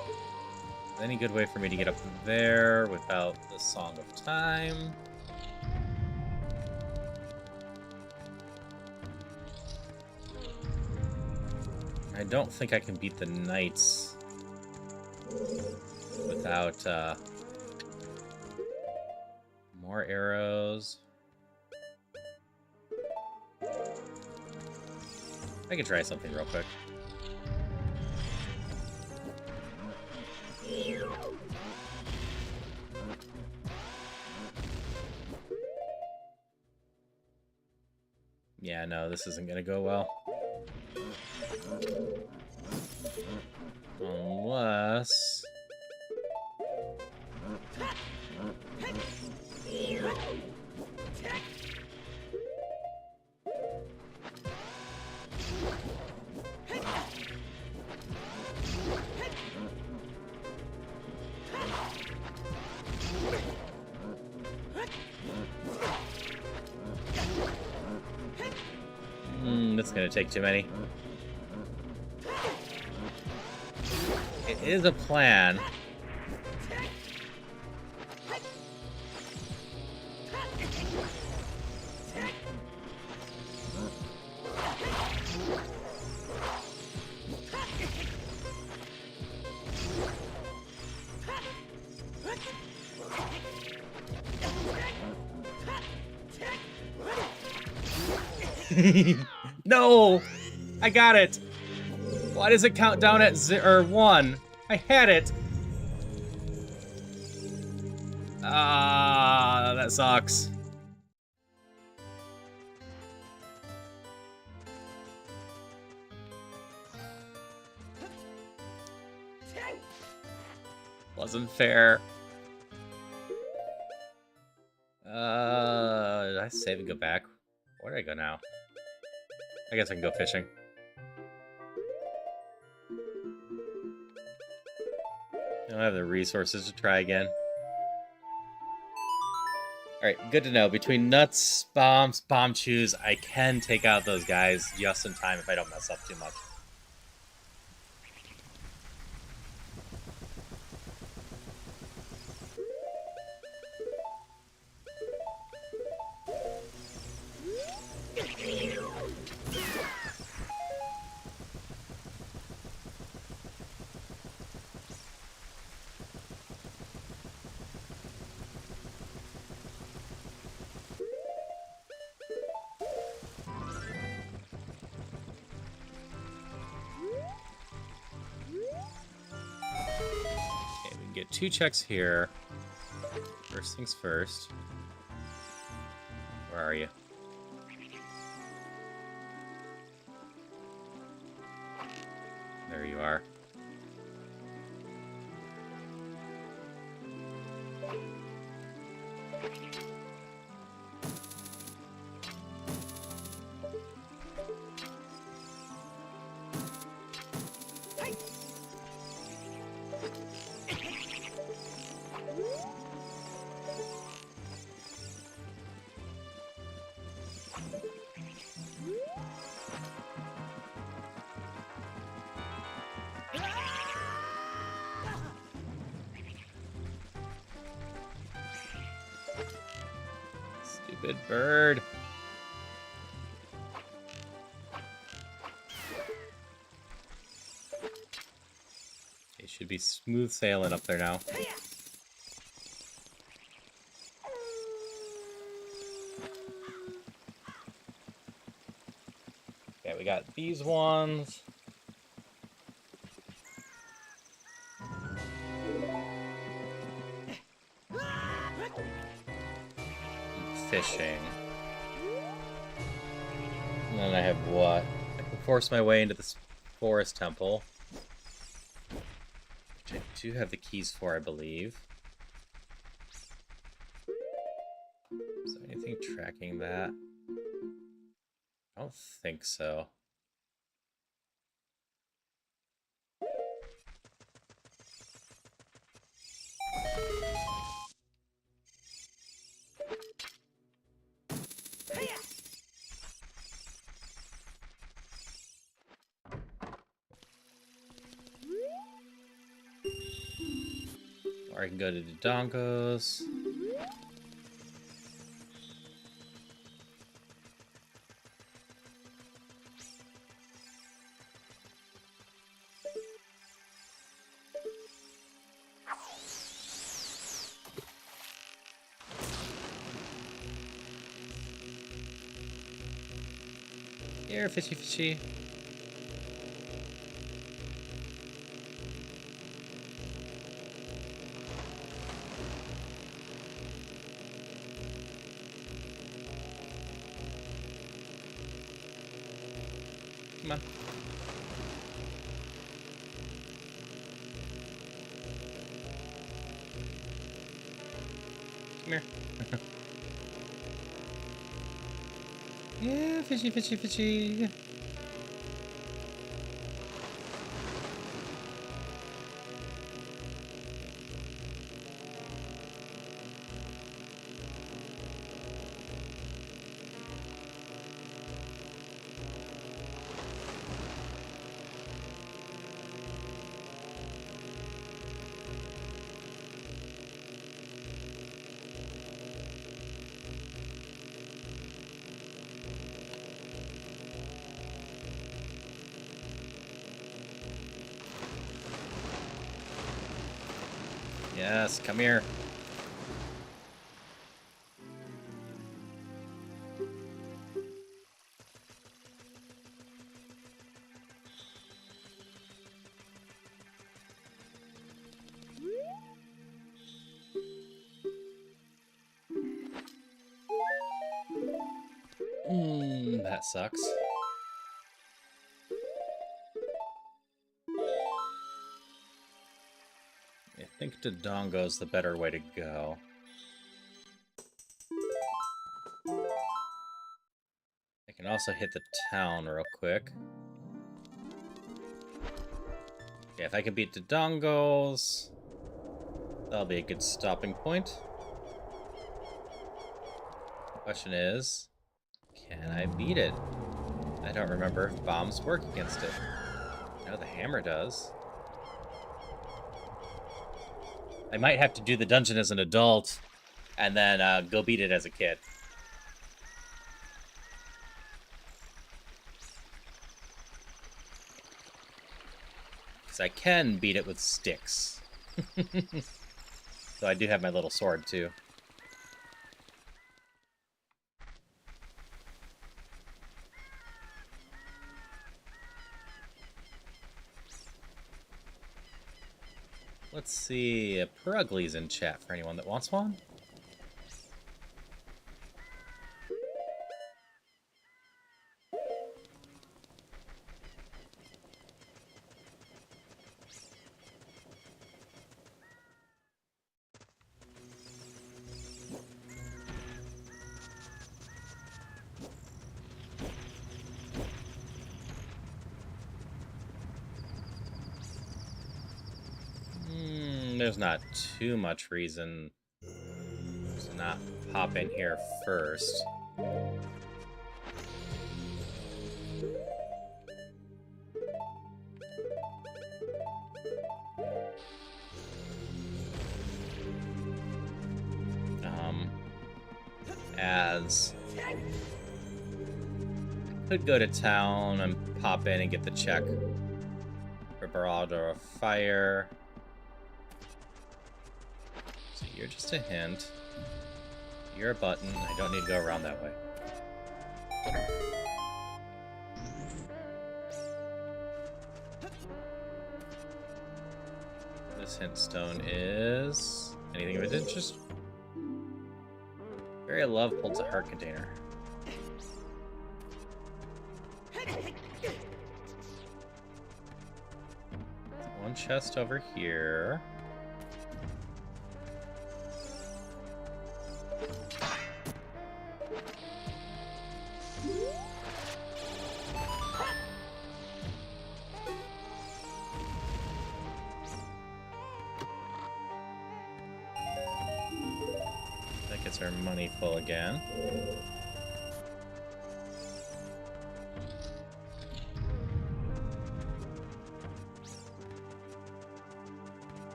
Any good way for me to get up there without the Song of Time? I don't think I can beat the knights without more arrows. I can try something real quick. Yeah, no, this isn't gonna go well. Unless... that's gonna take too many. It is a plan. No! I got it! Why does it count down at 1? I had it! Ah, that sucks. Wasn't fair. Did I save and go back? Where do I go now? I guess I can go fishing. I don't have the resources to try again. Alright, good to know. Between nuts, bombs, bomb chews, I can take out those guys just in time if I don't mess up too much. Get 2 checks here. First things first. Where are you? There you are. Stupid bird. It should be smooth sailing up there now. Okay, we got these ones. Fishing. And then I have what? I can force my way into this forest temple. Which I do have the keys for, I believe. Is there anything tracking that? I don't think so. Or I can go to Dodongo's. Here, fishy fishy. Come on. Come here. Yeah, fishy, fishy, fishy. Yes, come here. That sucks. I think Dodongo's the better way to go. I can also hit the town real quick. Yeah, if I can beat Dodongo's, that'll be a good stopping point. Question is, can I beat it? I don't remember if bombs work against it. I know the hammer does. I might have to do the dungeon as an adult, and then go beat it as a kid. Because I can beat it with sticks. So I do have my little sword, too. Let's see, Perugly's in chat for anyone that wants one. There's not too much reason to not pop in here first. as I could go to town and pop in and get the check for Baraldo of Fire. So you're just a hint. You're a button. I don't need to go around that way. This hint stone is anything of interest. Fairy of Love holds a heart container. One chest over here. That gets our money full again.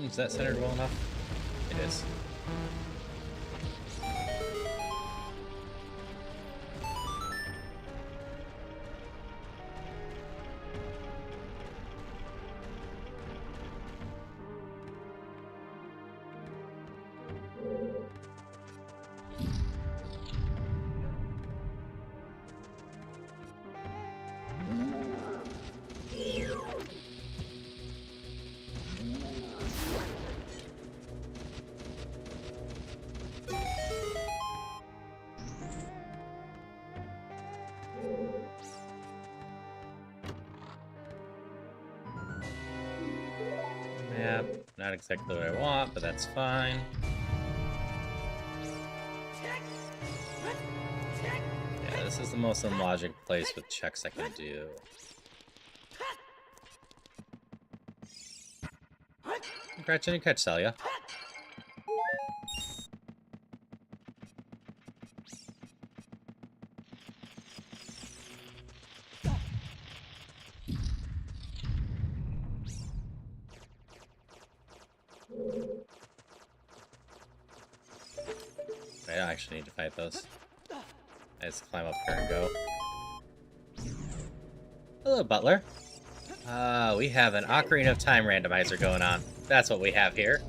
Is that centered well enough? It is. Map, not exactly what I want, but that's fine. Yeah, this is the most unlogical place with checks I can do. Congrats on your catch, Celia. I don't actually need to fight those. I just climb up here and go. Hello, Butler. We have an Ocarina of Time randomizer going on. That's what we have here.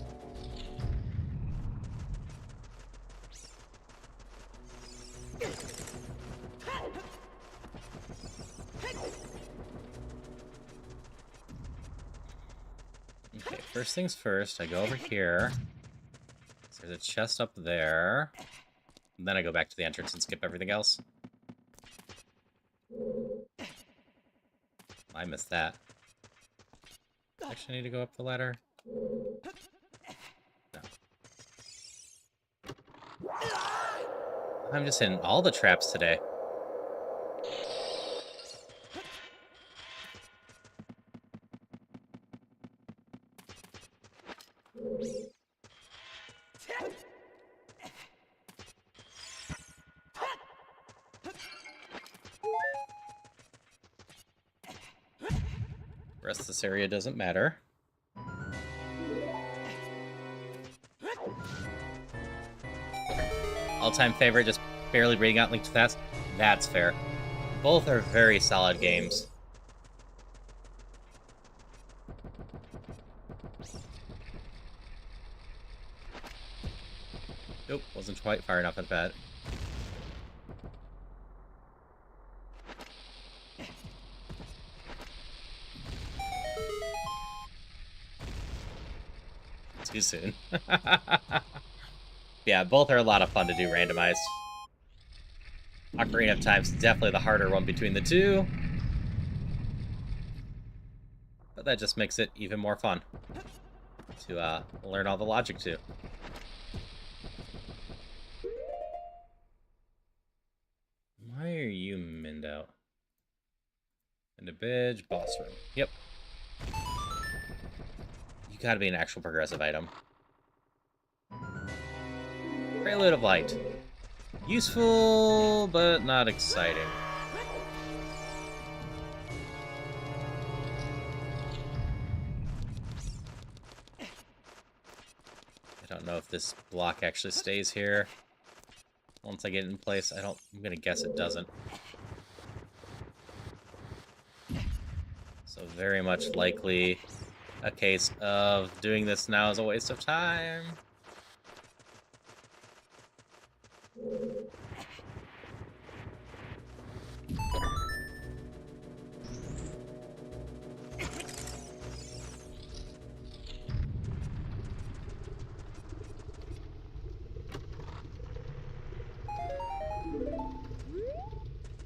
Okay, first things first, I go over here. So there's a chest up there. And then I go back to the entrance and skip everything else. I missed that. Actually, I need to go up the ladder. No. I'm just hitting all the traps today. The rest of this area doesn't matter. All-time favorite, just barely reading out Link to the Past. That's fair. Both are very solid games. Nope, wasn't quite far enough at that. Too soon. Yeah, both are a lot of fun to do randomized. Ocarina of Time's definitely the harder one between the two. But that just makes it even more fun to learn all the logic to. Why are you minned out? In the Bidge, boss room. Yep. You gotta be an actual progressive item. Prelude of Light. Useful, but not exciting. don't know if this block actually stays here. Once I get it in place, I'm gonna guess it doesn't. So very much likely a case of doing this now is a waste of time.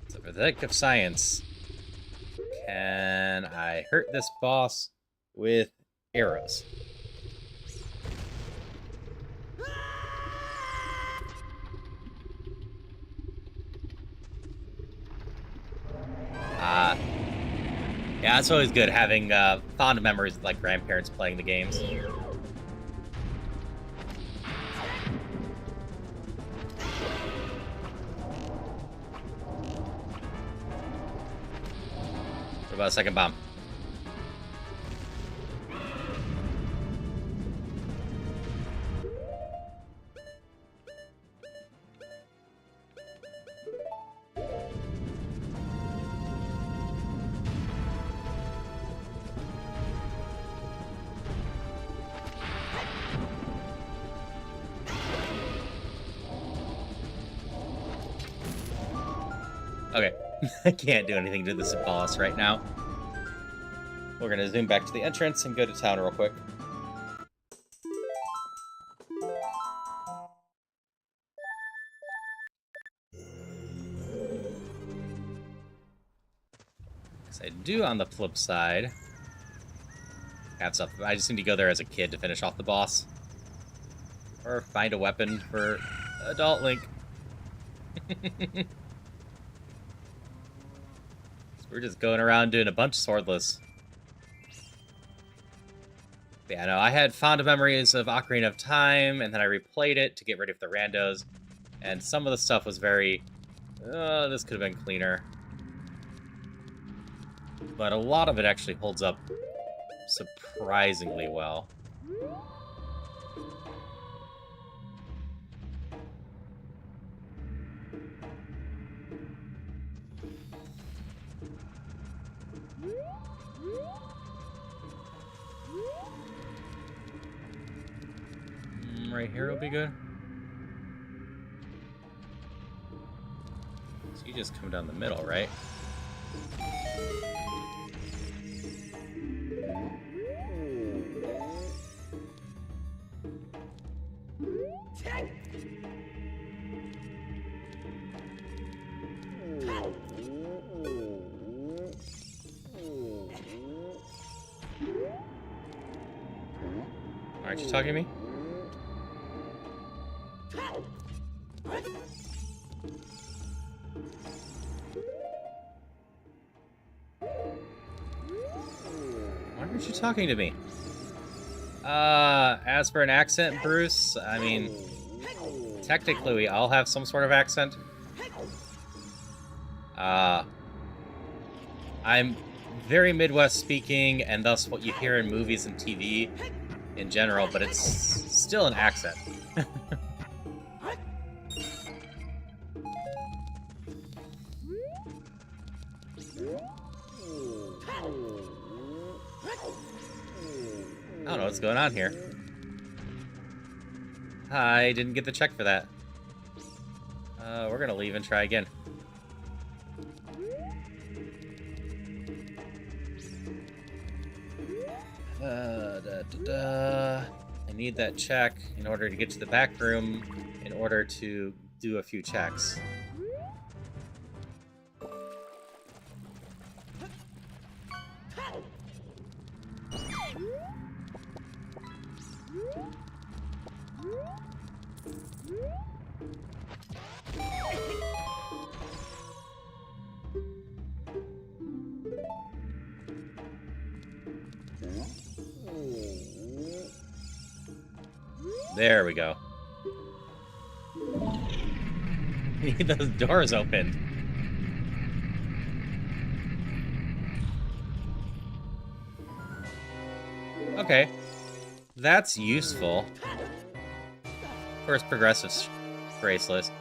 So for the heck of science, can I hurt this boss with arrows? Yeah, it's always good having fond memories of like grandparents playing the games. What about a second bomb? Okay, I can't do anything to this boss right now. We're gonna zoom back to the entrance and go to town real quick. Because I do on the flip side have stuff. I just need to go there as a kid to finish off the boss. Or find a weapon for adult Link. We're just going around doing a bunch of swordless. But yeah, no, I had fond memories of Ocarina of Time, and then I replayed it to get ready for the randos. And some of the stuff was very, this could have been cleaner. But a lot of it actually holds up surprisingly well. Right here will be good. So you just come down the middle, right? Aren't you talking to me? Why aren't you talking to me? As for an accent, Bruce, I mean, technically we all have some sort of accent. I'm very Midwest speaking, and thus what you hear in movies and TV in general, but it's still an accent. I don't know what's going on here. I didn't get the check for that. We're gonna leave and try again. I need that check in order to get to the back room in order to do a few checks. There we go. Need those doors opened. Okay. That's useful. First progressive bracelet.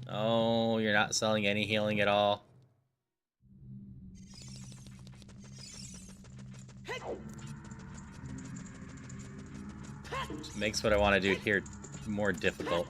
Oh, you're not selling any healing at all. Just makes what I want to do here more difficult.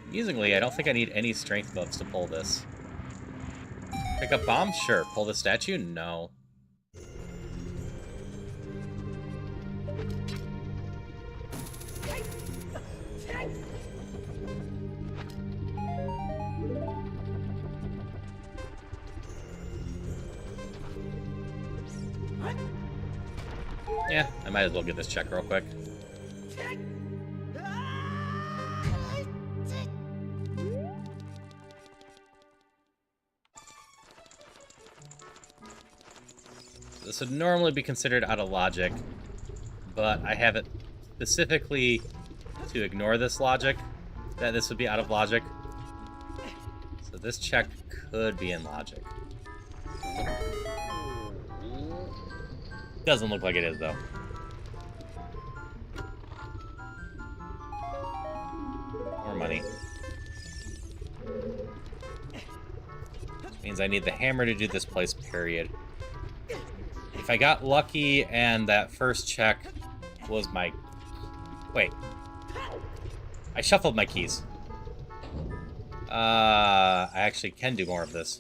Amusingly, I don't think I need any strength buffs to pull this. Pick up bombs? Sure. Pull the statue? No. Yeah, I might as well get this check real quick. This would normally be considered out of logic, but I have it specifically to ignore this logic, that this would be out of logic. So this check could be in logic. Doesn't look like it is, though. More money. Which means I need the hammer to do this place, period. If I got lucky and that first check was my... Wait. I shuffled my keys. I actually can do more of this.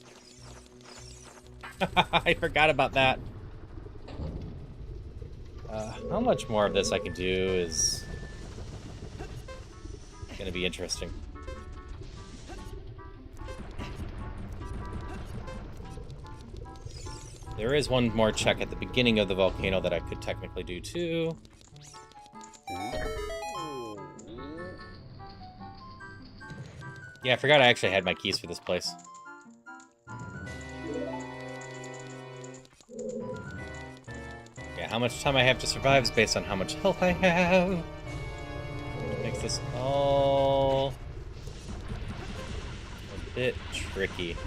I forgot about that. How much more of this I can do is gonna be interesting. There is one more check at the beginning of the volcano that I could technically do too. Yeah, I forgot I actually had my keys for this place. Yeah, how much time I have to survive is based on how much health I have. Makes this all a bit tricky.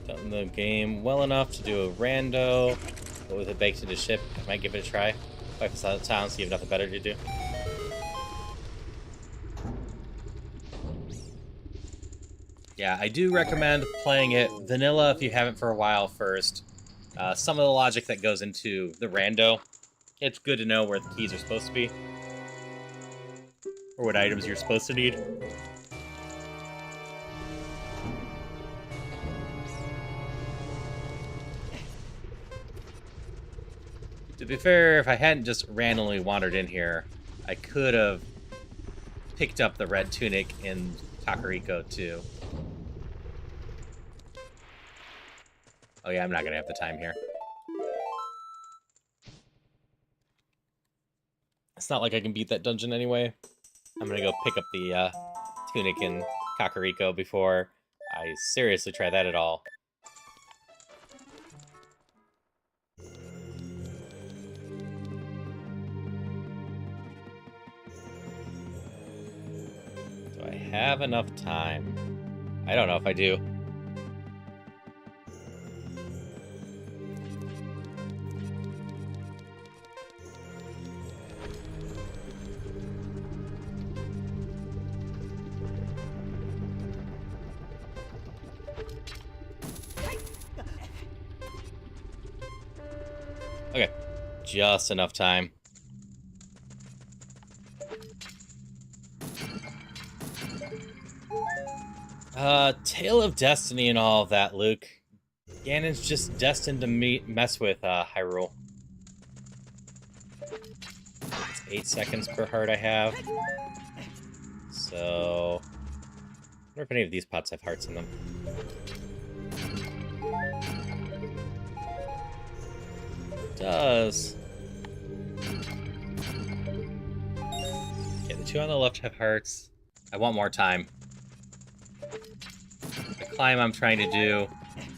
Done the game well enough to do a rando, but with it baked into ship, I might give it a try. Wipe this out of town so you have nothing better to do. Yeah, I do recommend playing it vanilla if you haven't for a while first. Some of the logic that goes into the rando, it's good to know where the keys are supposed to be. Or what items you're supposed to need. To be fair, if I hadn't just randomly wandered in here, I could have picked up the red tunic in Kakariko too. Oh yeah, I'm not gonna have the time here. It's not like I can beat that dungeon anyway. I'm gonna go pick up the tunic in Kakariko before I seriously try that at all. Do I have enough time? I don't know if I do. Okay, just enough time. Tale of Destiny and all of that, Luke. Ganon's just destined to mess with Hyrule. It's 8 seconds per heart I have. So... I wonder if any of these pots have hearts in them. It does. Okay, the two on the left have hearts. I want more time. The climb I'm trying to do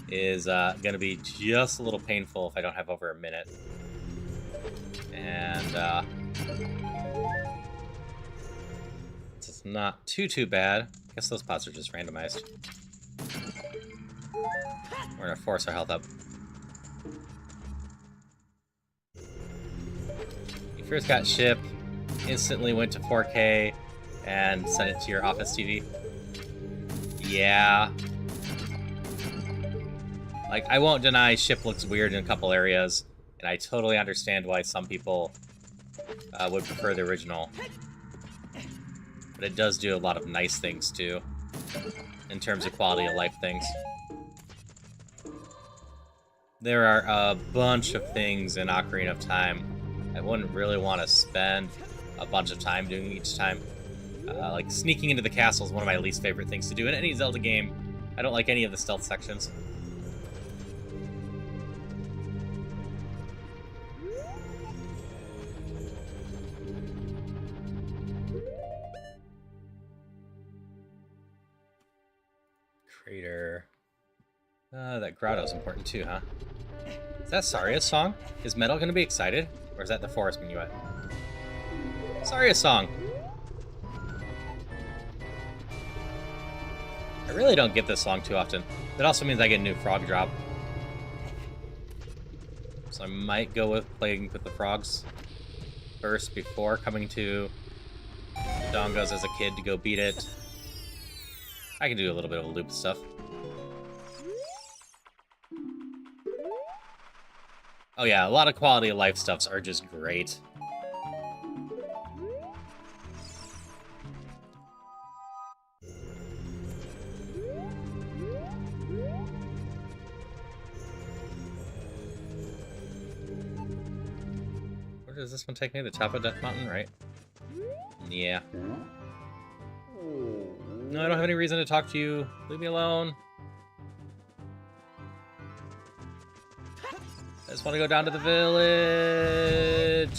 is going to be just a little painful if I don't have over a minute. And it's not too bad. I guess those pots are just randomized. We're going to force our health up. You first got ship, instantly went to 4K, and sent it to your office TV. Yeah. Like, I won't deny ship looks weird in a couple areas, and I totally understand why some people would prefer the original. But it does do a lot of nice things, too, in terms of quality of life things. There are a bunch of things in Ocarina of Time I wouldn't really want to spend a bunch of time doing each time. Like, sneaking into the castle is one of my least favorite things to do in any Zelda game. I don't like any of the stealth sections. Crater. That grotto's important too, huh? Is that Saria's song? Is Metal going to be excited? Or is that the forest minuet? Saria's song! I really don't get this song too often. That also means I get a new frog drop. So I might go with playing with the frogs first before coming to Dongos as a kid to go beat it. I can do a little bit of loop stuff. Oh yeah, a lot of quality of life stuffs are just great. Where does this one take me? The top of Death Mountain, right? Yeah. No, I don't have any reason to talk to you. Leave me alone. I just want to go down to the village.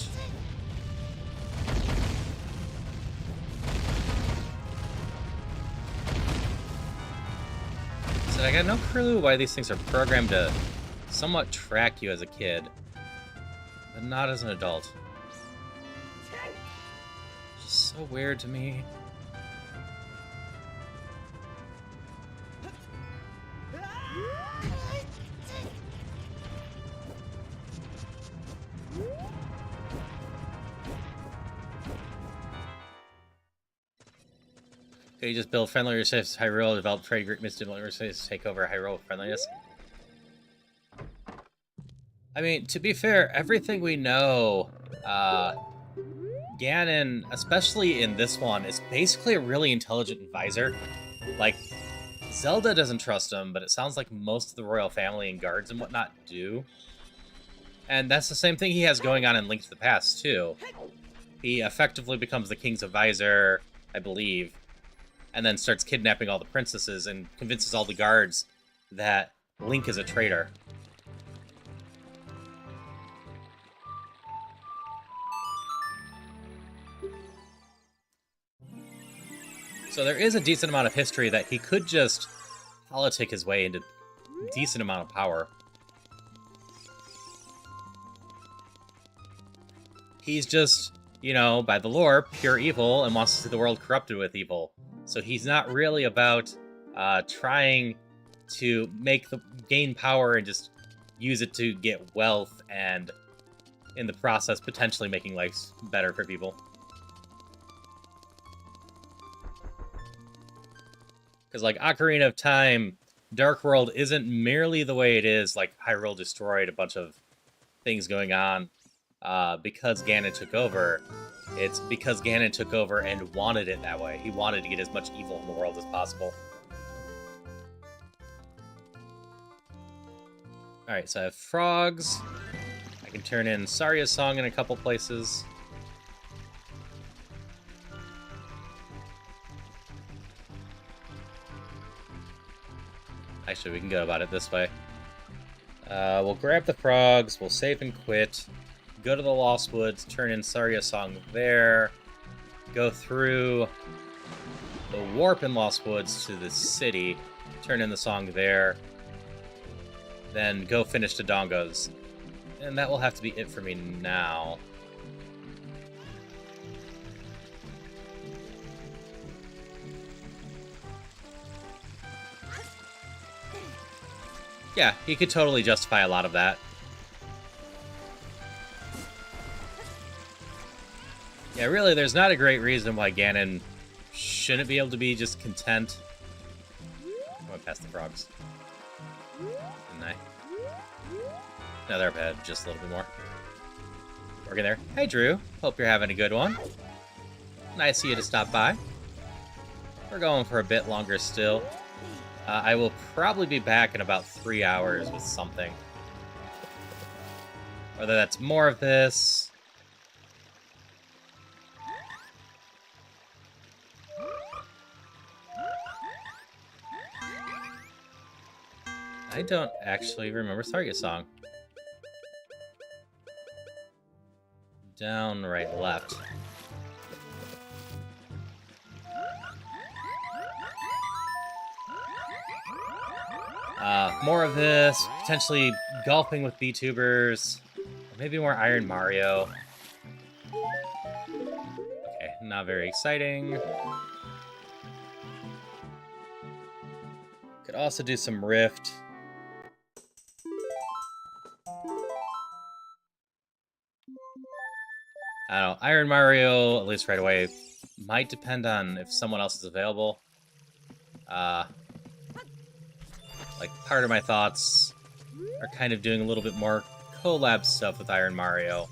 So I got no clue why these things are programmed to somewhat track you as a kid, but not as an adult. It's just so weird to me. Okay, you just build friendly relationships. Hyrule, develop trade group, mystical relationships, take over Hyrule with friendliness. I mean, to be fair, everything we know, Ganon, especially in this one, is basically a really intelligent advisor. Like, Zelda doesn't trust him, but it sounds like most of the royal family and guards and whatnot do. And that's the same thing he has going on in Link to the Past, too. He effectively becomes the king's advisor, I believe, and then starts kidnapping all the princesses and convinces all the guards that Link is a traitor. So there is a decent amount of history that he could just politic his way into a decent amount of power. He's just, you know, by the lore, pure evil and wants to see the world corrupted with evil. So he's not really about trying to gain power and just use it to get wealth and, in the process, potentially making life better for people. Because, like, Ocarina of Time, Dark World isn't merely the way it is, like Hyrule destroyed a bunch of things going on because Ganon took over. It's because Ganon took over and wanted it that way. He wanted to get as much evil in the world as possible. Alright, so I have frogs. I can turn in Saria's song in a couple places. Actually, we can go about it this way. We'll grab the frogs, we'll save and quit, go to the Lost Woods, turn in Saria's song there, go through the warp in Lost Woods to the city, turn in the song there, then go finish Dodongo's. And that will have to be it for me now. Yeah, he could totally justify a lot of that. Yeah, really, there's not a great reason why Ganon shouldn't be able to be just content. I went past the frogs. Didn't I? No, they're up ahead just a little bit more. Working there. Hey, Drew. Hope you're having a good one. Nice of you to stop by. We're going for a bit longer still. I will probably be back in about 3 hours with something. Whether that's more of this... I don't actually remember Target song. Down, right, left. More of this, potentially golfing with VTubers, maybe more Iron Mario. Okay, not very exciting. Could also do some Rift. I don't know, Iron Mario, at least right away, might depend on if someone else is available. Like, part of my thoughts are kind of doing a little bit more collab stuff with Iron Mario.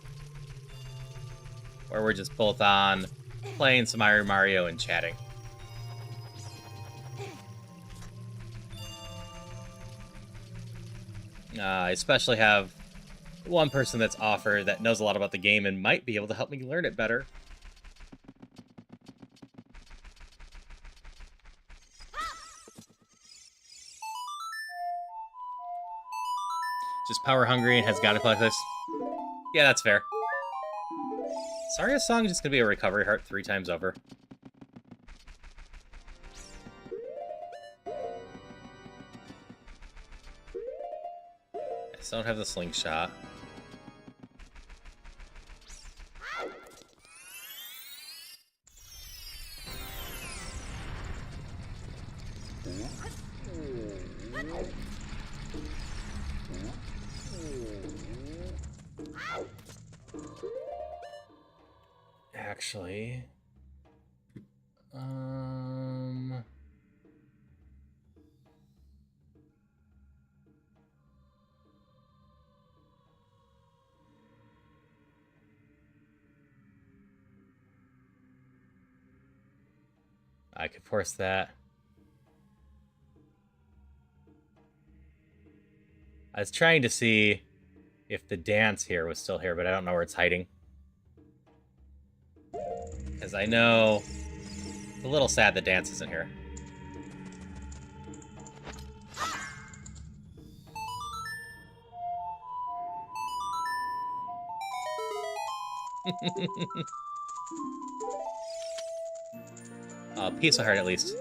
Where we're just both on, playing some Iron Mario and chatting. I especially have one person that's offered that knows a lot about the game and might be able to help me learn it better. Just power hungry and has got to collect this. Yeah, that's fair. Saria's song is just gonna be a recovery heart 3 times over. I still don't have the slingshot. Actually, I could force that. I was trying to see if the dance here was still here, but I don't know where it's hiding. Because I know it's a little sad the dance isn't here. Piece of heart, at least.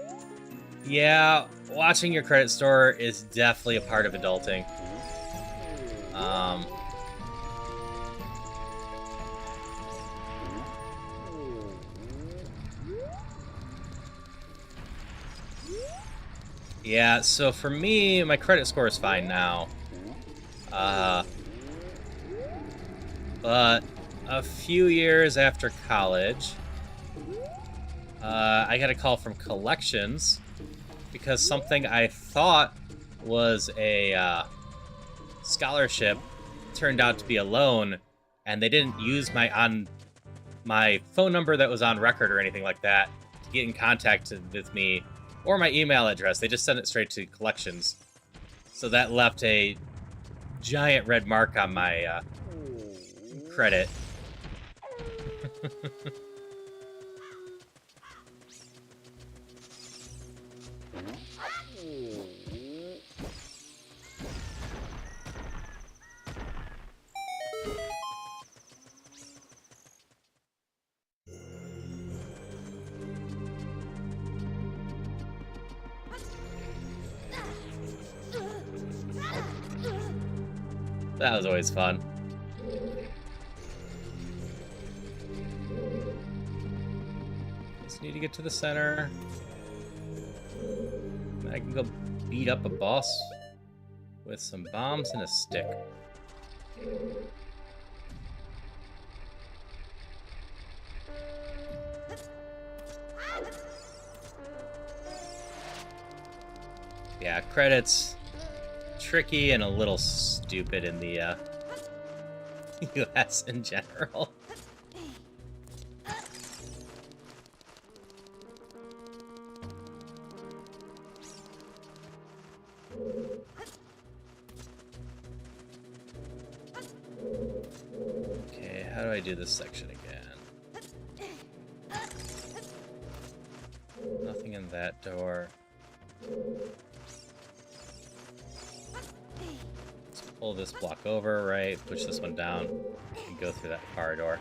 Yeah, watching your credit store is definitely a part of adulting. Yeah, so for me, my credit score is fine now. But a few years after college, I got a call from collections because something I thought was a scholarship turned out to be a loan, and they didn't use my phone number that was on record or anything like that to get in contact with me, or my email address. They just sent it straight to collections. So that left a giant red mark on my credit. That was always fun. Just need to get to the center. I can go beat up a boss with some bombs and a stick. Yeah, credits tricky and a little stupid in the US in general. Okay, how do I do this section again? Nothing in that door. Let's pull this block over, right? Push this one down and go through that corridor.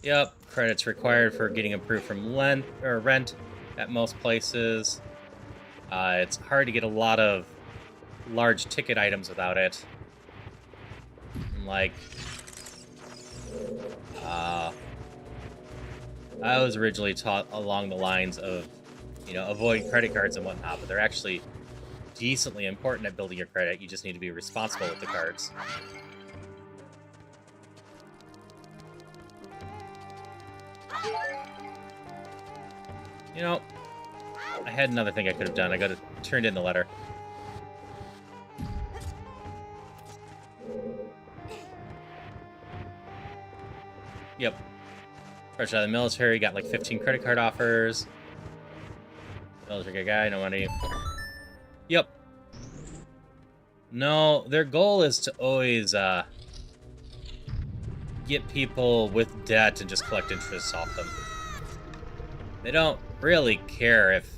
Yep, credits required for getting approved from rent at most places. It's hard to get a lot of large ticket items without it. Like, I was originally taught along the lines of, avoiding credit cards and whatnot, but they're actually decently important at building your credit. You just need to be responsible with the cards. I had another thing I could have done. I could have turned in the letter. Yep. Fresh out of the military, got like 15 credit card offers. Military guy, no money. Yep. No, their goal is to always get people with debt and just collect interest off them. They don't really care if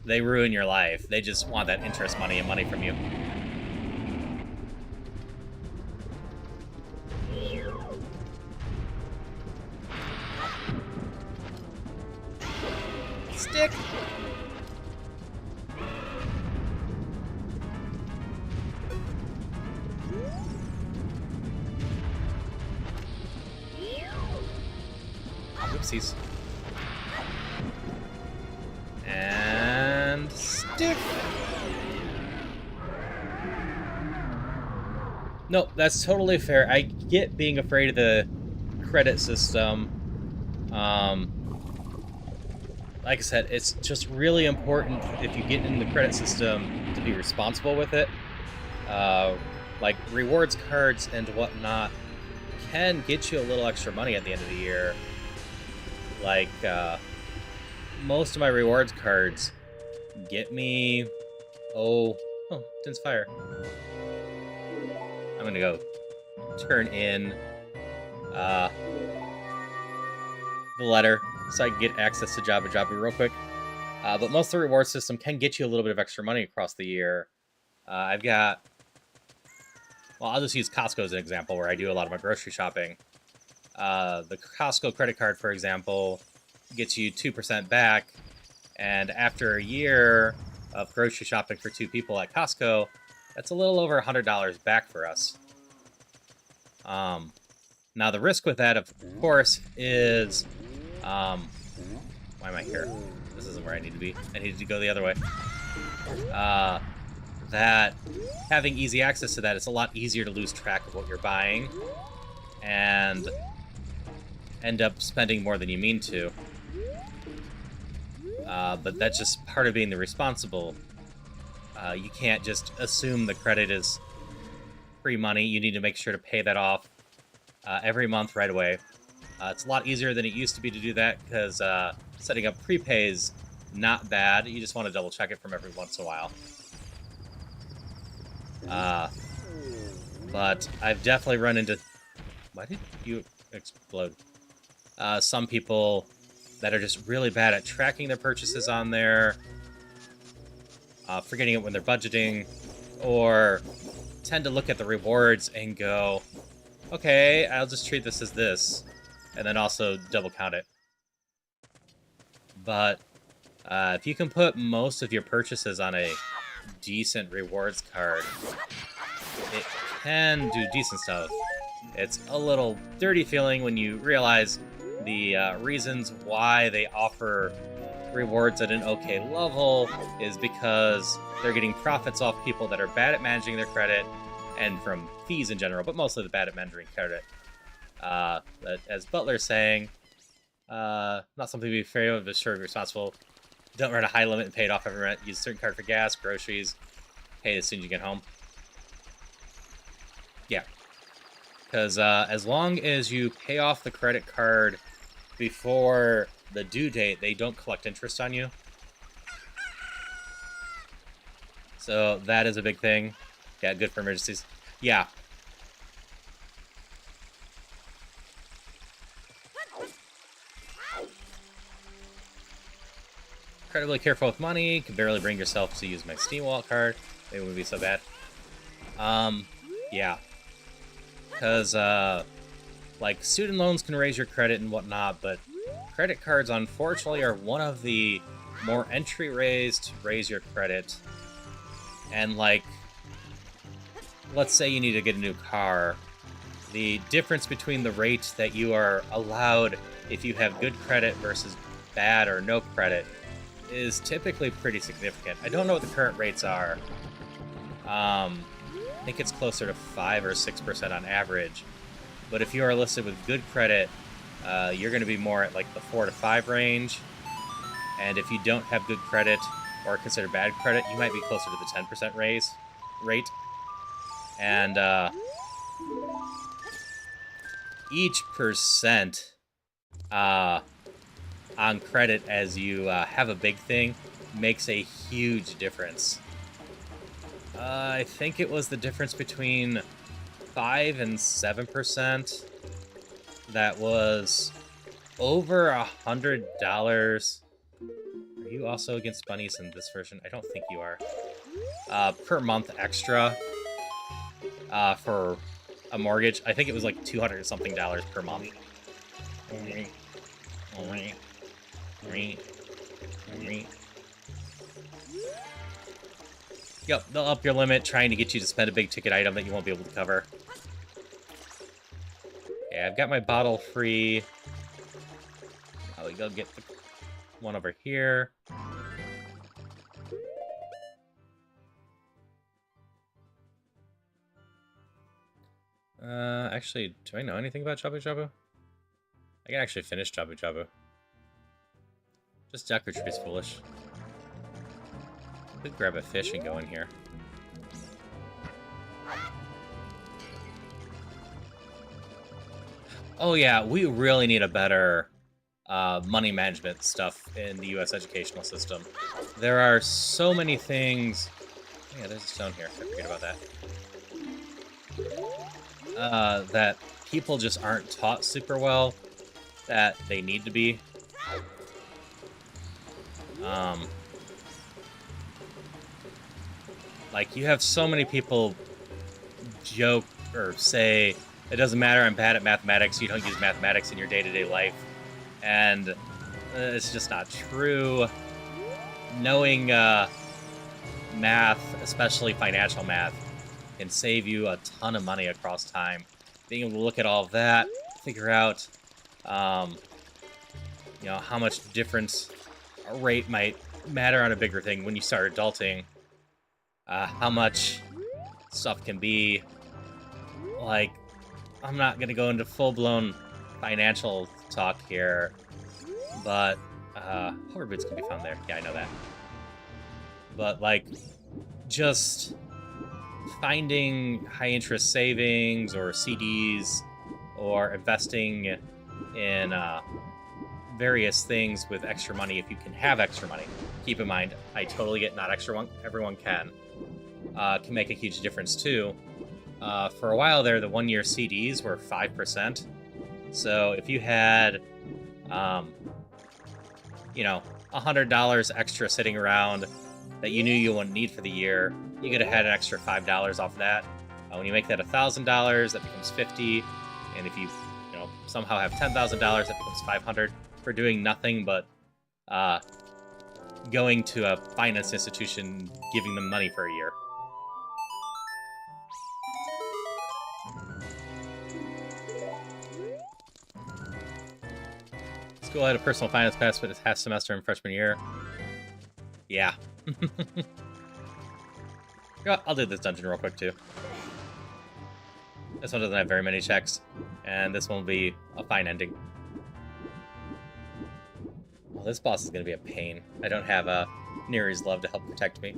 they ruin your life. They just want that interest money and money from you. Stick! Oopsies. And stick. No, that's totally fair. I get being afraid of the credit system. Like I said, it's just really important if you get in the credit system to be responsible with it. Like rewards cards and whatnot can get you a little extra money at the end of the year. Like, most of my rewards cards get me... Oh, didn't fire. I'm gonna go turn in the letter so I can get access to Jabba Jabba real quick. But most of the reward system can get you a little bit of extra money across the year. I've got... Well, I'll just use Costco as an example where I do a lot of my grocery shopping. The Costco credit card, for example, gets you 2% back, and after a year of grocery shopping for 2 people at Costco, that's a little over $100 back for us. Now, the risk with that, of course, is... why am I here? This isn't where I need to be. I need to go the other way. That having easy access to that, it's a lot easier to lose track of what you're buying and end up spending more than you mean to. But that's just part of being the responsible. You can't just assume the credit is free money. You need to make sure to pay that off every month right away. It's a lot easier than it used to be to do that because setting up prepay is not bad. You just want to double check it from every once in a while. But I've definitely run into... Why did you explode? Some people that are just really bad at tracking their purchases on there, forgetting it when they're budgeting, or tend to look at the rewards and go, Okay, I'll just treat this as this, and then also double count it. But if you can put most of your purchases on a decent rewards card, it can do decent stuff. It's a little dirty feeling when you realize the reasons why they offer rewards at an okay level is because they're getting profits off people that are bad at managing their credit and from fees in general, but mostly the bad at managing credit. But as Butler's saying, not something to be afraid of, but sure be responsible. Don't run a high limit and pay it off every rent. Use a certain card for gas, groceries. Pay as soon as you get home. Yeah. Because as long as you pay off the credit card before the due date, they don't collect interest on you. So that is a big thing. Yeah, good for emergencies. Yeah. Incredibly careful with money. Can barely bring yourself to use my Steam Wallet card. It wouldn't be so bad. Yeah. Because, like, student loans can raise your credit and whatnot, but credit cards, unfortunately, are one of the more entry ways to raise your credit. And, like, let's say you need to get a new car. The difference between the rate that you are allowed if you have good credit versus bad or no credit is typically pretty significant. I don't know what the current rates are. I think it's closer to 5 or 6% on average. But if you are listed with good credit, you're going to be more at like the 4 to 5 range. And if you don't have good credit or consider bad credit, you might be closer to the 10% rate. And each percent on credit as you have a big thing makes a huge difference. I think it was the difference between 5 and 7% that was over $100. Are you also against bunnies in this version? I don't think you are. Per month extra for a mortgage. I think it was like $200 something per month. Yep, they'll up your limit trying to get you to spend a big ticket item that you won't be able to cover. Yeah, I've got my bottle free. I'll go get the one over here. Actually, do I know anything about Jabu Jabu? I can actually finish Jabu Jabu. Just duck retreat is foolish. Could grab a fish and go in here. Oh yeah, we really need a better money management stuff in the U.S. educational system. There are so many things... Yeah, there's a stone here. I forget about that. That people just aren't taught super well that they need to be. Like, you have so many people joke or say, it doesn't matter, I'm bad at mathematics, you don't use mathematics in your day-to-day life. And it's just not true. Knowing math, especially financial math, can save you a ton of money across time. Being able to look at all of that, figure out, you know, how much difference a rate might matter on a bigger thing when you start adulting. How much stuff can be. Like, I'm not going to go into full-blown financial talk here, but hover boots can be found there. Yeah, I know that. But, like, just finding high-interest savings or CDs or investing in various things with extra money if you can have extra money. Keep in mind, I totally get not everyone can make a huge difference too. For a while there, the one-year CDs were 5%. So if you had, you know, $100 extra sitting around that you knew you wouldn't need for the year, you could have had an extra $5 off of that. When you make that $1,000, that becomes $50. And if you somehow have $10,000, that becomes 500 for doing nothing but going to a finance institution, giving them money for a year. School had a personal finance class, but it's half semester in freshman year. Yeah. I'll do this dungeon real quick, too. This one doesn't have very many checks, and this one will be a fine ending. Well, this boss is going to be a pain. I don't have Neri's love to help protect me.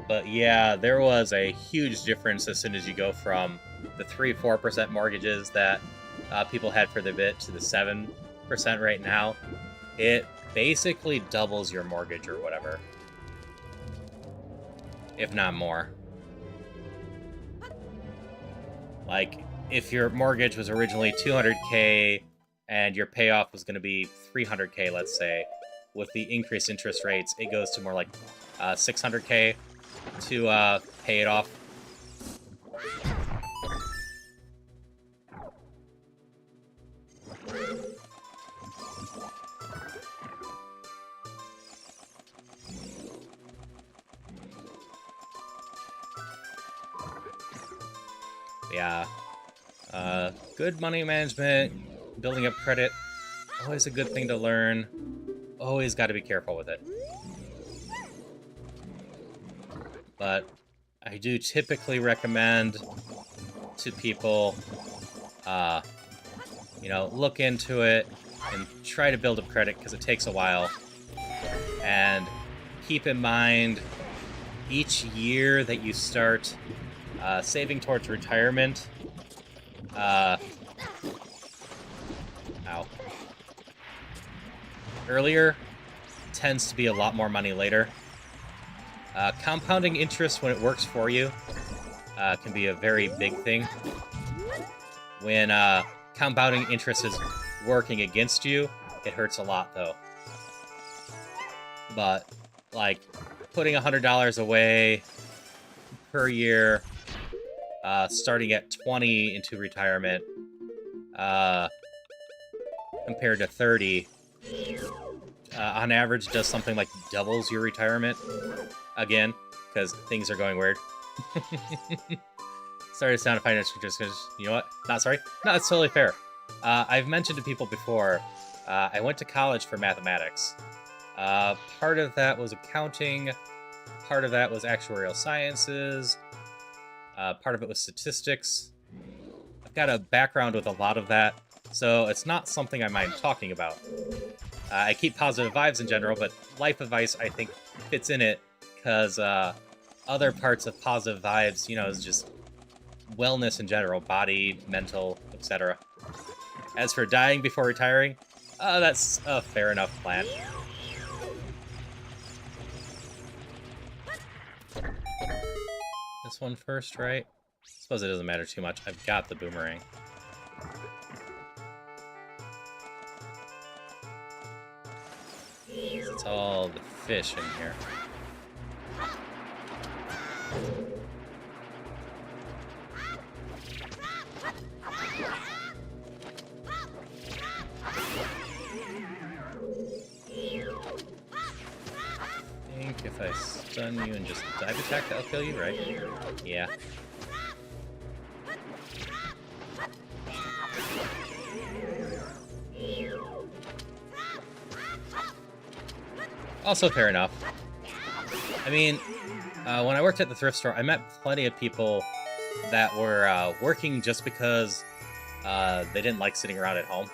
But yeah, there was a huge difference as soon as you go from the 3-4% mortgages that people had for the bit to the 7% right now. It basically doubles your mortgage or whatever, if not more. Like, if your mortgage was originally 200K and your payoff was going to be 300K, let's say, with the increased interest rates, it goes to more like 600K to pay it off. Yeah. Good money management, building up credit, always a good thing to learn. Always got to be careful with it. But I do typically recommend to people, look into it and try to build up credit because it takes a while. And keep in mind, each year that you start saving towards retirement, earlier tends to be a lot more money later. Compounding interest when it works for you can be a very big thing. When compounding interest is working against you, it hurts a lot, though. But, like, putting $100 away per year, starting at 20 into retirement, compared to 30, on average does something like doubles your retirement. Again, because things are going weird. Sorry to sound a financial just because, you know what? Not sorry. No, it's totally fair. I've mentioned to people before, I went to college for mathematics. Part of that was accounting. Part of that was actuarial sciences. Part of it was statistics. I've got a background with a lot of that, so it's not something I mind talking about. I keep positive vibes in general, but life advice, I think, fits in it, because other parts of positive vibes, is just wellness in general, body, mental, etc. As for dying before retiring, that's a fair enough plan. This one first, right? Suppose it doesn't matter too much. I've got the boomerang. It's all the fish in here. I think if I stun you and just dive attack, that'll kill you, right? Yeah. Also fair enough. I mean, when I worked at the thrift store, I met plenty of people that were working just because they didn't like sitting around at home.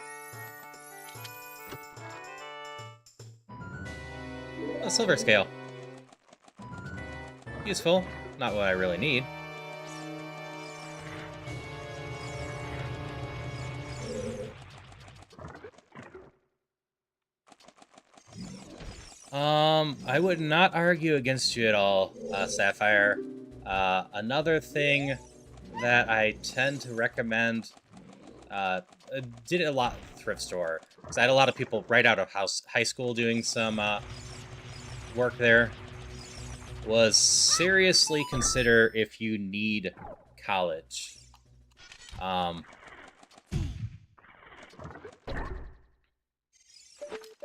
A silver scale. Useful. Not what I really need. I would not argue against you at all, Sapphire. Another thing that I tend to recommend, did it a lot at the thrift store, because I had a lot of people right out of high school doing some work there, was seriously consider if you need college.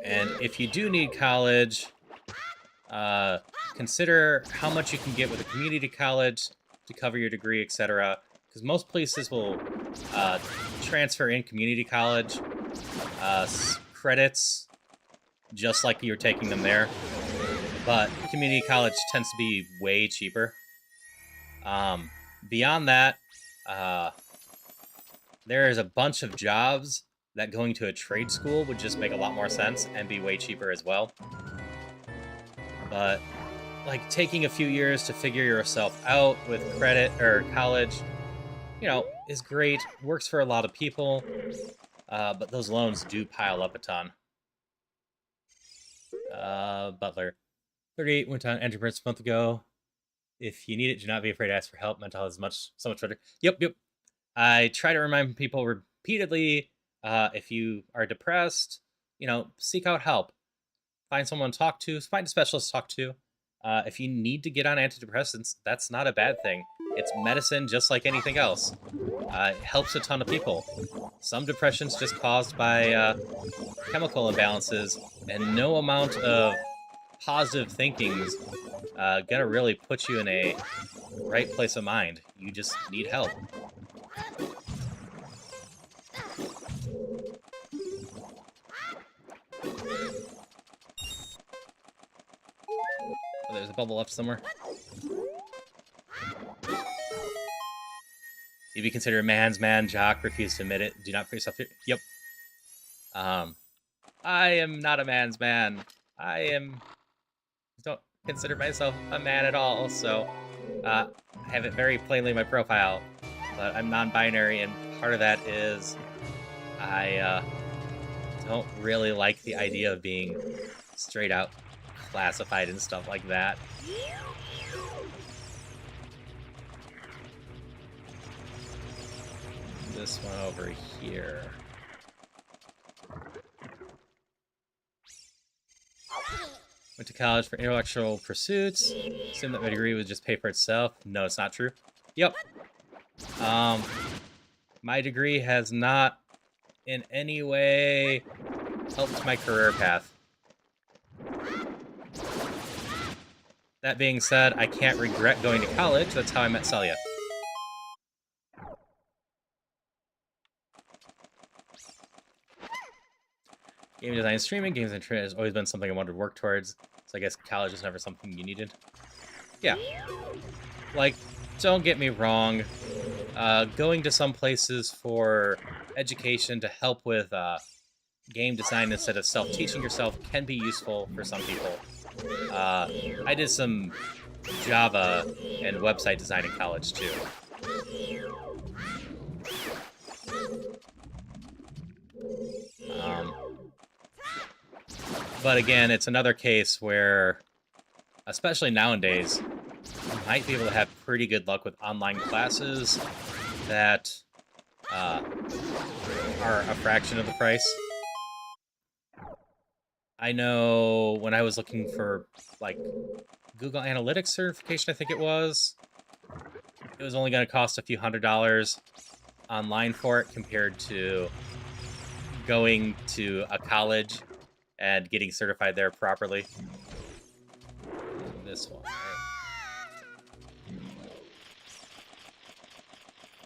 And if you do need college, consider how much you can get with a community college to cover your degree, etc. Because most places will transfer in community college credits just like you're taking them there. But community college tends to be way cheaper. Beyond that, there is a bunch of jobs that going to a trade school would just make a lot more sense and be way cheaper as well. But, like, taking a few years to figure yourself out with credit or college, you know, is great. Works for a lot of people. But those loans do pile up a ton. Butler. 38 went on enterprise a month ago. If you need it, do not be afraid to ask for help. Mental health is so much better. Yep. I try to remind people repeatedly, if you are depressed, you know, seek out help. Find someone to talk to. Find a specialist to talk to. If you need to get on antidepressants, that's not a bad thing. It's medicine just like anything else. It helps a ton of people. Some depression's just caused by chemical imbalances, and no amount of positive thinking's gonna really put you in a right place of mind. You just need help. Oh, there's a bubble left somewhere. You be considered a man's man. Jock refused to admit it. Do not put yourself here. Yep. I am not a man's man. Don't consider myself a man at all, so I have it very plainly in my profile. But I'm non-binary, and part of that is I don't really like the idea of being straight out classified and stuff like that. This one over here. Went to college for intellectual pursuits. Assume that my degree would just pay for itself. No, it's not true. Yep. My degree has not in any way helped my career path. That being said, I can't regret going to college. That's how I met Celia. Game design, streaming, games and internet has always been something I wanted to work towards. So I guess college was never something you needed. Yeah. Like, don't get me wrong. Going to some places for education to help with game design instead of self-teaching yourself can be useful for some people. I did some Java and website design in college too. But again, it's another case where, especially nowadays, you might be able to have pretty good luck with online classes that are a fraction of the price. I know when I was looking for, like, Google Analytics certification, I think it was only going to cost a few $100s online for it compared to going to a college and getting certified there properly. This one, right?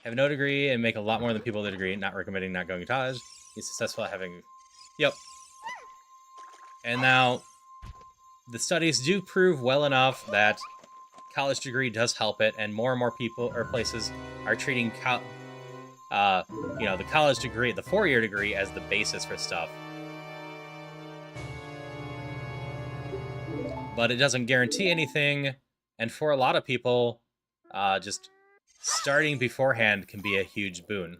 Have no degree and make a lot more than people with a degree. Not recommending not going to college. Be successful at having... Yep. And now, the studies do prove well enough that college degree does help it, and more people or places are treating the college degree, the 4-year degree, as the basis for stuff. But it doesn't guarantee anything, and for a lot of people, just starting beforehand can be a huge boon.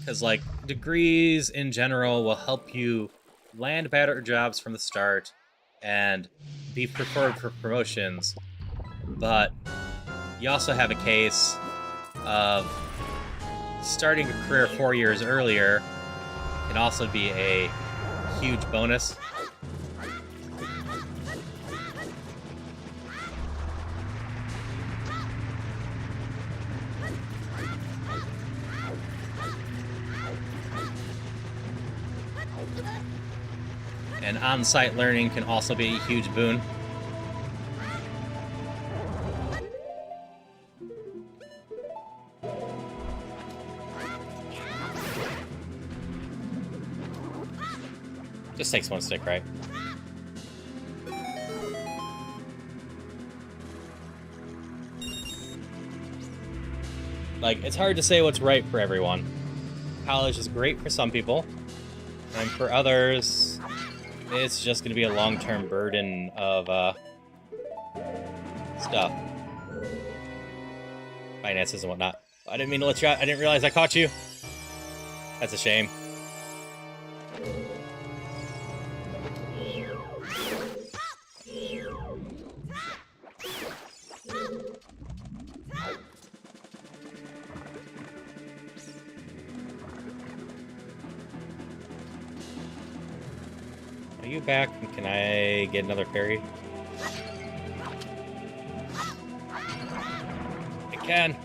Because, like, degrees in general will help you land better jobs from the start and be preferred for promotions. But you also have a case of starting a career 4 years earlier can also be a huge bonus. And on-site learning can also be a huge boon. Just takes one stick, right? Like, it's hard to say what's right for everyone. College is great for some people, and for others, it's just going to be a long-term burden of stuff. Finances and whatnot. I didn't mean to let you out. I didn't realize I caught you. That's a shame. Are you back? Can I get another fairy? I can.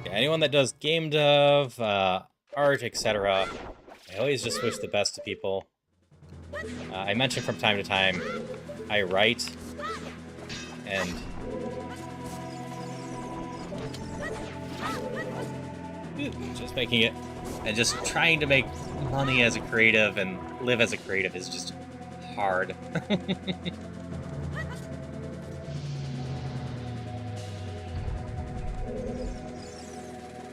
Yeah, anyone that does game dev, art, etc., I always just wish the best to people. I mention from time to time, I write, and just making it, and just trying to make money as a creative and live as a creative is just hard.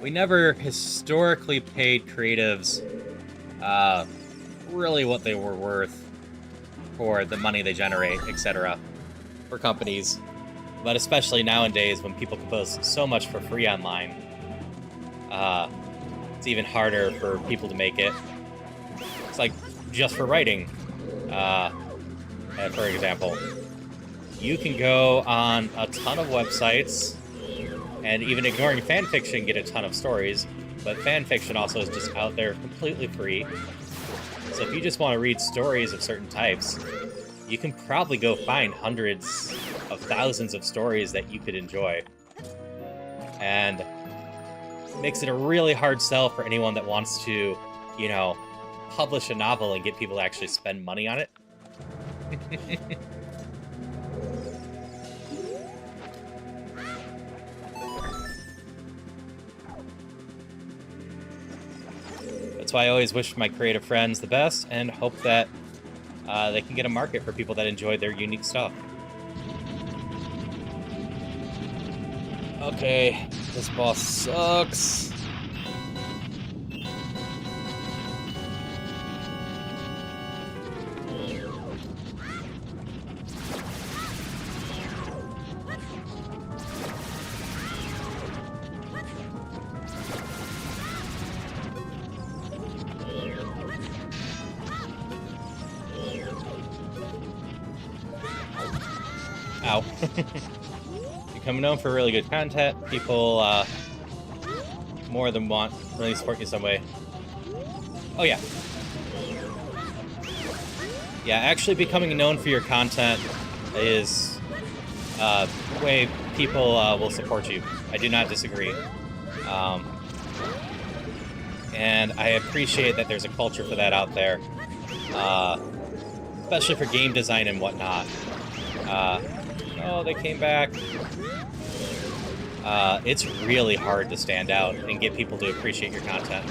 We never historically paid creatives really what they were worth for the money they generate, etc. for companies. But especially nowadays when people compose so much for free online, it's even harder for people to make it. It's like just for writing. For example, you can go on a ton of websites and even ignoring fanfiction get a ton of stories, but fanfiction also is just out there completely free. So if you just want to read stories of certain types, you can probably go find hundreds of thousands of stories that you could enjoy. And it makes it a really hard sell for anyone that wants to, you know, publish a novel and get people to actually spend money on it. That's why I always wish my creative friends the best and hope that they can get a market for people that enjoy their unique stuff. Okay, this boss sucks. Ow. Become known for really good content. People more than want really support you some way. Oh yeah. Yeah, actually becoming known for your content is the way people will support you. I do not disagree. And I appreciate that there's a culture for that out there. Especially for game design and whatnot. Oh, they came back. It's really hard to stand out and get people to appreciate your content.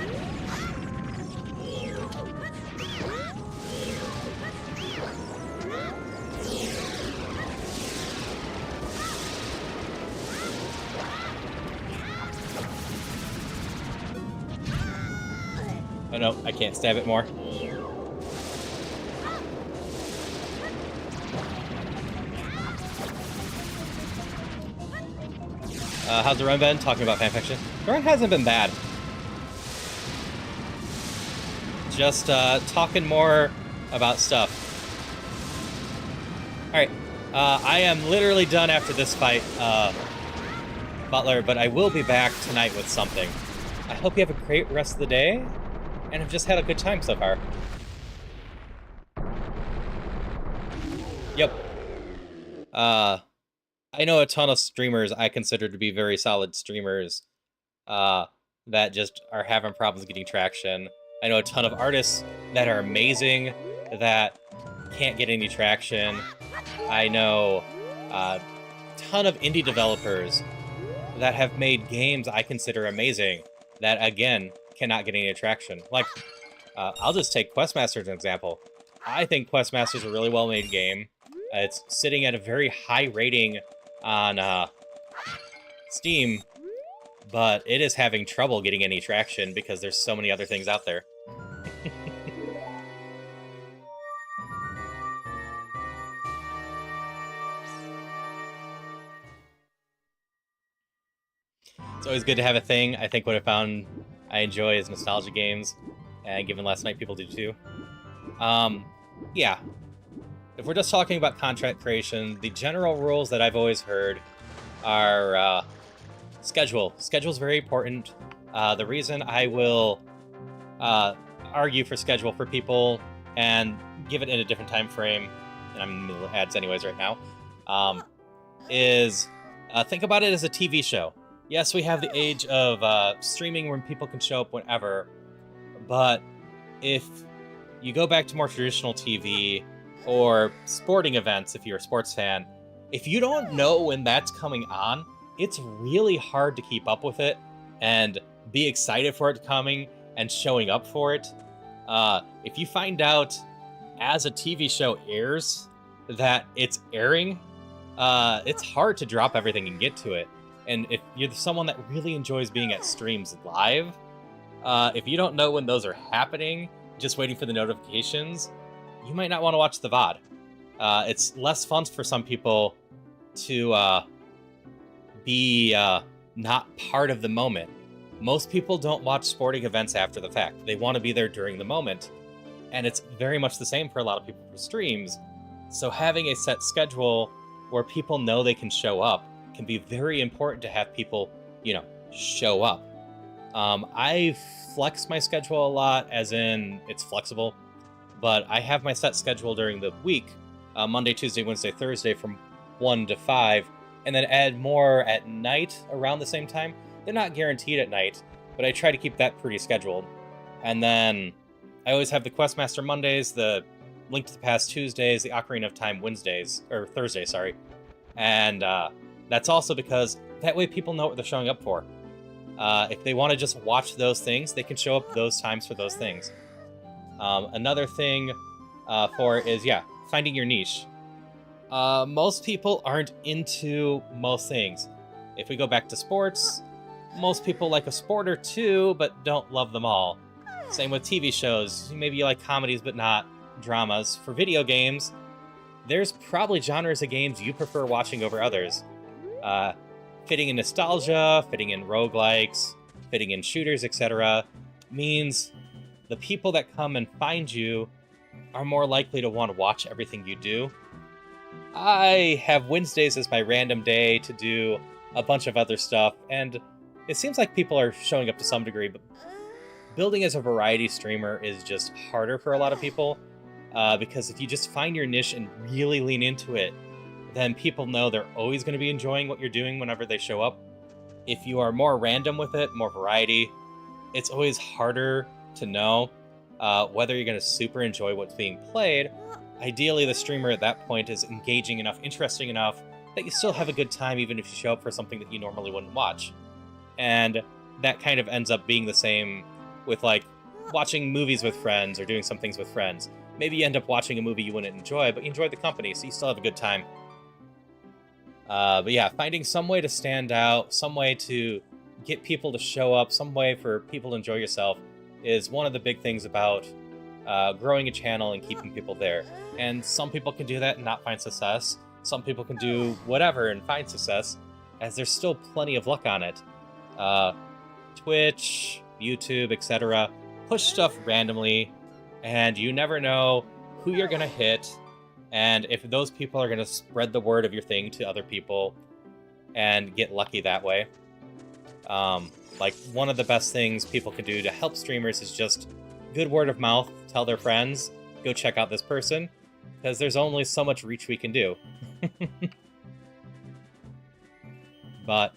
Oh no, I can't stab it more. How's the run been? Talking about fanfiction. The run hasn't been bad. Just talking more about stuff. Alright. I am literally done after this fight, Butler, but I will be back tonight with something. I hope you have a great rest of the day, and have just had a good time so far. Yep. I know a ton of streamers I consider to be very solid streamers uh, that just are having problems getting traction. I know a ton of artists that are amazing that can't get any traction. I know a ton of indie developers that have made games I consider amazing that, again, cannot get any traction. Like, I'll just take Questmaster as an example. I think Questmaster is a really well-made game. It's sitting at a very high rating on Steam, but it is having trouble getting any traction because there's so many other things out there. It's always good to have a thing. I think what I found I enjoy is nostalgia games, and given last night people do too. Yeah. If we're just talking about content creation, the general rules that I've always heard are schedule. Schedule is very important. The reason I will argue for schedule for people and give it in a different time frame, and I'm in the middle of ads anyways right now, is think about it as a TV show. Yes, we have the age of streaming when people can show up whenever, but if you go back to more traditional TV or sporting events, if you're a sports fan, if you don't know when that's coming on, it's really hard to keep up with it and be excited for it coming and showing up for it. If you find out as a TV show airs that it's airing, it's hard to drop everything and get to it. And if you're someone that really enjoys being at streams live, if you don't know when those are happening, just waiting for the notifications, you might not want to watch the VOD. It's less fun for some people to be not part of the moment. Most people don't watch sporting events after the fact. They want to be there during the moment. And it's very much the same for a lot of people for streams. So having a set schedule where people know they can show up can be very important to have people, show up. I flex my schedule a lot, as in it's flexible, but I have my set schedule during the week, Monday, Tuesday, Wednesday, Thursday from 1 to 5, and then add more at night around the same time. They're not guaranteed at night, but I try to keep that pretty scheduled. And then I always have the Questmaster Mondays, the Link to the Past Tuesdays, the Ocarina of Time Wednesdays, or Thursdays, sorry. And that's also because that way people know what they're showing up for. If they want to just watch those things, they can show up those times for those things. Another thing for is, finding your niche. Most people aren't into most things. If we go back to sports, most people like a sport or two, but don't love them all. Same with TV shows. Maybe you like comedies, but not dramas. For video games, there's probably genres of games you prefer watching over others. Fitting in nostalgia, fitting in roguelikes, fitting in shooters, etc. means the people that come and find you are more likely to want to watch everything you do. I have Wednesdays as my random day to do a bunch of other stuff, and it seems like people are showing up to some degree, but building as a variety streamer is just harder for a lot of people, because if you just find your niche and really lean into it, then people know they're always going to be enjoying what you're doing whenever they show up. If you are more random with it, more variety, it's always harder to know whether you're going to super enjoy what's being played. Ideally, the streamer at that point is engaging enough, interesting enough, that you still have a good time even if you show up for something that you normally wouldn't watch. And that kind of ends up being the same with, like, watching movies with friends or doing some things with friends. Maybe you end up watching a movie you wouldn't enjoy, but you enjoyed the company, so you still have a good time. But yeah, finding some way to stand out, some way to get people to show up, some way for people to enjoy yourself is one of the big things about growing a channel and keeping people there. And some people can do that and not find success. Some people can do whatever and find success, as there's still plenty of luck on it. Twitch, YouTube, etc. push stuff randomly, and you never know who you're going to hit, and if those people are going to spread the word of your thing to other people and get lucky that way. Like, one of the best things people can do to help streamers is just good word of mouth. Tell their friends, go check out this person, because there's only so much reach we can do. but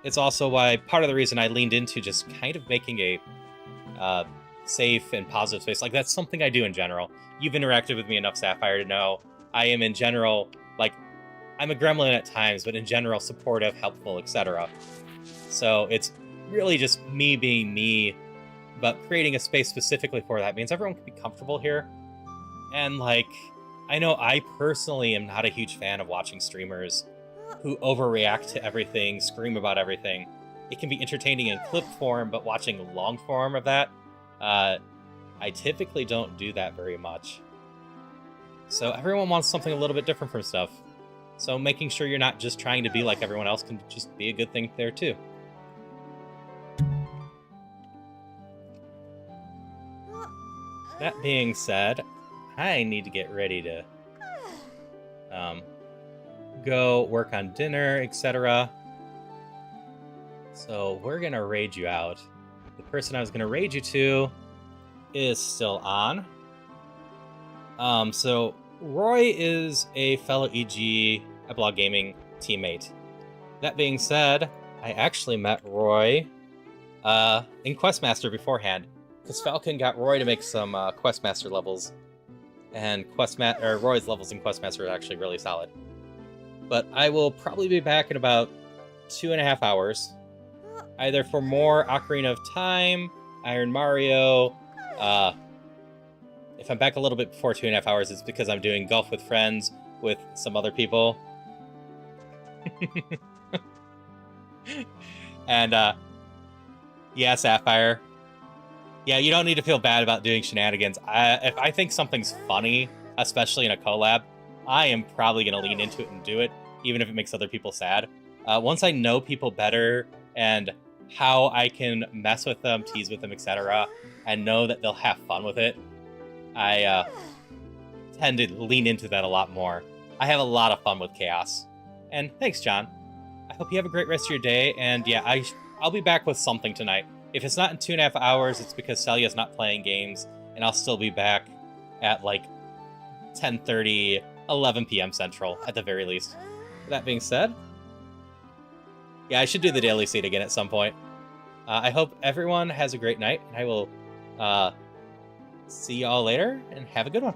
it's also why part of the reason I leaned into just kind of making a safe and positive space. Like, that's something I do in general. You've interacted with me enough, Sapphire, to know I am in general, like, I'm a gremlin at times, but in general, supportive, helpful, etc. So it's really just me being me, but creating a space specifically for that means everyone can be comfortable here. And, like, I know I personally am not a huge fan of watching streamers who overreact to everything, scream about everything. It can be entertaining in clip form, but watching long form of that, I typically don't do that very much. So everyone wants something a little bit different from stuff. So making sure you're not just trying to be like everyone else can just be a good thing there too. That being said, I need to get ready to go work on dinner, etc. So we're gonna raid you out. The person I was gonna raid you to is still on. So Roy is a fellow EG at Blog Gaming teammate. That being said, I actually met Roy in Questmaster beforehand, because Falcon got Roy to make some Questmaster levels, and Roy's levels in Questmaster are actually really solid. But I will probably be back in about 2.5 hours, either for more Ocarina of Time, Iron Mario. If I'm back a little bit before 2.5 hours, it's because I'm doing golf with friends with some other people. And yeah, Sapphire. Yeah, you don't need to feel bad about doing shenanigans. If I think something's funny, especially in a collab, I am probably going to lean into it and do it, even if it makes other people sad. Once I know people better and how I can mess with them, tease with them, etc., and know that they'll have fun with it, I tend to lean into that a lot more. I have a lot of fun with chaos. And thanks, John. I hope you have a great rest of your day, and yeah, I'll be back with something tonight. If it's not in 2.5 hours, it's because Celia's not playing games, and I'll still be back at like 10:30, 11 p.m. Central, at the very least. That being said, yeah, I should do the daily seed again at some point. I hope everyone has a great night, and I will see y'all later, and have a good one.